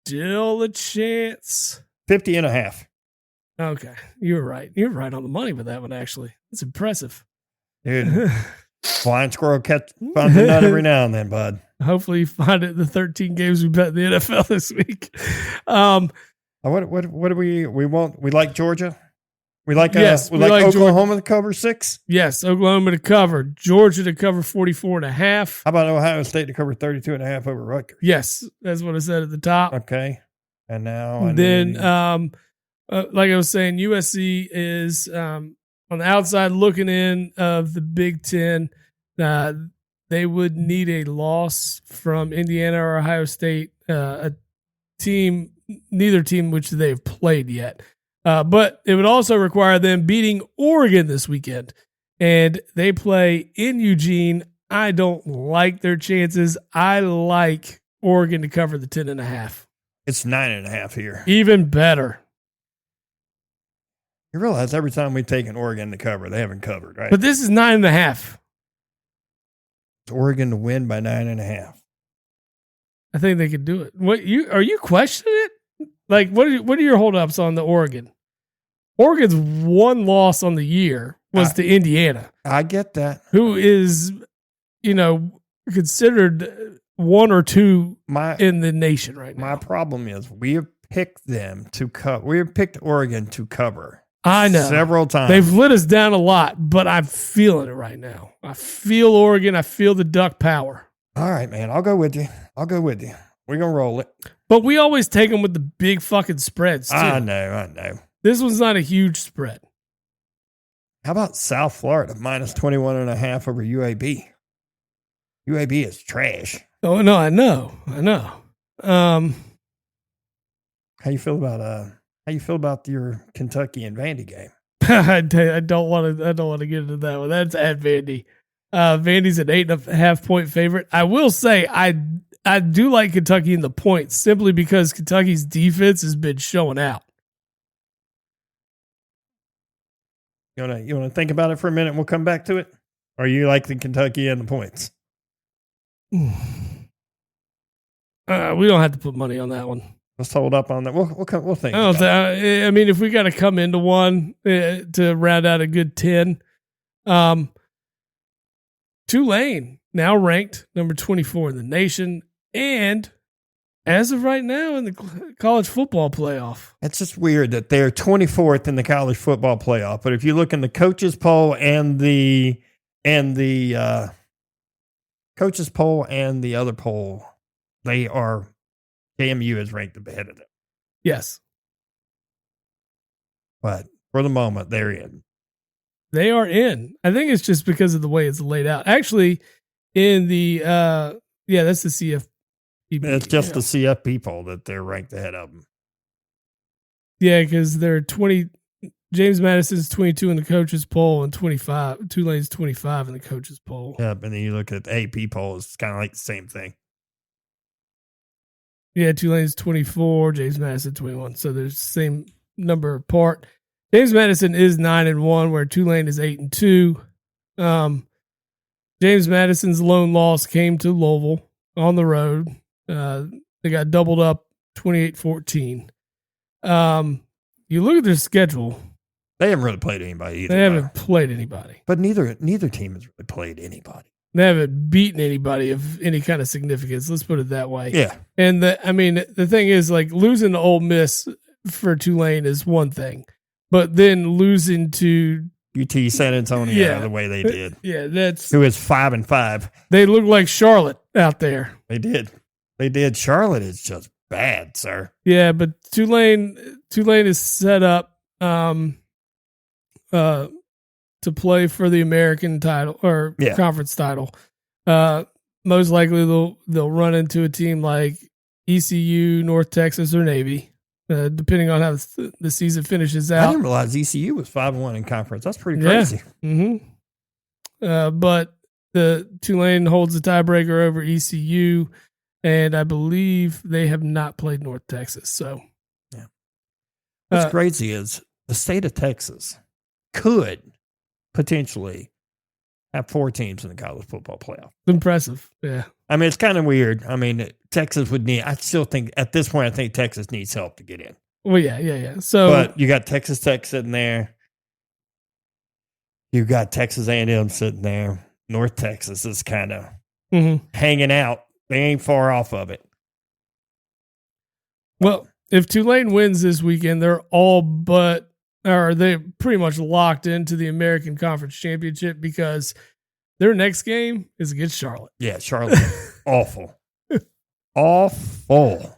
S3: still a chance.
S2: 50.5.
S3: Okay, you're right. You're right on the money with that one. Actually, that's impressive,
S2: dude. Flying squirrel finds a nut every now and then, bud.
S3: Hopefully you find it in the 13 games we bet in the NFL this week.
S2: What do we want? We like Georgia? We like Oklahoma to cover 6?
S3: Yes, Oklahoma to cover. Georgia to cover 44.5.
S2: How about Ohio State to cover 32.5 over Rutgers?
S3: Yes, that's what I said at the top.
S2: Okay. And now
S3: like I was saying, USC is on the outside looking in of the Big Ten. They would need a loss from Indiana or Ohio State, neither team which they've played yet. But it would also require them beating Oregon this weekend. And they play in Eugene. I don't like their chances. I like Oregon to cover the 10.5.
S2: It's 9.5 here.
S3: Even better.
S2: You realize every time we've taken Oregon to cover, they haven't covered, right?
S3: But this is 9.5.
S2: It's Oregon to win by 9.5.
S3: I think they could do it. Are you questioning it? Like, what are your holdups on the Oregon? Oregon's one loss on the year was to Indiana.
S2: I get that.
S3: Who is, considered one or two in the nation right now.
S2: My problem is we have picked them to cover. We have picked Oregon to cover.
S3: I know.
S2: Several times.
S3: They've let us down a lot, but I'm feeling it right now. I feel Oregon. I feel the Duck power.
S2: All right, man. I'll go with you. We're going to roll it.
S3: But we always take them with the big fucking spreads, too.
S2: I know.
S3: This one's not a huge spread.
S2: How about South Florida minus 21.5 over UAB? UAB is trash.
S3: Oh, no, I know.
S2: How you feel about your Kentucky and Vandy game?
S3: I don't want to get into that one. That's at Vandy. Vandy's an 8.5 point favorite. I will say I do like Kentucky in the points simply because Kentucky's defense has been showing out.
S2: You wanna think about it for a minute and we'll come back to it? Or you like the Kentucky and the points?
S3: We don't have to put money on that one.
S2: Let's hold up on that. We'll think.
S3: I mean, if we got to come into one to round out a good 10, Tulane now ranked number 24 in the nation, and as of right now in the college football playoff.
S2: It's just weird that they're 24th in the college football playoff, but if you look in the coaches poll and the coaches poll and the other poll, they are. KMU is ranked ahead of them.
S3: Yes.
S2: But for the moment, they're in.
S3: They are in. I think it's just because of the way it's laid out. Actually, in the, that's the CF.
S2: It's just the CF people that they're ranked ahead of them.
S3: Yeah, because they're 20. James Madison's 22 in the coaches poll and 25. Tulane's 25 in the coaches poll.
S2: Yeah, and then you look at the AP poll, it's kind of like the same thing.
S3: Yeah, Tulane's 24, James Madison 21. So there's the same number apart. James Madison is 9-1, where Tulane is 8-2. James Madison's lone loss came to Louisville on the road. They got doubled up 28-14. You look at their schedule.
S2: They haven't really played anybody either.
S3: They haven't played anybody.
S2: But neither team has really played anybody.
S3: They haven't beaten anybody of any kind of significance. Let's put it that way.
S2: Yeah.
S3: And the thing is, like, losing to Ole Miss for Tulane is one thing, but then losing to
S2: UT San Antonio the way they did.
S3: Yeah, that's
S2: who is 5-5.
S3: They look like Charlotte out there.
S2: They did. Charlotte is just bad, sir.
S3: Yeah, but Tulane is set up to play for the American title or conference title. Most likely they'll run into a team like ECU, North Texas, or Navy, depending on how the season finishes out.
S2: I didn't realize ECU was 5-1 in conference. That's pretty crazy.
S3: Yeah. Mm-hmm. But the Tulane holds the tiebreaker over ECU, and I believe they have not played North Texas. So,
S2: yeah. What's crazy is the state of Texas could potentially have 4 teams in the college football playoff.
S3: Impressive. Yeah.
S2: I mean, it's kind of weird. I mean, Texas would need, I still think at this point, I think Texas needs help to get in.
S3: Well, yeah. So,
S2: but you got Texas Tech sitting there. You got Texas A&M sitting there. North Texas is kind of hanging out. They ain't far off of it.
S3: Well, if Tulane wins this weekend, they're all but or they're pretty much locked into the American Conference Championship because their next game is against Charlotte.
S2: Yeah, Charlotte. Awful. Awful.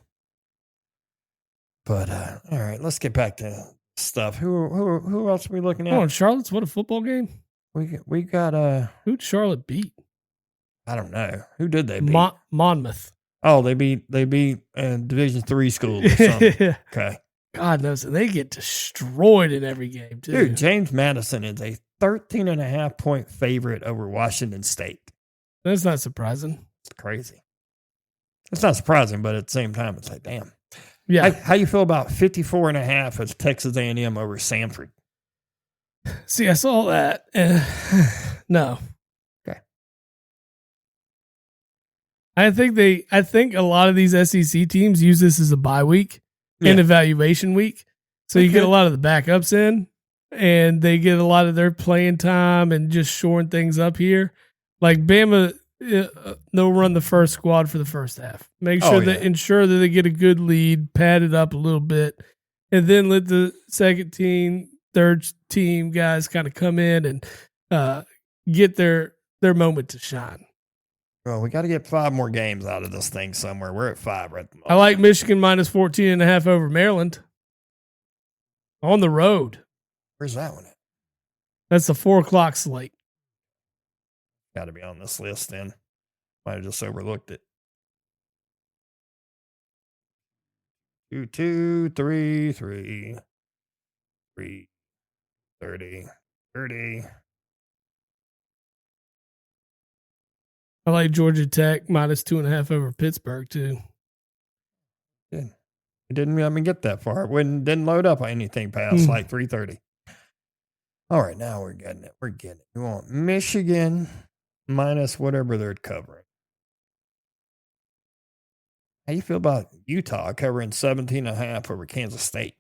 S2: But all right, let's get back to stuff. Who else are we looking at?
S3: Oh, Charlotte's what a football game.
S2: We got
S3: who'd Charlotte beat?
S2: I don't know. Who did they beat?
S3: Monmouth.
S2: Oh, they beat Division III school or something. Okay.
S3: God knows, and they get destroyed in every game too.
S2: Dude, James Madison is a 13.5-point favorite over Washington State.
S3: That's not surprising.
S2: It's crazy. It's not surprising, but at the same time, it's like, damn.
S3: Yeah.
S2: How you feel about 54.5 as Texas A&M over Samford?
S3: See, I saw that. No.
S2: Okay.
S3: I think a lot of these SEC teams use this as a bye week and evaluation week. So you get a lot of the backups in, and they get a lot of their playing time and just shoring things up here. Like Bama, they'll run the first squad for the first half. Make sure ensure that they get a good lead, pad it up a little bit, and then let the second team, third team guys kind of come in and get their moment to shine.
S2: Well, we got to get 5 more games out of this thing somewhere. We're at 5 right now.
S3: I like Michigan minus 14.5 over Maryland on the road.
S2: Where's that one at?
S3: That's the 4:00 slate.
S2: Got to be on this list then. Might have just overlooked it. 2, 2, 3, 3, 3, 30, 30.
S3: I like Georgia Tech minus 2.5 over Pittsburgh too.
S2: Good. It didn't let me get that far. It didn't load up anything past like 3:30. All right, now we're getting it. We're getting it. You want Michigan minus whatever they're covering. How you feel about Utah covering 17.5 over Kansas State?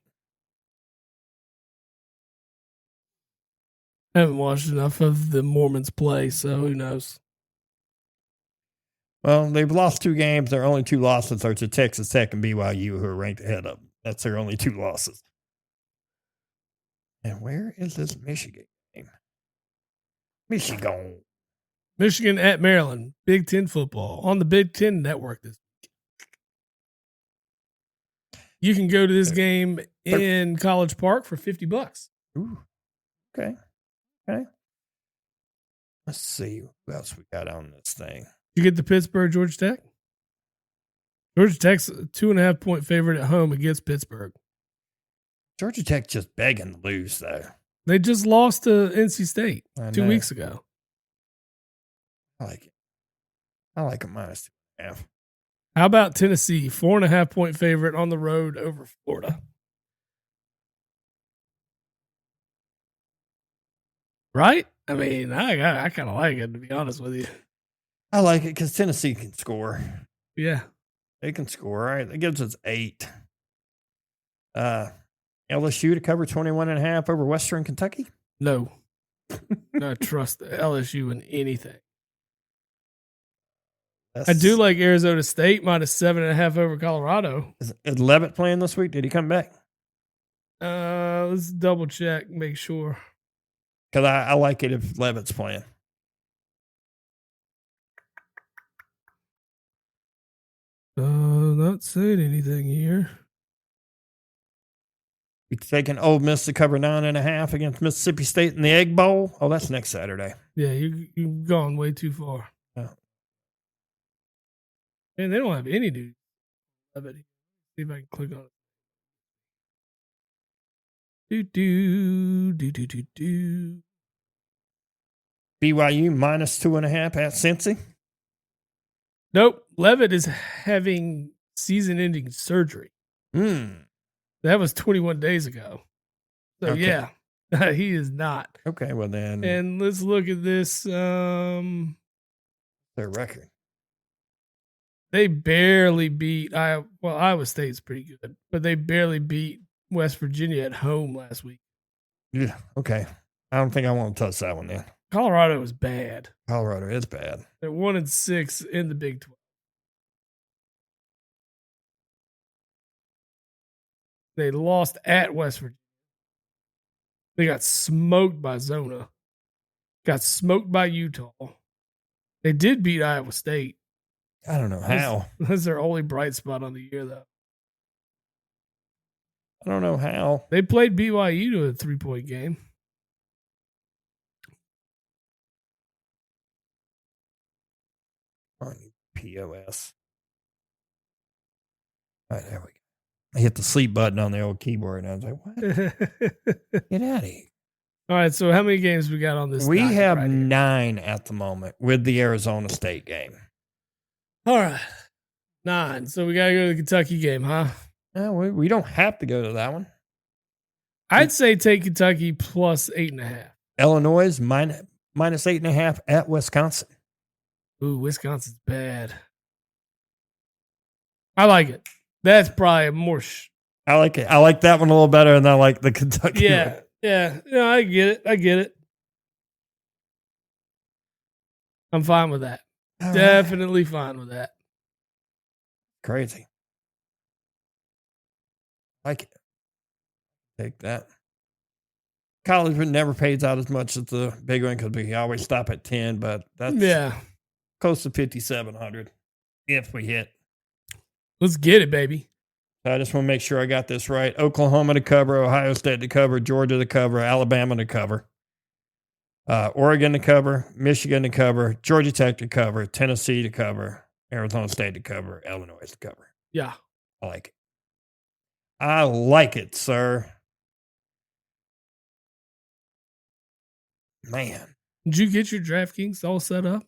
S3: I haven't watched enough of the Mormons play, so who knows?
S2: Well, they've lost 2 games. Their only 2 losses are to Texas Tech and BYU, who are ranked ahead of them. That's their only 2 losses. And where is this Michigan game? Michigan
S3: at Maryland. Big Ten football on the Big Ten Network this week. You can go to this game in College Park for $50.
S2: Ooh. Okay. Let's see what else we got on this thing.
S3: You get the Pittsburgh Georgia Tech? Georgia Tech's a 2.5-point favorite at home against Pittsburgh.
S2: Georgia Tech just begging to lose, though.
S3: They just lost to NC State 2 weeks ago.
S2: I like it. I like a minus 2.5.
S3: How about Tennessee? 4.5-point favorite on the road over Florida. Right? I mean, I kind of like it, to be honest with you.
S2: I like it because Tennessee can score.
S3: Yeah.
S2: They can score. All right. That gives us 8. LSU to cover 21.5 over Western Kentucky?
S3: No. I trust LSU in anything. I do like Arizona State minus 7.5 over Colorado.
S2: Is Levitt playing this week? Did he come back?
S3: Let's double check, make sure.
S2: Because I like it if Levitt's playing.
S3: Not saying anything here.
S2: You're taking Ole Miss to cover 9.5 against Mississippi State in the Egg Bowl. Oh, that's next Saturday.
S3: Yeah, you've gone way too far.
S2: Yeah.
S3: And they don't have any dudes. I bet. See if I can click on it. Do.
S2: BYU minus 2.5 at Cincy.
S3: Nope. Levitt is having season-ending surgery. That was 21 days ago. So, yeah, he is not.
S2: Okay, well then.
S3: And let's look at this.
S2: Their record.
S3: They barely beat Iowa State's pretty good, but they barely beat West Virginia at home last week.
S2: Yeah, okay. I don't think I want to touch that one then.
S3: Colorado is bad.
S2: Colorado is bad.
S3: They're 1-6 in the Big 12. They lost at West Virginia. They got smoked by Zona. Got smoked by Utah. They did beat Iowa State.
S2: I don't know how.
S3: That's their only bright spot on the year, though.
S2: I don't know how.
S3: They played BYU to a 3-point game.
S2: POS. All right, there we go. I hit the sleep button on the old keyboard, and I was like, what? Get out of here.
S3: All right, so how many games we got on this?
S2: We have 9 at the moment with the Arizona State game.
S3: All right, 9. So we got to go to the Kentucky game, huh?
S2: No, we don't have to go to that one.
S3: I'd say take Kentucky plus 8.5.
S2: Illinois minus 8.5 at Wisconsin.
S3: Ooh, Wisconsin's bad. I like it. That's probably more.
S2: I like it. I like that one a little better than I like the Kentucky.
S3: Yeah,
S2: one.
S3: yeah. No, I get it. I'm fine with that. All Definitely right. Fine with that.
S2: Crazy. Like it. Take that. College never pays out as much as the big one because we always stop at 10, but that's close to 5,700 if we hit.
S3: Let's get it, baby.
S2: I just want to make sure I got this right. Oklahoma to cover, Ohio State to cover, Georgia to cover, Alabama to cover, Oregon to cover, Michigan to cover, Georgia Tech to cover, Tennessee to cover, Arizona State to cover, Illinois to cover.
S3: Yeah.
S2: I like it. I like it, sir. Man.
S3: Did you get your DraftKings all set up?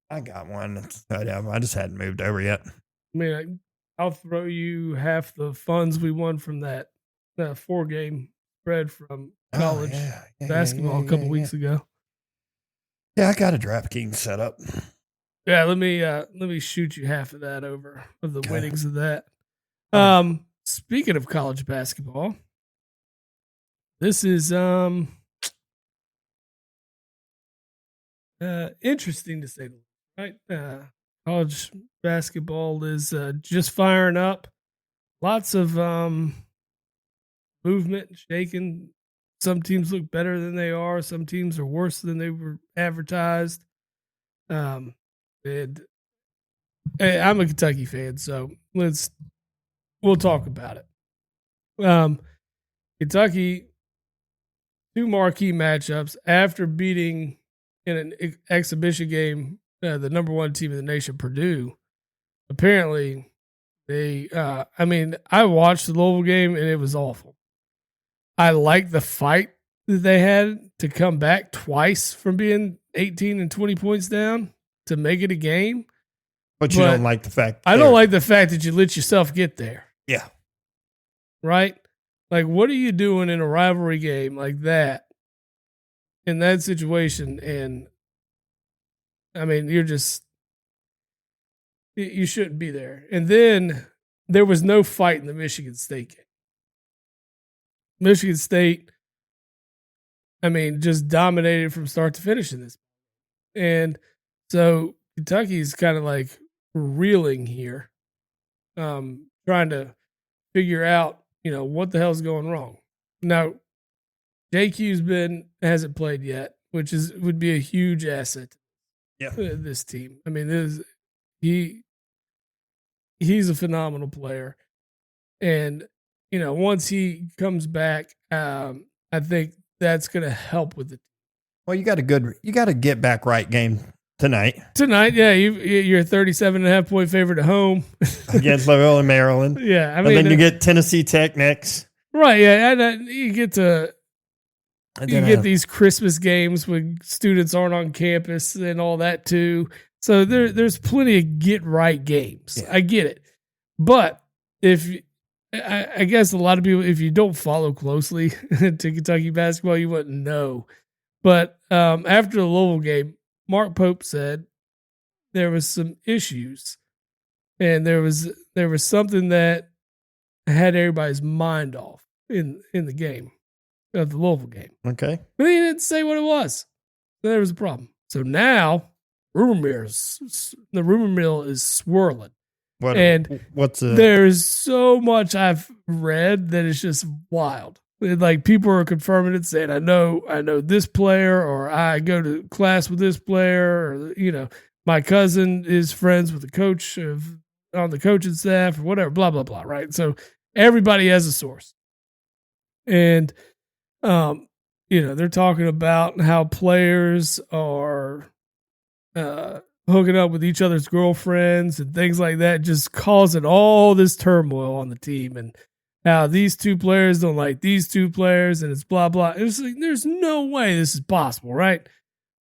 S2: I got one. I just hadn't moved over yet.
S3: I mean, I'll throw you half the funds we won from that 4-game spread from college basketball a couple weeks ago.
S2: Yeah, I got a DraftKings set up.
S3: Yeah, let me shoot you half of that over of the winnings of that. Speaking of college basketball, this is interesting to say the least, right? College basketball is just firing up. Lots of movement, shaking. Some teams look better than they are. Some teams are worse than they were advertised. And I'm a Kentucky fan, so we'll talk about it. Kentucky, 2 marquee matchups after beating in an exhibition game the number 1 team in the nation, Purdue. Apparently, I watched the Louisville game and it was awful. I like the fight that they had to come back twice from being 18 and 20 points down to make it a game.
S2: But you don't like the fact.
S3: I don't like the fact that you let yourself get there.
S2: Yeah.
S3: Right? Like, what are you doing in a rivalry game like that, in that situation? And, I mean, you shouldn't be there. And then there was no fight in the Michigan State game. Michigan State, just dominated from start to finish in this. And so Kentucky's kind of like reeling here, trying to figure out, what the hell's going wrong. Now, JQ's hasn't played yet, which would be a huge asset.
S2: Yeah,
S3: this team. I mean, he's a phenomenal player, and once he comes back, I think that's going to help with it.
S2: Well, you got a get back right game tonight.
S3: Yeah, you're a 37.5 point favorite at home
S2: against Loyola, Maryland.
S3: Yeah,
S2: and then you get Tennessee Tech next.
S3: Right. Yeah, and you get these Christmas games when students aren't on campus and all that too. So there's plenty of get right games. Yeah. I get it, but I guess a lot of people, if you don't follow closely to Kentucky basketball, you wouldn't know. But after the Louisville game, Mark Pope said there was some issues, and there was something that had everybody's mind off in the game, of the Louisville game.
S2: Okay,
S3: but he didn't say what it was. So there was a problem. So now the rumor mill is swirling. There's so much I've read that it's just wild. Like people are confirming it, saying, I know this player, or I go to class with this player, or my cousin is friends with the coach on the coaching staff, or whatever, blah, blah, blah. Right. So everybody has a source. And they're talking about how players are hooking up with each other's girlfriends and things like that, just causing all this turmoil on the team, and how these two players don't like these two players, and it's blah blah. It's like there's no way this is possible, right?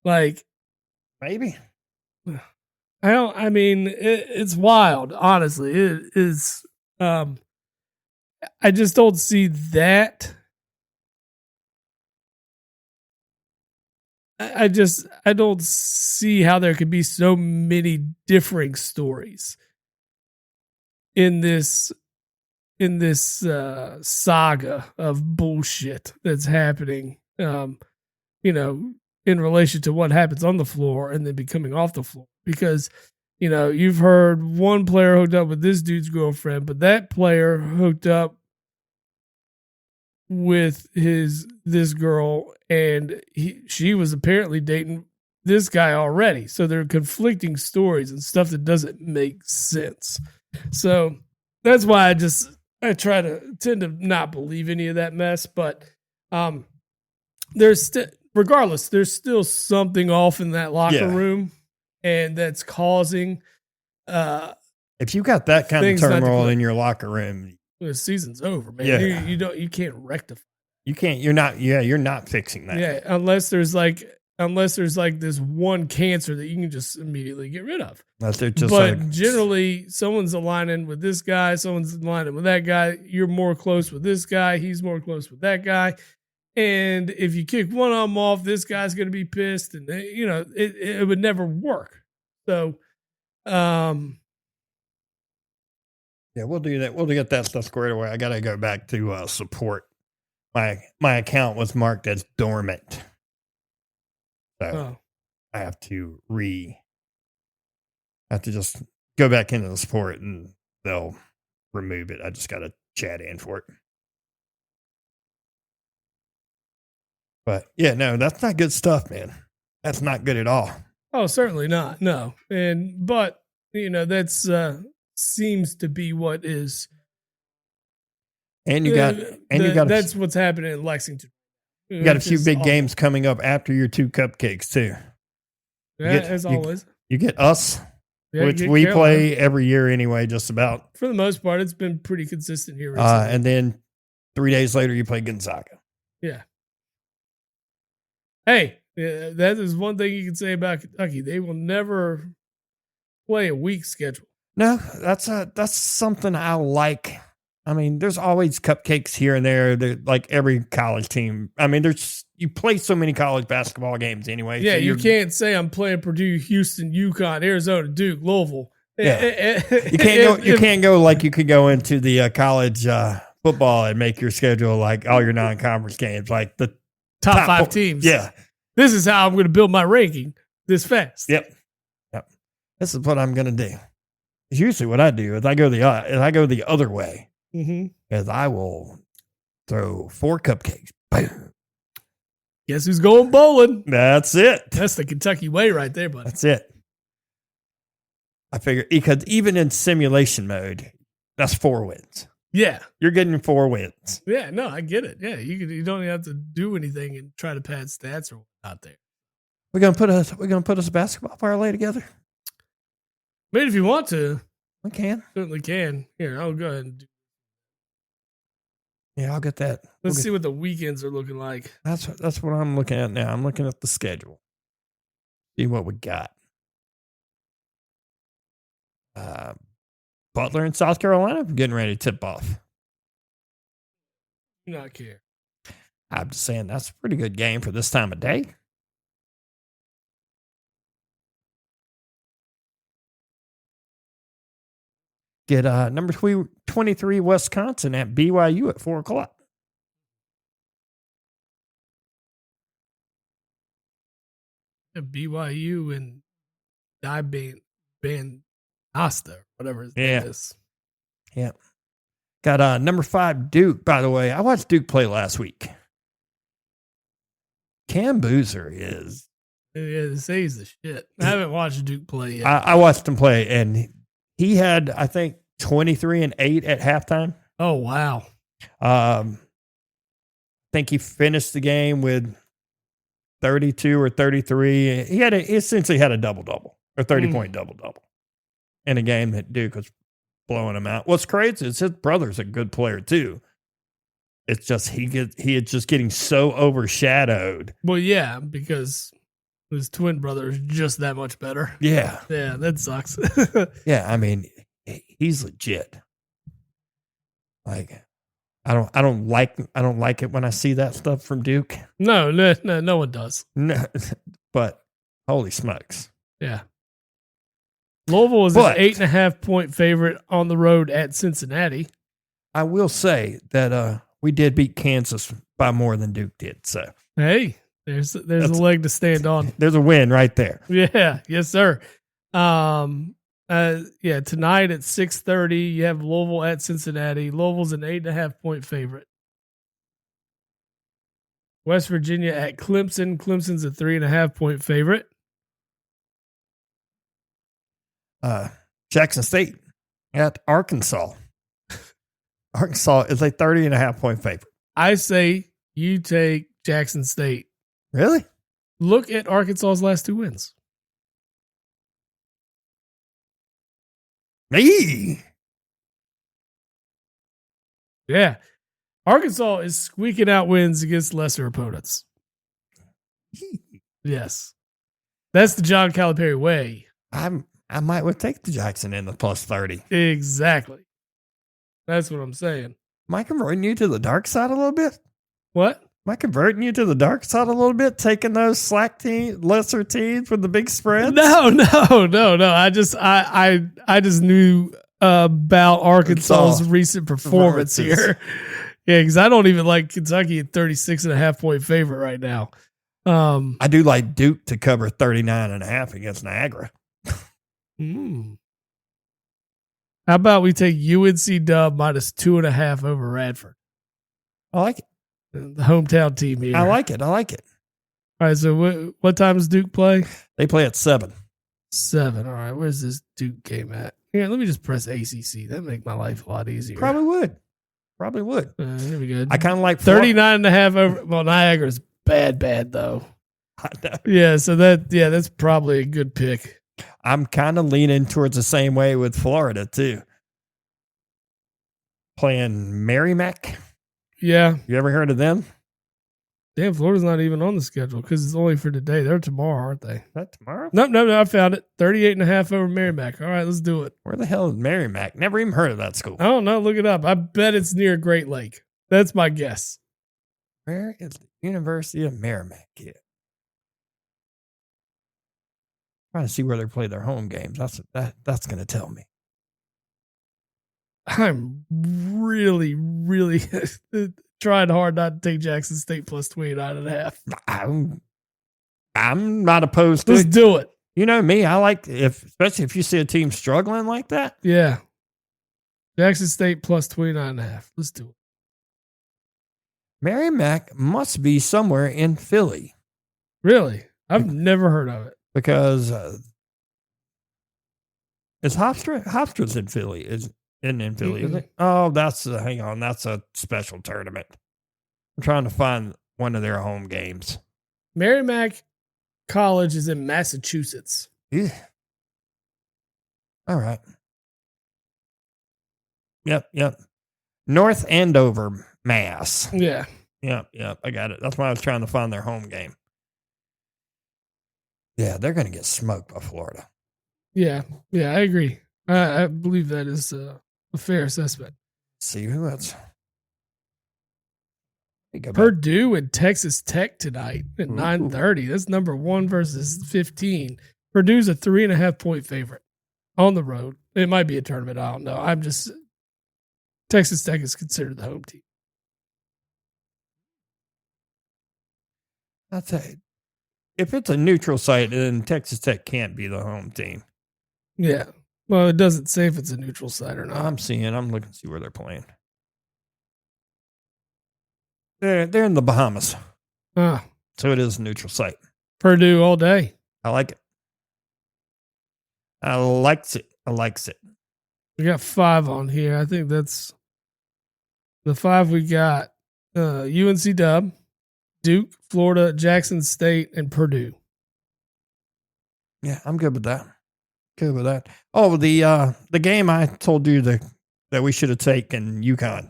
S3: Like
S2: maybe.
S3: It's wild. Honestly, it is. I just don't see that. I don't see how there could be so many differing stories in this saga of bullshit that's happening, in relation to what happens on the floor and then becoming off the floor. Because, you've heard one player hooked up with this dude's girlfriend, but that player hooked up with this girl, and she was apparently dating this guy already. So they're conflicting stories and stuff that doesn't make sense. So that's why I try to tend to not believe any of that mess. But there's still something off in that locker room, and that's causing.
S2: If you got that kind of turmoil in your locker room,
S3: the season's over, man. Yeah. You can't rectify.
S2: You can't. You're not fixing that.
S3: Yeah, unless there's like this one cancer that you can just immediately get rid of. Generally, someone's aligning with this guy, someone's aligning with that guy. You're more close with this guy, he's more close with that guy. And if you kick one of them off, this guy's going to be pissed, and it would never work. So,
S2: yeah, we'll do that. We'll get that stuff squared away. I got to go back to support. My account was marked as dormant. So I have to just go back into the support, and they'll remove it. I just got to chat in for it. But yeah, no, that's not good stuff, man. That's not good at all.
S3: Oh, certainly not. No. But that's seems to be what is.
S2: And that's
S3: what's happening in Lexington.
S2: You got a few big games coming up after your 2 cupcakes too.
S3: Yeah, as always.
S2: You get us, which we play every year anyway, just about.
S3: For the most part, it's been pretty consistent here recently.
S2: And then 3 days later, you play Gonzaga.
S3: Yeah. Hey, that is one thing you can say about Kentucky. They will never play a weak schedule.
S2: No, that's something I like. I mean, there's always cupcakes here and there. Like every college team. I mean, you play so many college basketball games anyway.
S3: Yeah, so you can't say I'm playing Purdue, Houston, UConn, Arizona, Duke, Louisville.
S2: Yeah. You can't go like you could go into the college football and make your schedule like all your non-conference games, like the
S3: top 5 teams.
S2: Yeah,
S3: this is how I'm going to build my ranking this fast.
S2: Yep. This is what I'm going to do. Usually, what I do is I go the other way.
S3: Mm-hmm.
S2: Is I will throw 4 cupcakes. Boom.
S3: Guess who's going bowling?
S2: That's it.
S3: That's the Kentucky way right there, buddy.
S2: That's it. I figure because even in simulation mode, that's 4 wins.
S3: Yeah,
S2: you're getting 4 wins.
S3: Yeah, no, I get it. Yeah, you don't have to do anything and try to pad stats or out there.
S2: We're gonna put us a basketball parlay together.
S3: I mean, if you want to,
S2: we can.
S3: Certainly can. Here, I'll go ahead and do.
S2: Yeah, I'll get that.
S3: Let's see what the weekends are looking like.
S2: That's what I'm looking at now. I'm looking at the schedule. See what we got. Butler in South Carolina getting ready to tip off.
S3: Do not care.
S2: I'm just saying that's a pretty good game for this time of day. Get number 23 Wisconsin at BYU at 4:00.
S3: BYU and Van Asta, whatever his name is.
S2: Yeah. Got number 5 Duke. By the way, I watched Duke play last week. Cam Boozer is.
S3: Yeah, they say he's the shit. I haven't watched Duke play yet.
S2: I watched him play, and he had, I think, 23 and 8 at halftime.
S3: Oh, wow.
S2: I think he finished the game with 32 or 33. He essentially had a double-double, or 30-point double-double in a game that Duke was blowing him out. What's crazy is his brother's a good player, too. It's just he is just getting so overshadowed.
S3: Well, yeah, because his twin brother is just that much better.
S2: Yeah.
S3: Yeah, that sucks.
S2: Yeah, I mean, he's legit. Like, I don't like it when I see that stuff from Duke.
S3: No one does.
S2: No, but holy smokes.
S3: Yeah. Louisville is an 8.5-point favorite on the road at Cincinnati.
S2: I will say that we did beat Kansas by more than Duke did. So
S3: hey, there's a leg to stand on.
S2: There's a win right there.
S3: Yeah, yes, sir. Tonight at 6:30, you have Louisville at Cincinnati. Louisville's an 8.5-point favorite. West Virginia at Clemson. Clemson's a 3.5-point favorite.
S2: Jackson State at Arkansas. Arkansas is a 30.5-point favorite.
S3: I say you take Jackson State.
S2: Really?
S3: Look at Arkansas's last 2 wins.
S2: Me?
S3: Yeah. Arkansas is squeaking out wins against lesser opponents. Yes. That's the John Calipari way.
S2: I might would take the Jackson in the plus 30.
S3: Exactly. That's what I'm saying.
S2: Am I converting you to the dark side a little bit?
S3: What?
S2: Am I converting you to the dark side a little bit, taking those lesser teams with the big spreads?
S3: No. I just knew about Arkansas's recent performance here. Yeah, because I don't even like Kentucky at 36.5-point favorite right now.
S2: I do like Duke to cover 39.5 against Niagara.
S3: How about we take UNC Dub minus 2.5 over Radford?
S2: I like it.
S3: The hometown team here.
S2: I like it.
S3: All right, so what time does Duke play?
S2: They play at 7.
S3: 7. All right, where's this Duke game at? Here, let me just press ACC. That'd make my life a lot easier.
S2: Probably would.
S3: Here we go.
S2: I kind of like
S3: 39.5 over. Well, Niagara's bad though.
S2: I know.
S3: Yeah, so that's probably a good pick.
S2: I'm kind of leaning towards the same way with Florida too. Playing Merrimack.
S3: Yeah.
S2: You ever heard of them?
S3: Damn, Florida's not even on the schedule because it's only for today. They're tomorrow, aren't they?
S2: That tomorrow?
S3: No, I found it. 38.5 over Merrimack. All right, let's do it.
S2: Where the hell is Merrimack? Never even heard of that school.
S3: I don't know. Look it up. I bet it's near Great Lake. That's my guess.
S2: Where is the University of Merrimack at? Trying to see where they play their home games. That's going to tell me.
S3: I'm really, really trying hard not to take Jackson State plus 29.5.
S2: I'm not opposed to it.
S3: Let's do it.
S2: You know me. I like especially if you see a team struggling like that.
S3: Yeah. Jackson State plus 29.5. Let's do it.
S2: Merrimack must be somewhere in Philly.
S3: Really? I've never heard of it.
S2: Because is Hofstra? Hofstra's in Philly. Isn't in Philly, is it? Oh, hang on. That's a special tournament. I'm trying to find one of their home games.
S3: Merrimack College is in Massachusetts.
S2: Yeah. All right. Yep. North Andover, Mass.
S3: Yeah.
S2: Yep. I got it. That's why I was trying to find their home game. Yeah, they're going to get smoked by Florida.
S3: Yeah, I agree. I believe that is a fair assessment.
S2: See who else?
S3: Purdue and Texas Tech tonight at 9:30. That's number 1 versus 15. Purdue's a 3.5-point favorite on the road. It might be a tournament. I don't know. Texas Tech is considered the home team.
S2: I'll tell you. If it's a neutral site, then Texas Tech can't be the home team.
S3: Yeah. Well, it doesn't say if it's a neutral site or not.
S2: I'm looking to see where they're playing. They're in the Bahamas.
S3: So
S2: it is a neutral site.
S3: Purdue all day.
S2: I like it. I likes it.
S3: We got 5 on here. I think that's the 5 we got. UNC Dub, Duke, Florida, Jackson State, and Purdue.
S2: Yeah, I'm good with that. Oh, the game I told you that we should have taken UConn.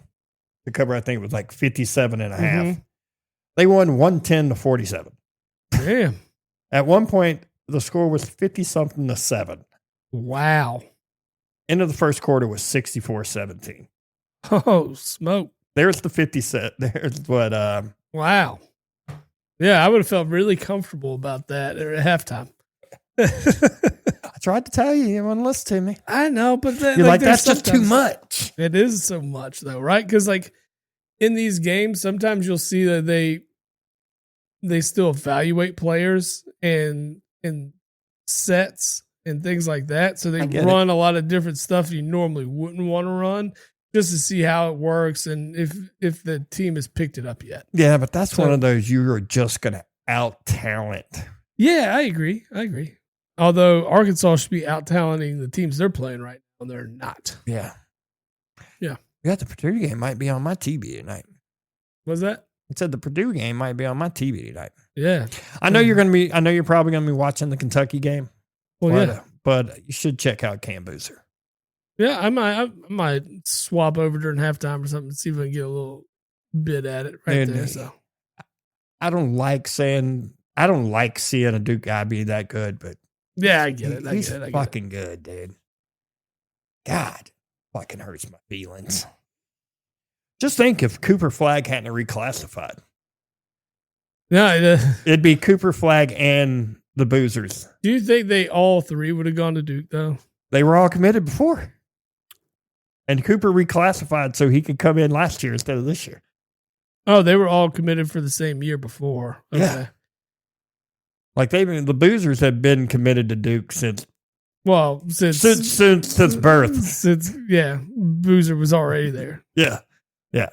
S2: The cover, I think, was like 57 and a half. They won 110-47.
S3: Damn.
S2: At one point, the score was 50-something-7.
S3: Wow.
S2: End of the first quarter was 64-17.
S3: Oh, smoke.
S2: There's the 50 set. There's what.
S3: Wow. Yeah, I would have felt really comfortable about that at halftime.
S2: I tried to tell you. You wouldn't listen to me.
S3: I know, but
S2: you're like that's just too much.
S3: It is so much, though, right? Because like in these games, sometimes you'll see that they still evaluate players and sets and things like that. So they run a lot of different stuff you normally wouldn't want to run just to see how it works and if the team has picked it up yet.
S2: Yeah, but that's one of those you are just going to out-talent.
S3: Yeah, I agree. Although Arkansas should be out-talenting the teams they're playing right now, they're not.
S2: Yeah.
S3: Yeah.
S2: Yeah, the Purdue game might be on my TV tonight.
S3: What's that?
S2: I said the Purdue game might be on my TV tonight.
S3: Yeah.
S2: I know you're probably going to be watching the Kentucky game.
S3: Well,
S2: but you should check out Cam Boozer.
S3: Yeah, I might swap over during halftime or something and see if I can get a little bit at it there. So
S2: I don't like seeing a Duke guy be that good, but
S3: yeah, I get it.
S2: He's fucking good, dude. God, fucking hurts my feelings. Just think if Cooper Flagg hadn't reclassified.
S3: No,
S2: it'd be Cooper Flagg and the Boozers.
S3: Do you think they all 3 would have gone to Duke though?
S2: They were all committed before. And Cooper reclassified so he could come in last year instead of this year.
S3: Oh, they were all committed for the same year before. Okay.
S2: Yeah. Like the Boozers have been committed to Duke since birth.
S3: Since Boozer was already there.
S2: Yeah. Yeah.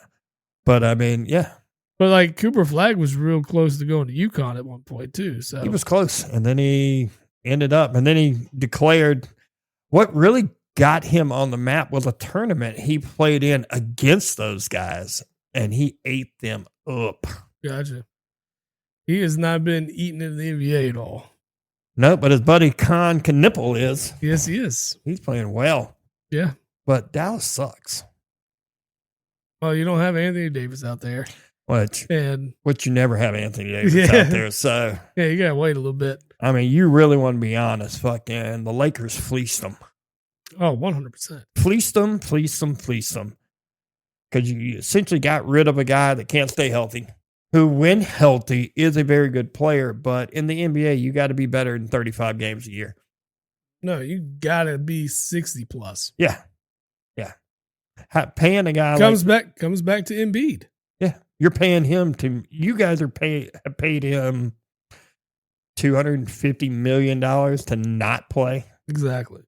S2: But I mean, yeah.
S3: But like Cooper Flagg was real close to going to UConn at one point too. So
S2: he was close. And then he ended up and then he declared what really got him on the map was a tournament he played in against those guys, and he ate them up.
S3: Gotcha. He has not been eating in the NBA at all.
S2: No, but his buddy Con Knipple is.
S3: Yes, he is.
S2: He's playing well.
S3: Yeah.
S2: But Dallas sucks.
S3: Well, you don't have Anthony Davis out there.
S2: Which you never have Anthony Davis out there. So
S3: yeah, you got to wait a little bit.
S2: I mean, you really want to be honest. Fucking the Lakers fleeced them.
S3: Oh, 100%.
S2: Fleeced them. Because you essentially got rid of a guy that can't stay healthy, who, when healthy, is a very good player. But in the NBA, you got to be better than 35 games a year.
S3: No, you got to be 60 plus.
S2: Yeah. Yeah. Paying a guy
S3: comes back to Embiid.
S2: Yeah. You're paying him you guys have paid him $250 million to not play.
S3: Exactly.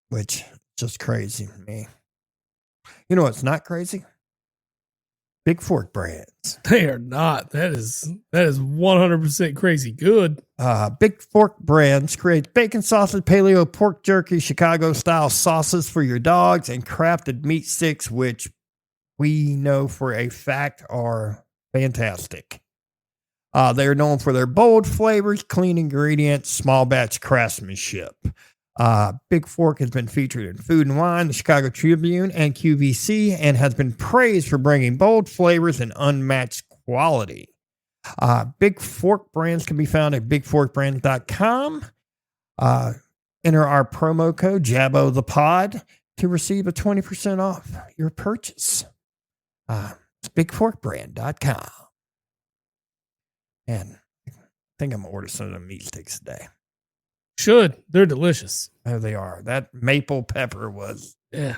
S2: Which just crazy to me. You know what's not crazy? Big Fork Brands.
S3: They are not. That is 100% crazy good.
S2: Big Fork Brands creates bacon sausage, paleo, pork jerky, Chicago-style sauces for your dogs, and crafted meat sticks, which we know for a fact are fantastic. They are known for their bold flavors, clean ingredients, small batch craftsmanship. Big Fork has been featured in Food and Wine, the Chicago Tribune, and QVC, and has been praised for bringing bold flavors and unmatched quality. Big Fork Brands can be found at bigforkbrands.com. Enter our promo code JABOTHEPOD to receive a 20% off your purchase. It's bigforkbrand.com. And I think I'm going to order some of the meat sticks today.
S3: Should. They're delicious.
S2: Oh, they are. That maple pepper was.
S3: Yeah.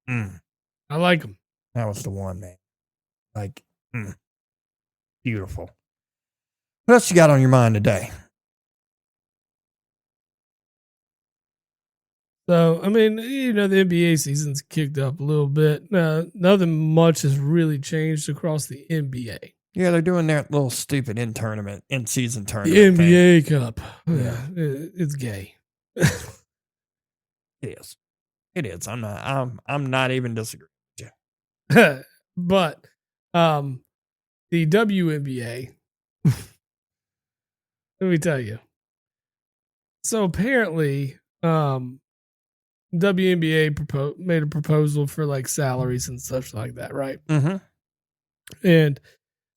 S3: I like them.
S2: That was the one, man. Like, beautiful. What else you got on your mind today?
S3: So, I mean, the NBA season's kicked up a little bit. Nothing much has really changed across the NBA.
S2: Yeah, they're doing that little stupid in-season tournament.
S3: The NBA Cup. Yeah, it's gay.
S2: It is. It is. I'm not even disagreeing with
S3: you. But the WNBA, let me tell you. So apparently, WNBA made a proposal for like salaries and such like that, right?
S2: Mm-hmm.
S3: And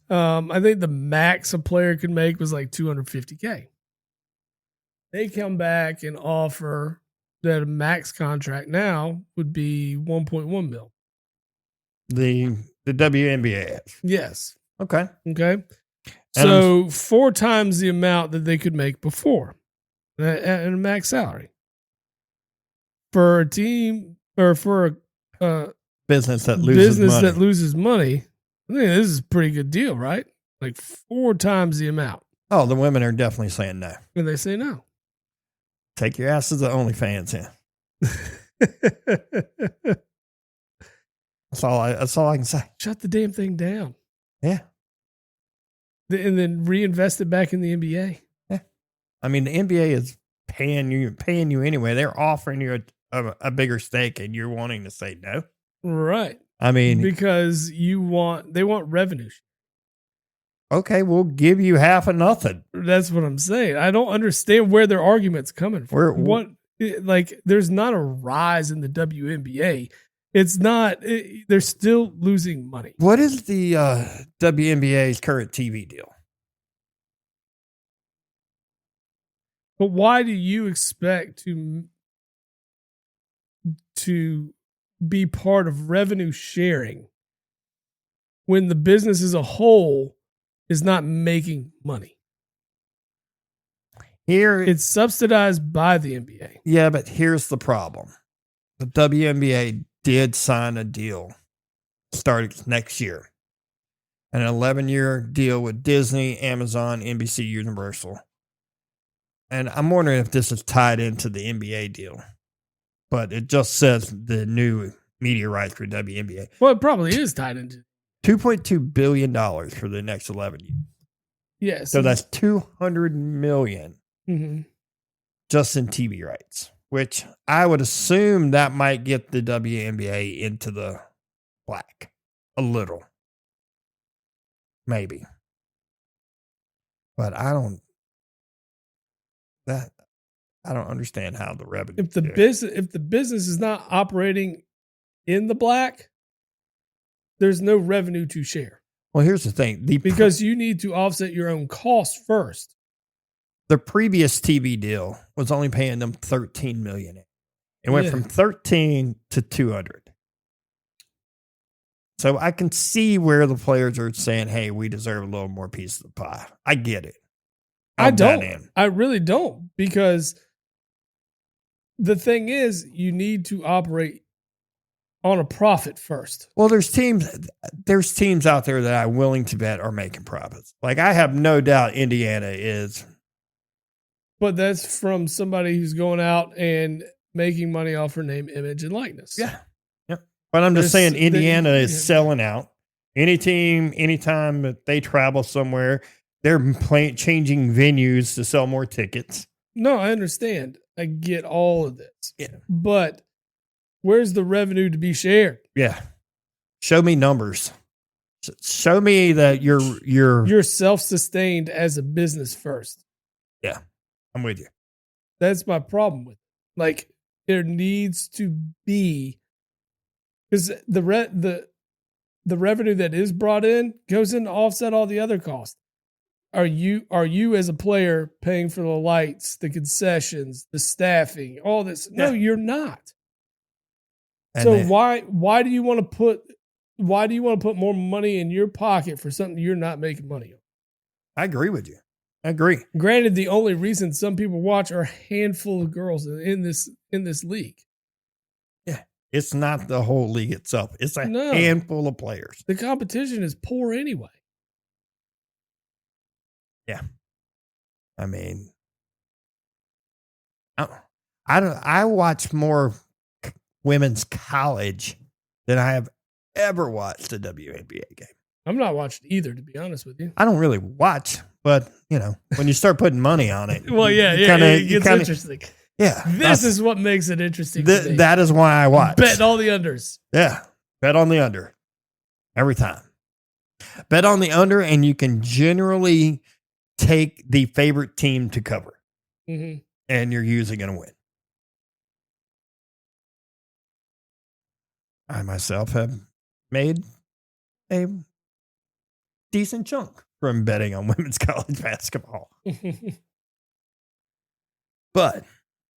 S3: I think the max a player could make was like $250K. They come back and offer that a max contract now would be $1.1 million.
S2: The WNBA.
S3: Yes.
S2: Okay.
S3: So 4 times the amount that they could make before at a max salary. For a team or for a
S2: business that loses money.
S3: I think this is a pretty good deal, right? Like 4 times the amount.
S2: Oh, the women are definitely saying no.
S3: And they say no.
S2: Take your asses to OnlyFans in. That's all I can say.
S3: Shut the damn thing down.
S2: Yeah.
S3: And then reinvest it back in the NBA.
S2: Yeah. I mean, the NBA is paying you anyway. They're offering you a bigger stake and you're wanting to say no.
S3: Right.
S2: I mean,
S3: because they want revenue.
S2: Okay, we'll give you half of nothing.
S3: That's what I'm saying. I don't understand where their argument's coming from. There's not a rise in the WNBA. It's not. They're still losing money.
S2: What is the WNBA's current TV deal?
S3: But why do you expect to be part of revenue sharing when the business as a whole is not making money?
S2: Here,
S3: it's subsidized by the NBA.
S2: Yeah, but here's the problem. The WNBA did sign a deal starting next year. An 11-year deal with Disney, Amazon, NBC Universal. And I'm wondering if this is tied into the NBA deal. But it just says the new media rights for WNBA.
S3: Well, it probably is tied into
S2: $2.2 billion for the next 11 years.
S3: Yes.
S2: So that's $200 million just in TV rights, which I would assume that might get the WNBA into the black a little. Maybe. But I don't understand how the revenue.
S3: If the business is not operating in the black, there's no revenue to share.
S2: Well, here's the thing.
S3: Because you need to offset your own costs first.
S2: The previous TV deal was only paying them $13 million. It went from 13 to 200. So I can see where the players are saying, hey, we deserve a little more piece of the pie. I get it.
S3: I don't. I really don't. Because the thing is, you need to operate on a profit first.
S2: Well, there's teams out there that I'm willing to bet are making profits. Like, I have no doubt Indiana is.
S3: But that's from somebody who's going out and making money off her name, image, and likeness.
S2: Yeah. Yep. But I'm just saying Indiana is selling out. Anytime that they travel somewhere, they're changing venues to sell more tickets.
S3: No, I understand. I get all of this.
S2: Yeah.
S3: But where's the revenue to be shared?
S2: Yeah. Show me numbers. Show me that you're
S3: self-sustained as a business first.
S2: Yeah. I'm with you.
S3: That's my problem with it. Like, there needs to be, because the revenue that is brought in goes in to offset all the other costs. Are you as a player paying for the lights, the concessions, the staffing, all this? No, you're not. And so why do you want to put more money in your pocket for something you're not making money on?
S2: I agree with you. I agree.
S3: Granted, the only reason some people watch are a handful of girls in this league.
S2: Yeah, it's not the whole league itself. It's a handful of players.
S3: The competition is poor anyway.
S2: Yeah. I mean, I watch more women's college than I have ever watched a WNBA game.
S3: I'm not watching either, to be honest with you.
S2: I don't really watch, but when you start putting money on it,
S3: well, it gets interesting.
S2: Yeah,
S3: this is what makes it interesting.
S2: That is why I watch.
S3: Bet all the unders.
S2: Yeah, bet on the under every time. Bet on the under, and you can generally take the favorite team to cover, and you're usually going to win. I myself have made a decent chunk from betting on women's college basketball. But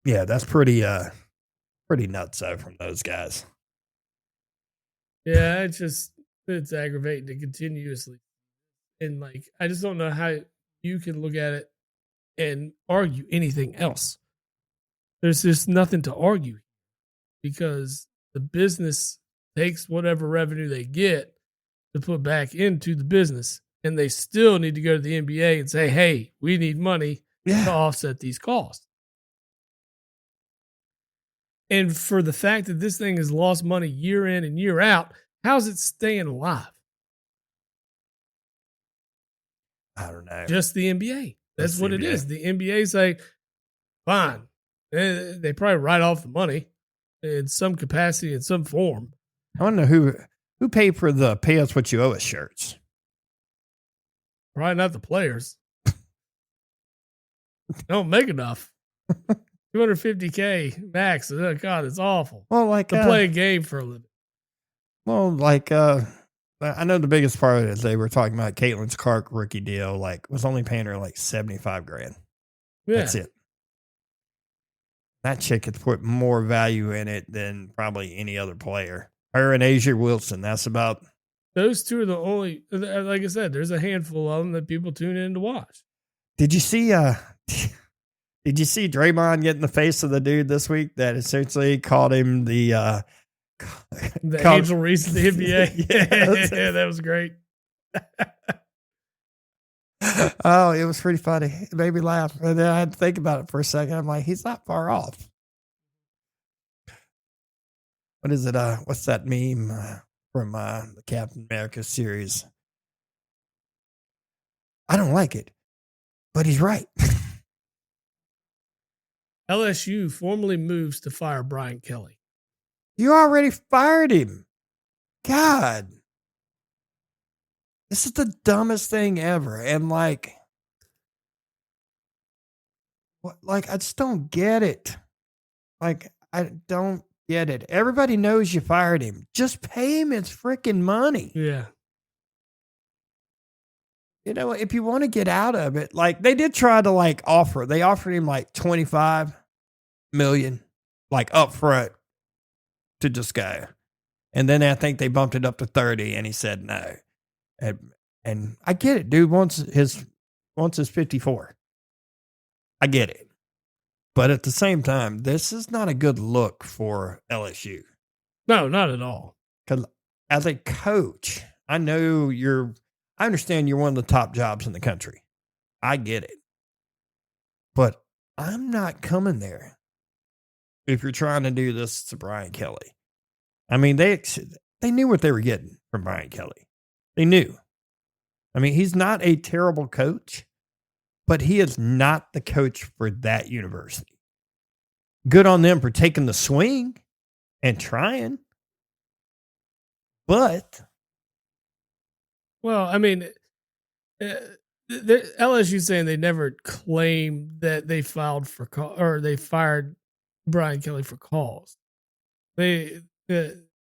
S2: yeah, that's pretty nuts though from those guys.
S3: Yeah, it's aggravating to continuously. And I just don't know how you can look at it and argue anything else. There's just nothing to argue because the business takes whatever revenue they get to put back into the business, and they still need to go to the NBA and say, hey, we need money to offset these costs. And for the fact that this thing has lost money year in and year out, how's it staying alive?
S2: I don't know.
S3: Just the NBA. That's what it is. The NBA say, fine. They probably write off the money in some capacity, in some form.
S2: I want to know who paid for the pay us what you owe us shirts.
S3: Probably not the players. Don't make enough. $250K max. Oh, God, it's awful.
S2: Well,
S3: to play a game for a living.
S2: Well, I know the biggest part of it is they were talking about Caitlin Clark rookie deal. Was only paying her $75,000. Yeah. That's it. That chick could put more value in it than probably any other player. Her and Asia Wilson. That's about.
S3: Those two are the only. Like I said, there's a handful of them that people tune in to watch.
S2: Did you see? Did you see Draymond get in the face of the dude this week that essentially called him the
S3: Angel Reese of the NBA? Yeah, that was great.
S2: Oh, it was pretty funny. It made me laugh. And then I had to think about it for a second. I'm like, he's not far off. What is it? What's that meme from the Captain America series? I don't like it, but he's right.
S3: LSU formally moves to fire Brian Kelly.
S2: You already fired him. God. This is the dumbest thing ever. And I just don't get it. I don't get it. Everybody knows you fired him. Just pay him his freaking money.
S3: Yeah.
S2: If you want to get out of it, they did try to offer. They offered him $25 million, up front to just go. And then I think they bumped it up to 30 and he said no. And I get it, dude wants his 54. I get it. But at the same time, this is not a good look for LSU.
S3: No, not at all.
S2: Because as a coach, I understand you're one of the top jobs in the country. I get it. But I'm not coming there if you're trying to do this to Brian Kelly. I mean, they knew what they were getting from Brian Kelly. They knew. I mean, he's not a terrible coach, but he is not the coach for that university. Good on them for taking the swing and trying. But.
S3: Well, I mean, LSU saying they never claimed that they filed for or they fired Brian Kelly for cause. And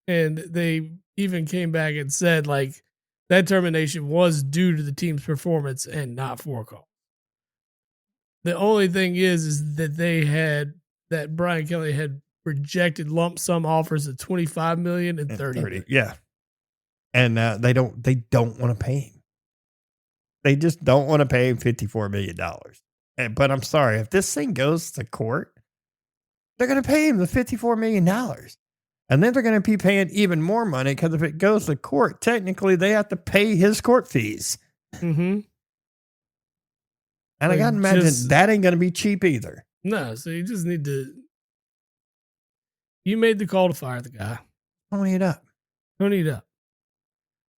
S3: they even came back and said that termination was due to the team's performance and not for cause. The only thing is that that Brian Kelly had rejected lump sum offers of $25 million and $30 million.
S2: Yeah. And they don't want to pay him. They just don't want to pay him $54 million. But I'm sorry, if this thing goes to court, they're going to pay him the $54 million. And then they're going to be paying even more money because if it goes to court, technically they have to pay his court fees.
S3: Mm-hmm.
S2: And I got to imagine that ain't going to be cheap either.
S3: No, so you just need to You made the call to fire the guy.
S2: Pony it up.
S3: Pony it up.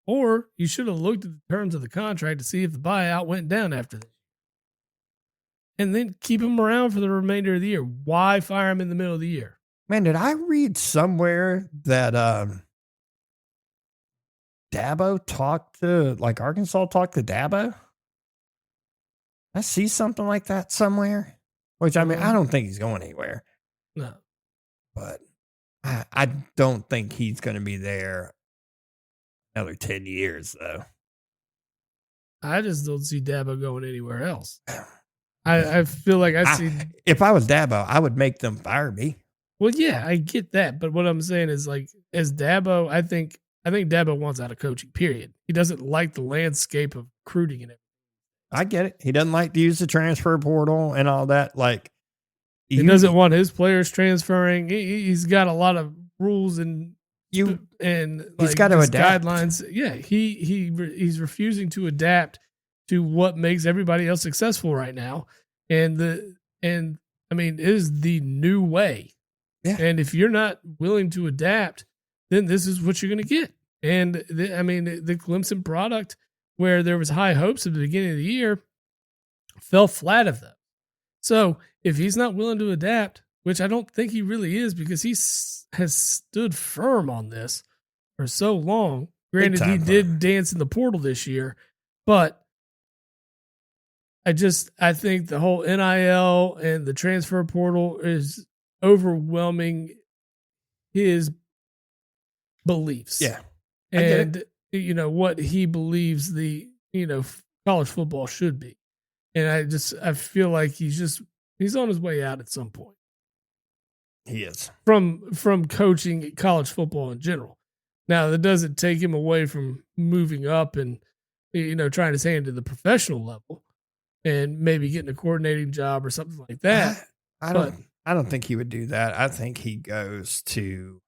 S3: Or you should have looked at the terms of the contract to see if the buyout went down after this. And then keep him around for the remainder of the year. Why fire him in the middle of the year?
S2: Man, did I read somewhere that Dabo talked to, like Arkansas talked to Dabo? I see something like that somewhere. Which, I mean, I don't think he's going anywhere.
S3: No.
S2: But I don't think he's going to be there another 10 years, though.
S3: I just don't see Dabo going anywhere else. I feel like I see.
S2: If I was Dabo, I would make them fire me.
S3: Well, yeah, I get that. But what I'm saying is, like, as Dabo, I think Dabo wants out of coaching, period. He doesn't like the landscape of recruiting and everything.
S2: I get it. He doesn't like to use the transfer portal and all that. Like,
S3: he doesn't want his players transferring. He's got a lot of rules and
S2: he's
S3: like,
S2: got to adapt.
S3: Guidelines. Yeah, he's refusing to adapt to what makes everybody else successful right now. And I mean, it is the new way.
S2: Yeah.
S3: And if you're not willing to adapt, then this is what you're going to get. And the Clemson product, where there was high hopes at the beginning of the year, fell flat of them. So if he's not willing to adapt, which I don't think he really is, because he has stood firm on this for so long. Granted, he did dance in the portal this year, but I think the whole NIL and the transfer portal is overwhelming his beliefs.
S2: Yeah.
S3: And what he believes the college football should be. And I feel like he's on his way out at some point.
S2: He is.
S3: From coaching college football in general. Now, that doesn't take him away from moving up and trying his hand to the professional level and maybe getting a coordinating job or something like that.
S2: I don't think he would do that. I think he goes to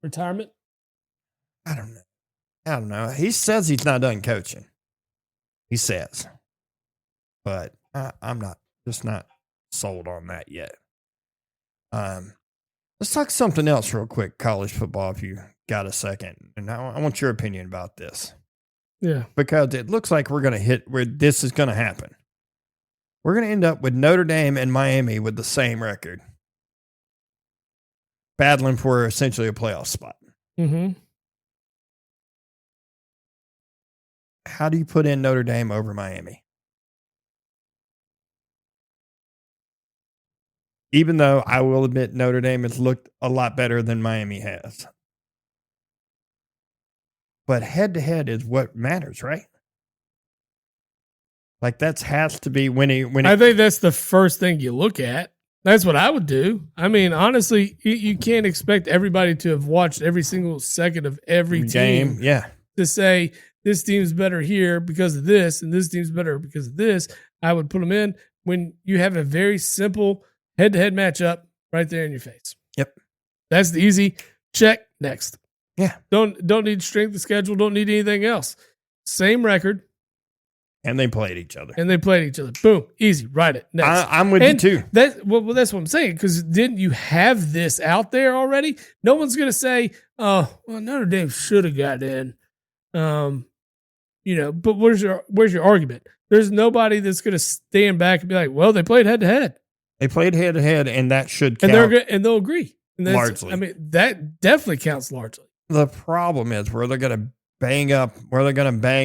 S3: retirement.
S2: I don't know. He says he's not done coaching. He says. But I'm not sold on that yet. Let's talk something else real quick, college football, if you got a second. And I want your opinion about this.
S3: Yeah.
S2: Because it looks like we're going to hit where this is going to happen. We're going to end up with Notre Dame and Miami with the same record, battling for essentially a playoff spot.
S3: Mm-hmm.
S2: How do you put in Notre Dame over Miami? Even though I will admit Notre Dame has looked a lot better than Miami has. But head-to-head is what matters, right? Like, that has to be when I
S3: think that's the first thing you look at. That's what I would do. I mean, honestly, you can't expect everybody to have watched every single second of every
S2: game.
S3: Team
S2: yeah.
S3: To say, this team's better here because of this, and this team's better because of this. I would put them in when you have a very simple head-to-head matchup right there in your face.
S2: Yep.
S3: That's the easy check. Next.
S2: Yeah.
S3: Don't need strength of schedule. Don't need anything else. Same record.
S2: And they played each other.
S3: Boom. Easy. Write it. Next.
S2: I'm with you too.
S3: That's what I'm saying. Because didn't you have this out there already? No one's going to say, oh, well, Notre Dame should have got in. But where's your argument? There's nobody that's going to stand back and be like, well, they played head to head.
S2: They played head to head, and that should count.
S3: And they'll agree. And
S2: largely.
S3: I mean, that definitely counts largely.
S2: The problem is where they're going to bang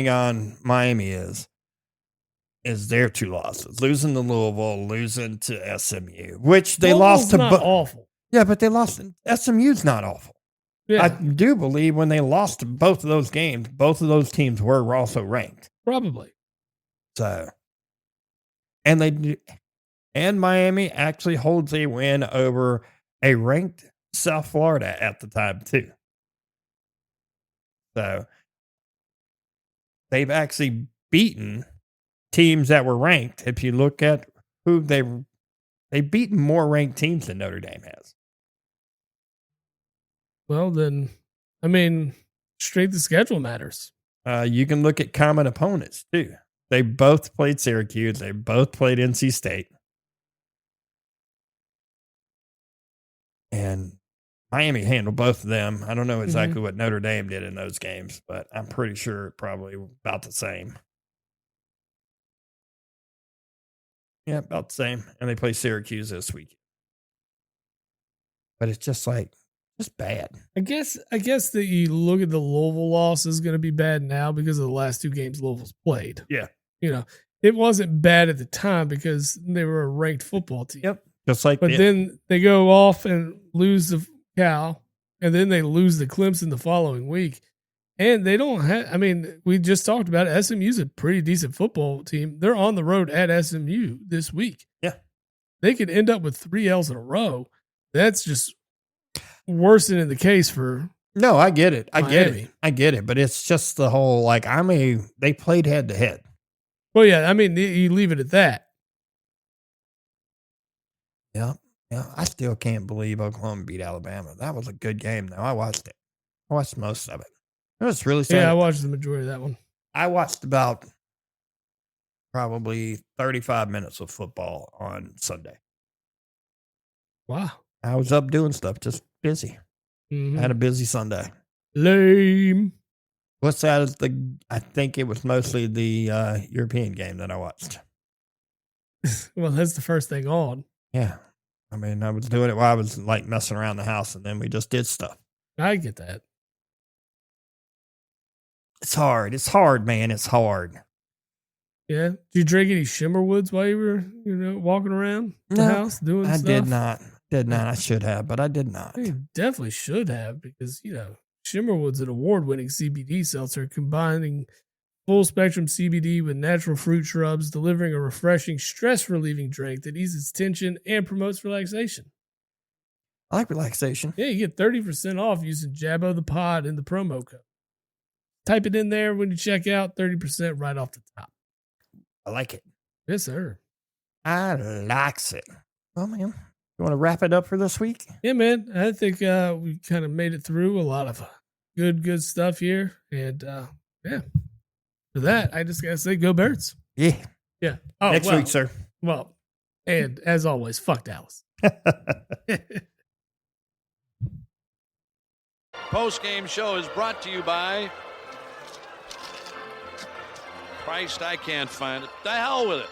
S2: on Miami is their two losses. Losing to Louisville, losing to SMU, which they lost to.
S3: Awful.
S2: Yeah, but they lost. SMU's not awful.
S3: Yeah.
S2: I do believe when they lost to both of those games, both of those teams were also ranked.
S3: Probably.
S2: So, and Miami actually holds a win over a ranked South Florida at the time too. So they've actually beaten teams that were ranked. If you look at who they've beaten more ranked teams than Notre Dame has.
S3: Well, then, I mean, strength of schedule matters.
S2: You can look at common opponents too. They both played Syracuse. They both played NC State. And Miami handled both of them. I don't know exactly what Notre Dame did in those games, but I'm pretty sure probably about the same. Yeah, about the same. And they play Syracuse this week. But it's just bad.
S3: I guess that you look at the Louisville loss is going to be bad now because of the last 2 games Louisville's played.
S2: Yeah.
S3: It wasn't bad at the time because they were a ranked football team.
S2: Yep. Just like
S3: But then they go off and lose the Cal, and then they lose the Clemson the following week. And they don't have, we just talked about it. SMU's a pretty decent football team. They're on the road at SMU this week.
S2: Yeah.
S3: They could end up with 3 L's in a row. That's just worsening the case for.
S2: No, I get it.
S3: Miami.
S2: I get it. But it's just the whole, they played head to head.
S3: Well, yeah, you leave it at that.
S2: Yeah. Yeah. I still can't believe Oklahoma beat Alabama. That was a good game, though. I watched it. I watched most of it. It was really sad.
S3: Yeah, I watched the majority of that one.
S2: I watched about probably 35 minutes of football on Sunday.
S3: Wow.
S2: I was up doing stuff, just busy. I had a busy Sunday.
S3: Lame.
S2: What's sad is I think it was mostly the European game that I watched.
S3: Well, that's the first thing on.
S2: Yeah. I was doing it while I was messing around the house, and then we just did stuff.
S3: I get that.
S2: It's hard. It's hard, man. It's hard.
S3: Yeah. Did you drink any Shimmerwoods while you were, walking around the house doing stuff?
S2: I did not. I should have, but I did not.
S3: You definitely should have because, Shimmerwood's an award-winning CBD seltzer combining full-spectrum CBD with natural fruit shrubs, delivering a refreshing, stress-relieving drink that eases tension and promotes relaxation.
S2: I like relaxation.
S3: Yeah, you get 30% off using Jabbo the Pod in the promo code. Type it in there when you check out, 30% right off the top.
S2: I like it.
S3: Yes, sir.
S2: I likes it. Well, man, you want to wrap it up for this week?
S3: Yeah, man. I think we kind of made it through a lot of good stuff here. And, yeah. For that, I just got to say, go Birds.
S2: Yeah.
S3: Yeah.
S2: Oh, Next week, sir.
S3: Well, and as always, fuck Dallas.
S1: Post-game show is brought to you by Christ, I can't find it. The hell with it.